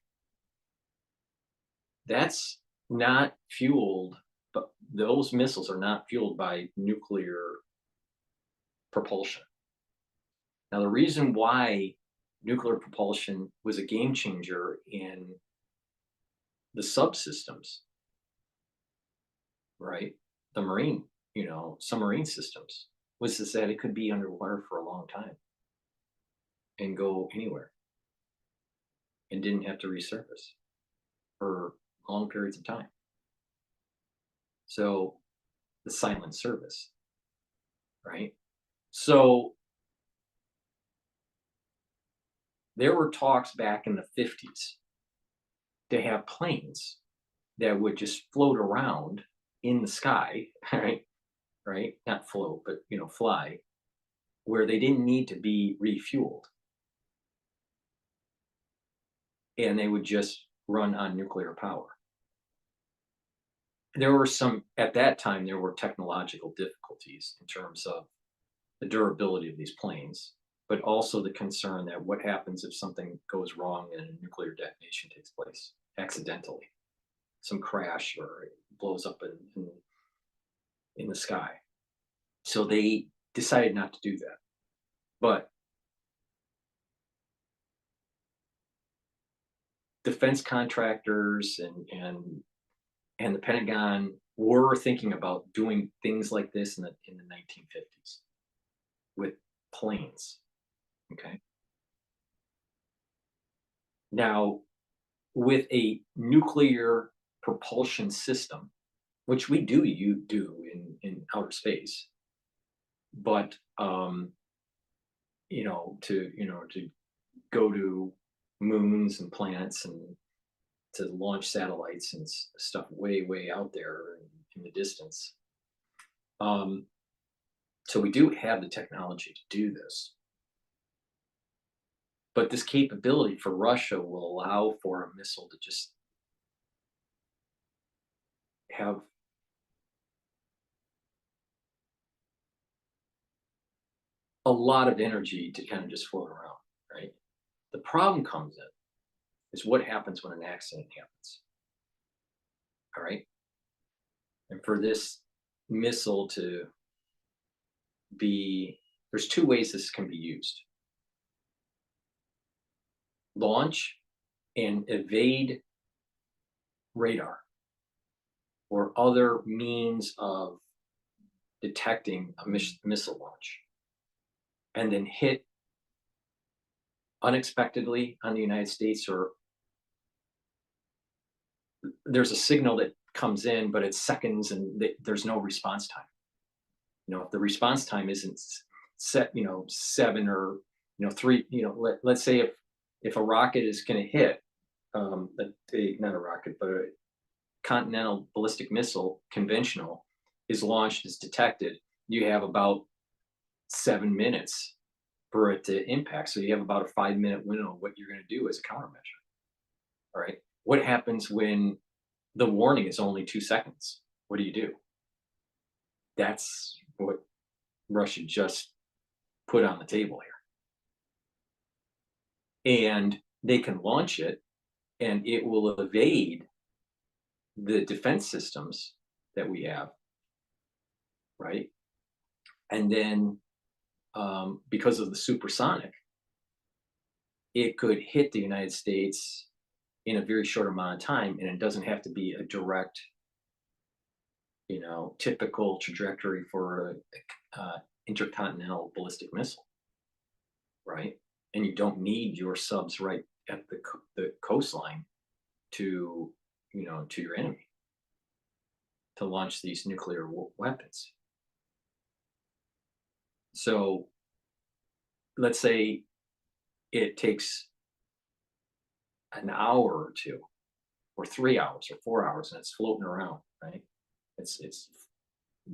That's not fueled, but those missiles are not fueled by nuclear propulsion. Now, the reason why nuclear propulsion was a game changer in the subsystems, right? The marine, submarine systems, was that it could be underwater for a long time and go anywhere and didn't have to resurface for long periods of time. So the silent service, right? So there were talks back in the 50s to have planes that would just float around in the sky, right? Not float, but fly, where they didn't need to be refueled. And they would just run on nuclear power. At that time, there were technological difficulties in terms of the durability of these planes, but also the concern that what happens if something goes wrong and a nuclear detonation takes place accidentally, some crash or it blows up in the sky. So they decided not to do that. But defense contractors and the Pentagon were thinking about doing things like this in the 1950s with planes. Okay. Now, with a nuclear propulsion system, which you do in outer space, but to go to moons and planets and to launch satellites and stuff way out there in the distance. So we do have the technology to do this. But this capability for Russia will allow for a missile to just have a lot of energy to kind of just float around, right? The problem comes in is what happens when an accident happens. All right. And for this missile to be, there's two ways this can be used. launch and evade radar or other means of detecting a missile launch, and then hit unexpectedly on the United States, or there's a signal that comes in, but it's seconds and there's no response time. You know, if the response time isn't set, 7 or 3, let's say if a rocket is going to hit, not a rocket, but a continental ballistic missile, conventional, is launched, is detected, you have about 7 minutes for it to impact. So you have about a 5-minute window of what you're going to do as a countermeasure. All right. What happens when the warning is only 2 seconds? What do? That's what Russia just put on the table here. And they can launch it, and it will evade the defense systems that we have, right? And then because of the supersonic, it could hit the United States in a very short amount of time, and it doesn't have to be a direct, typical trajectory for a intercontinental ballistic missile, right? And you don't need your subs right at the coastline to your enemy to launch these nuclear weapons. So let's say it takes an hour or 2 or 3 hours or 4 hours, and it's floating around, right? It's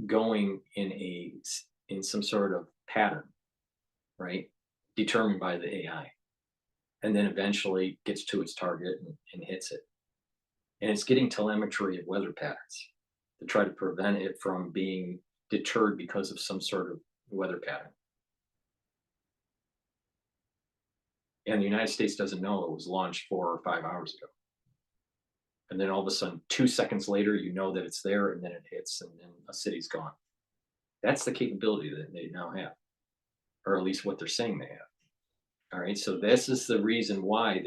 going in some sort of pattern, right? Determined by the AI, and then eventually gets to its target and hits it. And it's getting telemetry of weather patterns to try to prevent it from being deterred because of some sort of weather pattern. And the United States doesn't know it was launched 4 or 5 hours ago. And then all of a sudden, 2 seconds later, you know that it's there, and then it hits, and then a city's gone. That's the capability that they now have, or at least what they're saying they have. All right, so this is the reason why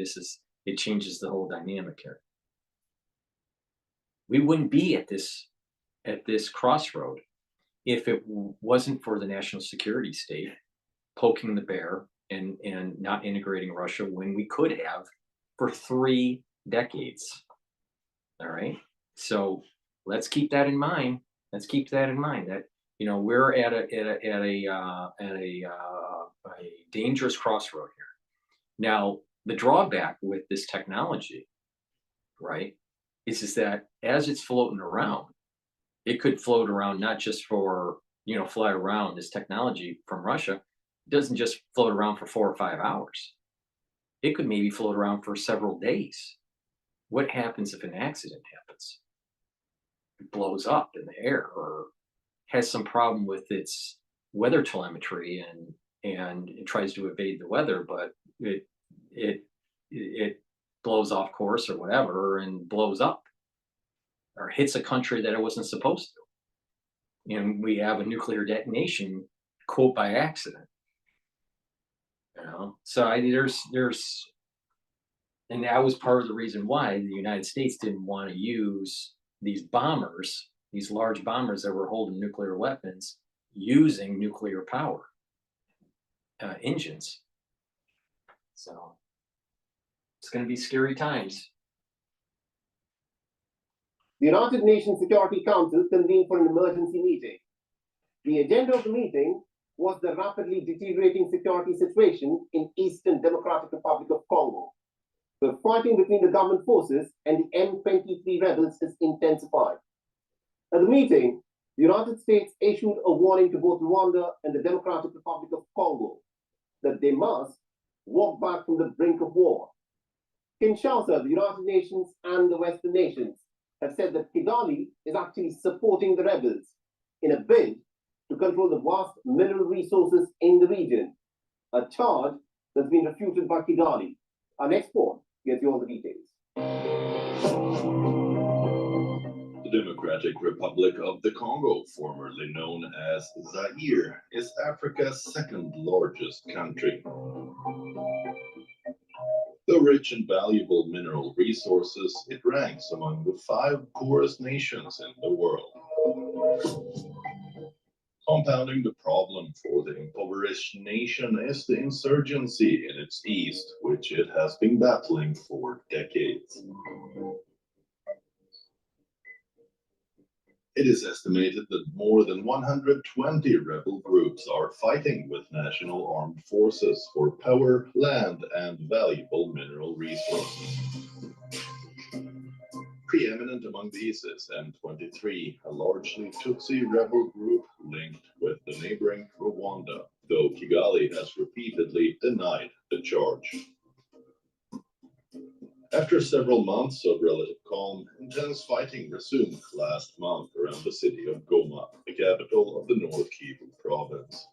it changes the whole dynamic here. We wouldn't be at this crossroad if it wasn't for the national security state poking the bear and not integrating Russia when we could have for 3 decades. All right, so let's keep that in mind. Let's keep that in mind that we're at a dangerous crossroad here. Now, the drawback with this technology, right, is that as it's floating around, it could float around not just for fly around. This technology from Russia doesn't just float around for 4 or 5 hours. It could maybe float around for several days. What happens if an accident happens? It blows up in the air or has some problem with its weather telemetry and it tries to evade the weather, but it blows off course or whatever and blows up or hits a country that it wasn't supposed to. And we have a nuclear detonation, quote, by accident. So there's and that was part of the reason why the United States didn't want to use these bombers, these large bombers that were holding nuclear weapons, using nuclear power engines. So it's going to be scary times. The United Nations Security Council convened for an emergency meeting. The agenda of the meeting was the rapidly deteriorating security situation in Eastern Democratic Republic of Congo. The fighting between the government forces and the M23 rebels is intensified. At the meeting, the United States issued a warning to both Rwanda and the Democratic Republic of Congo that they must walk back from the brink of war. Kinshasa, the United Nations, and the Western nations have said that Kigali is actually supporting the rebels in a bid to control the vast mineral resources in the region, a charge that's been refuted by Kigali. Our next report gets you all the details. The Democratic Republic of the Congo, formerly known as Zaire, is Africa's second largest country. The rich and valuable mineral resources, it ranks among the 5 poorest nations in the world. Compounding the problem for the impoverished nation is the insurgency in its east, which it has been battling for decades. It is estimated that more than 120 rebel groups are fighting with national armed forces for power, land, and valuable mineral resources. Preeminent among these is M23, a largely Tutsi rebel group linked with the neighboring Rwanda, though Kigali has repeatedly denied the charge. After several months of relative calm, intense fighting resumed last month around the city of Goma, the capital of the North Kivu province.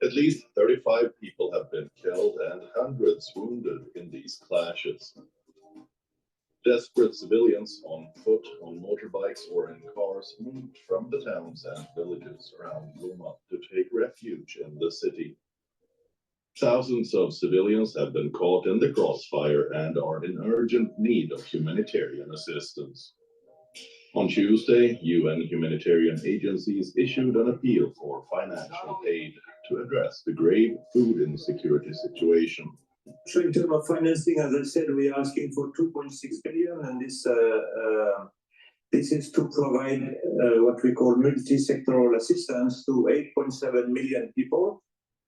At least 35 people have been killed and hundreds wounded in these clashes. Desperate civilians on foot, on motorbikes, or in cars moved from the towns and villages around Goma to take refuge in the city. Thousands of civilians have been caught in the crossfire and are in urgent need of humanitarian assistance. On Tuesday, UN humanitarian agencies issued an appeal for financial aid to address the grave food insecurity situation. So in terms of financing, as I said, we are asking for 2.6 billion, and this is to provide what we call multi-sectoral assistance to 8.7 million people.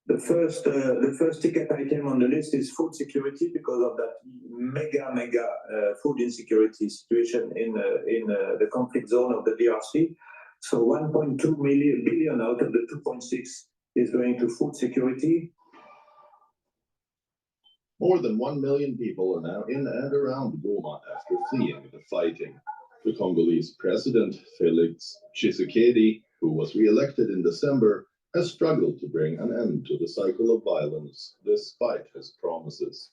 The first ticket item on the list is food security because of that mega food insecurity situation in the conflict zone of the DRC. So 1.2 billion out of the 2.6 is going to food security. More than 1 million people are now in and around Goma after fleeing the fighting. The Congolese president, Felix Tshisekedi, who was re-elected in December, has struggled to bring an end to the cycle of violence despite his promises.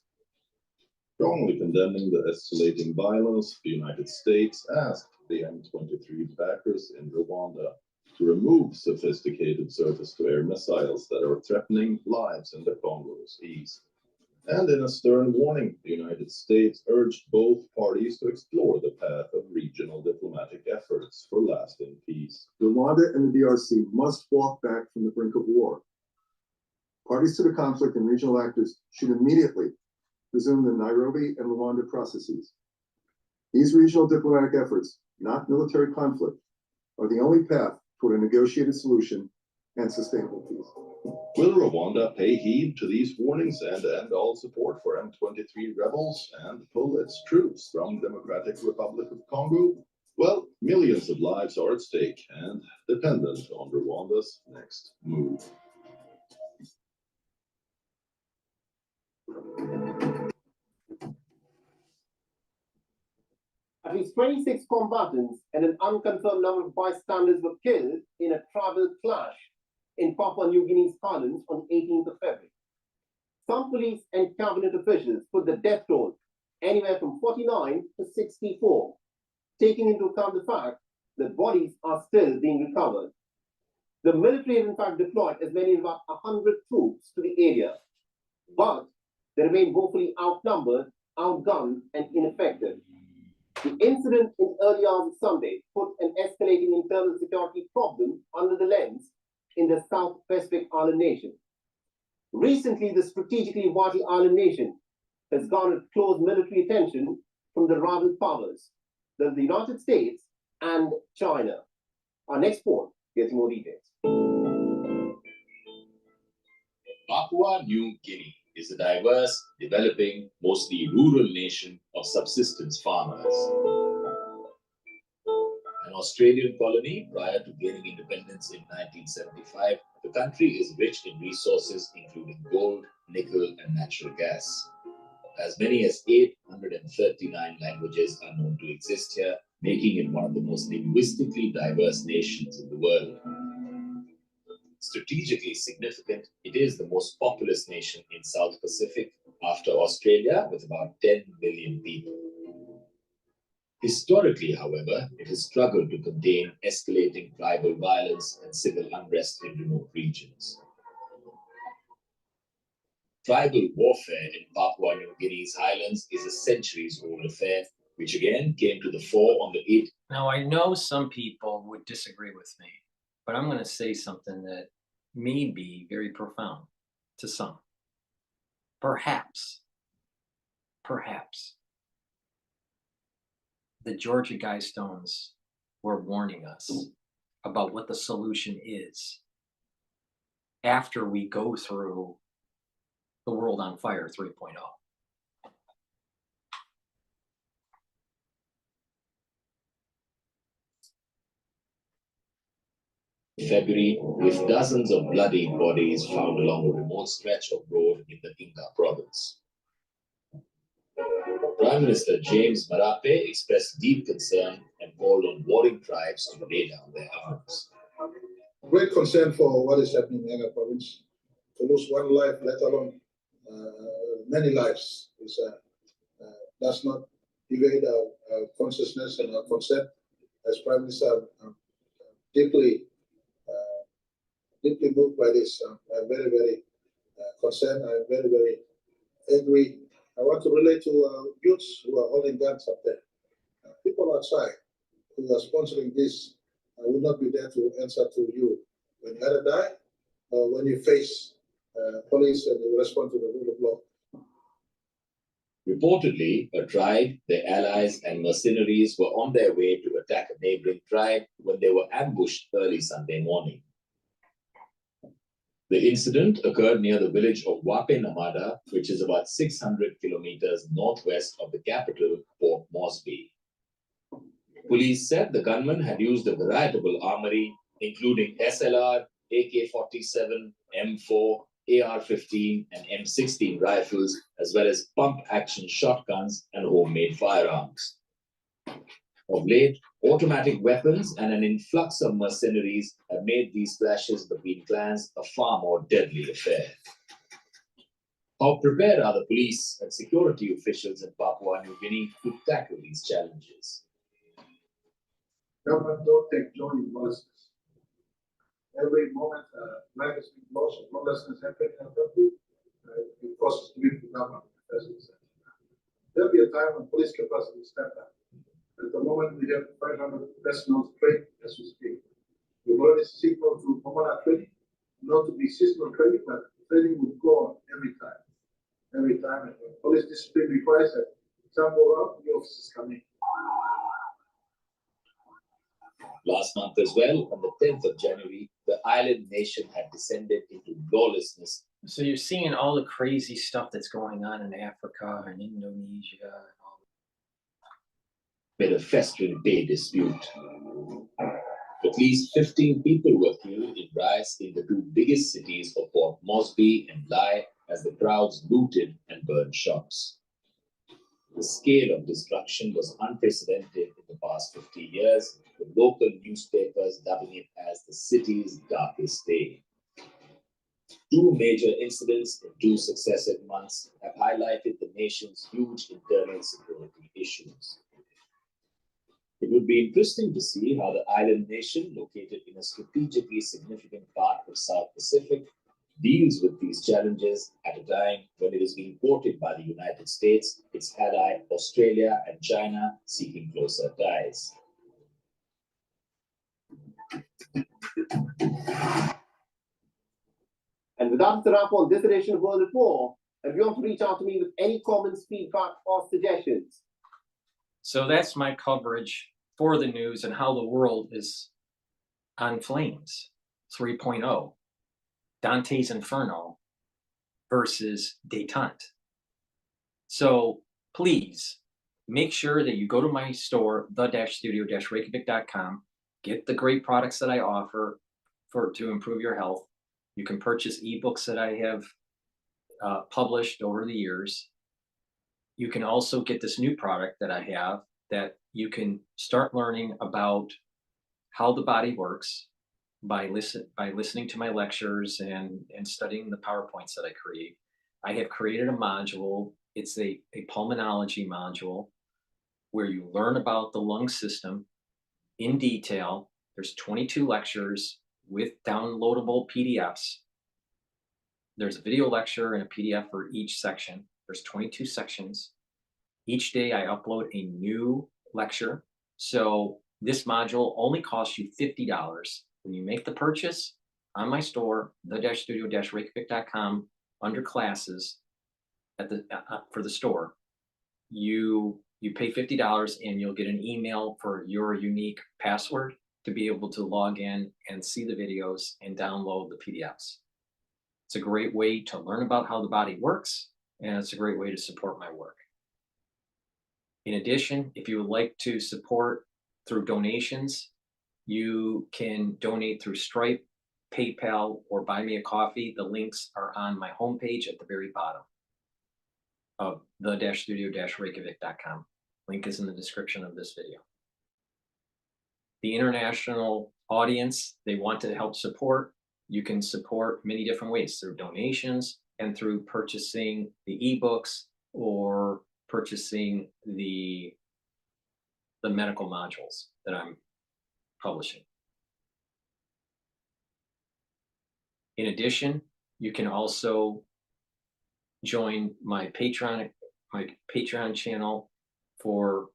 Strongly condemning the escalating violence, the United States asked the M23 backers in Rwanda to remove sophisticated surface-to-air missiles that are threatening lives in the Congo's east. And in a stern warning, the United States urged both parties to explore the path of regional diplomatic efforts for lasting peace. Rwanda and the DRC must walk back from the brink of war. Parties to the conflict and regional actors should immediately resume the Nairobi and Rwanda processes. These regional diplomatic efforts, not military conflict, are the only path toward a negotiated solution and sustainable peace. Will Rwanda pay heed to these warnings and end all support for M23 rebels and pull its troops from Democratic Republic of Congo? Well, millions of lives are at stake and dependent on Rwanda's next move. At least 26 combatants and an unconfirmed number of bystanders were killed in a tribal clash in Papua New Guinea's Highlands on 18th of February. Some police and cabinet officials put the death toll anywhere from 49 to 64, taking into account the fact that bodies are still being recovered. The military has in fact deployed as many as about 100 troops to the area, but they remain woefully outnumbered, outgunned, and ineffective. The incident in early hours of Sunday put an escalating internal security problem under the lens in the South Pacific island nation. Recently, the strategically vital island nation has garnered close military attention from the rival powers, the United States and China. Our next report gets more details. Papua New Guinea is a diverse, developing, mostly rural nation of subsistence farmers. An Australian colony prior to gaining independence in 1975, the country is rich in resources including gold, nickel, and natural gas. As many as 839 languages are known to exist here, making it one of the most linguistically diverse nations in the world. Strategically significant, it is the most populous nation in South Pacific after Australia, with about 10 million people. Historically, however, it has struggled to contain escalating tribal violence and civil unrest in remote regions. Tribal warfare in Papua New Guinea's highlands is a centuries-old affair, which again came to the fore on the 8th. Now, I know some people would disagree with me, but I'm going to say something that may be very profound to some. Perhaps the Georgia Guidestones were warning us about what the solution is after we go through the World on Fire 3.0. February, with dozens of bloody bodies found along a remote stretch of road in the Inga province. Prime Minister James Marape expressed deep concern and called on warring tribes to lay down their arms. Great concern for what is happening in Inga province. To lose one life, let alone many lives, does not evade our consciousness and our concern. As Prime Minister, I'm deeply moved by this. I'm very, very concerned. I'm very, very angry. I want to relate to youths who are holding guns up there. People outside who are sponsoring this, I will not be there to answer to you when you either die or when you face police and you respond to the rule of law. Reportedly, a tribe, their allies, and mercenaries were on their way to attack a neighboring tribe when they were ambushed early Sunday morning. The incident occurred near the village of Wape Namada, which is about 600 kilometers northwest of the capital, Port Moresby. Police said the gunman had used a veritable armory, including SLR, AK-47, M4, AR-15, and M16 rifles, as well as pump-action shotguns and homemade firearms. Of late, automatic weapons and an influx of mercenaries have made these clashes between clans a far more deadly affair. How prepared are the police and security officials in Papua New Guinea to tackle these challenges? Government don't take joy in lawlessness. Every moment, life is being lost, lawlessness happening in the country, it causes grief to government. There'll be a time when police capacity will step up. At the moment, we have 500 personnel trained as we speak. We've already signaled to Pomona training, not to be seasonal training, but training will go on every time. Every time, and police discipline requires that some go out, the officers come in. Last month as well, on the 10th of January, the island nation had descended into lawlessness. So you're seeing all the crazy stuff that's going on in Africa and Indonesia and all. With a festering pay dispute. At least 15 people were killed in riots in the two biggest cities of Port Moresby and Lae as the crowds looted and burned shops. The scale of destruction was unprecedented in the past 50 years, with local newspapers dubbing it as the city's darkest day. Two major incidents in two successive months have highlighted the nation's huge internal security issues. It would be interesting to see how the island nation, located in a strategically significant part of South Pacific, deals with these challenges at a time when it is being courted by the United States, its ally Australia, and China seeking closer ties. And with that, it's a wrap on this edition of World at War. And if you want to reach out to me with any comments, feedback, or suggestions. So that's my coverage for the news and how the world is on flames 3.0. Dante's Inferno versus Detente. So please make sure that you go to my store, the-studio-reykjavik.com, get the great products that I offer to improve your health. You can purchase ebooks that I have published over the years. You can also get this new product that I have that you can start learning about how the body works by listening to my lectures and studying the PowerPoints that I create. I have created a module. It's a pulmonology module where you learn about the lung system in detail. There's 22 lectures with downloadable PDFs. there's a video lecture and a PDF for each section. There's 22 sections. Each day I upload a new lecture. So this module only costs you $50. When you make the purchase on my store, the-studio-reykjavik.com, under classes at the for the store, you pay $50 and you'll get an email for your unique password to be able to log in and see the videos and download the PDFs. It's a great way to learn about how the body works, and it's a great way to support my work. In addition, if you would like to support through donations, you can donate through Stripe, PayPal, or Buy Me a Coffee. The links are on my homepage at the very bottom of the-studio-reykjavik.com. Link is in the description of this video. The international audience, they want to help support. You can support many different ways, through donations and through purchasing the ebooks or purchasing the medical modules that I'm publishing. In addition, you can also join my Patreon channel for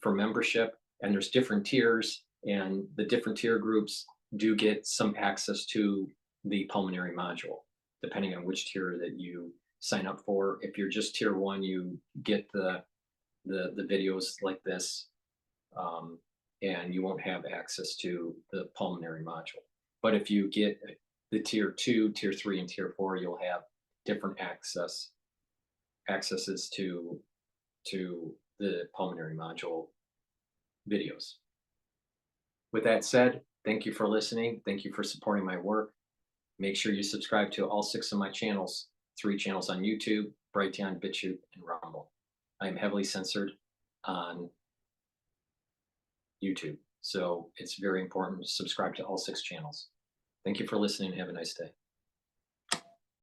membership, and there's different tiers, and the different tier groups do get some access to the pulmonary module, depending on which tier that you sign up for. If you're just tier 1, you get the videos like this, and you won't have access to the pulmonary module. But if you get the tier 2, tier 3, and tier 4, you'll have different accesses to the pulmonary module videos. With that said, thank you for listening. Thank you for supporting my work. Make sure you subscribe to all 6 of my channels, 3 channels on YouTube, Brighteon, Bitchute, and Rumble. I am heavily censored on YouTube, so it's very important to subscribe to all 6 channels. Thank you for listening and have a nice day.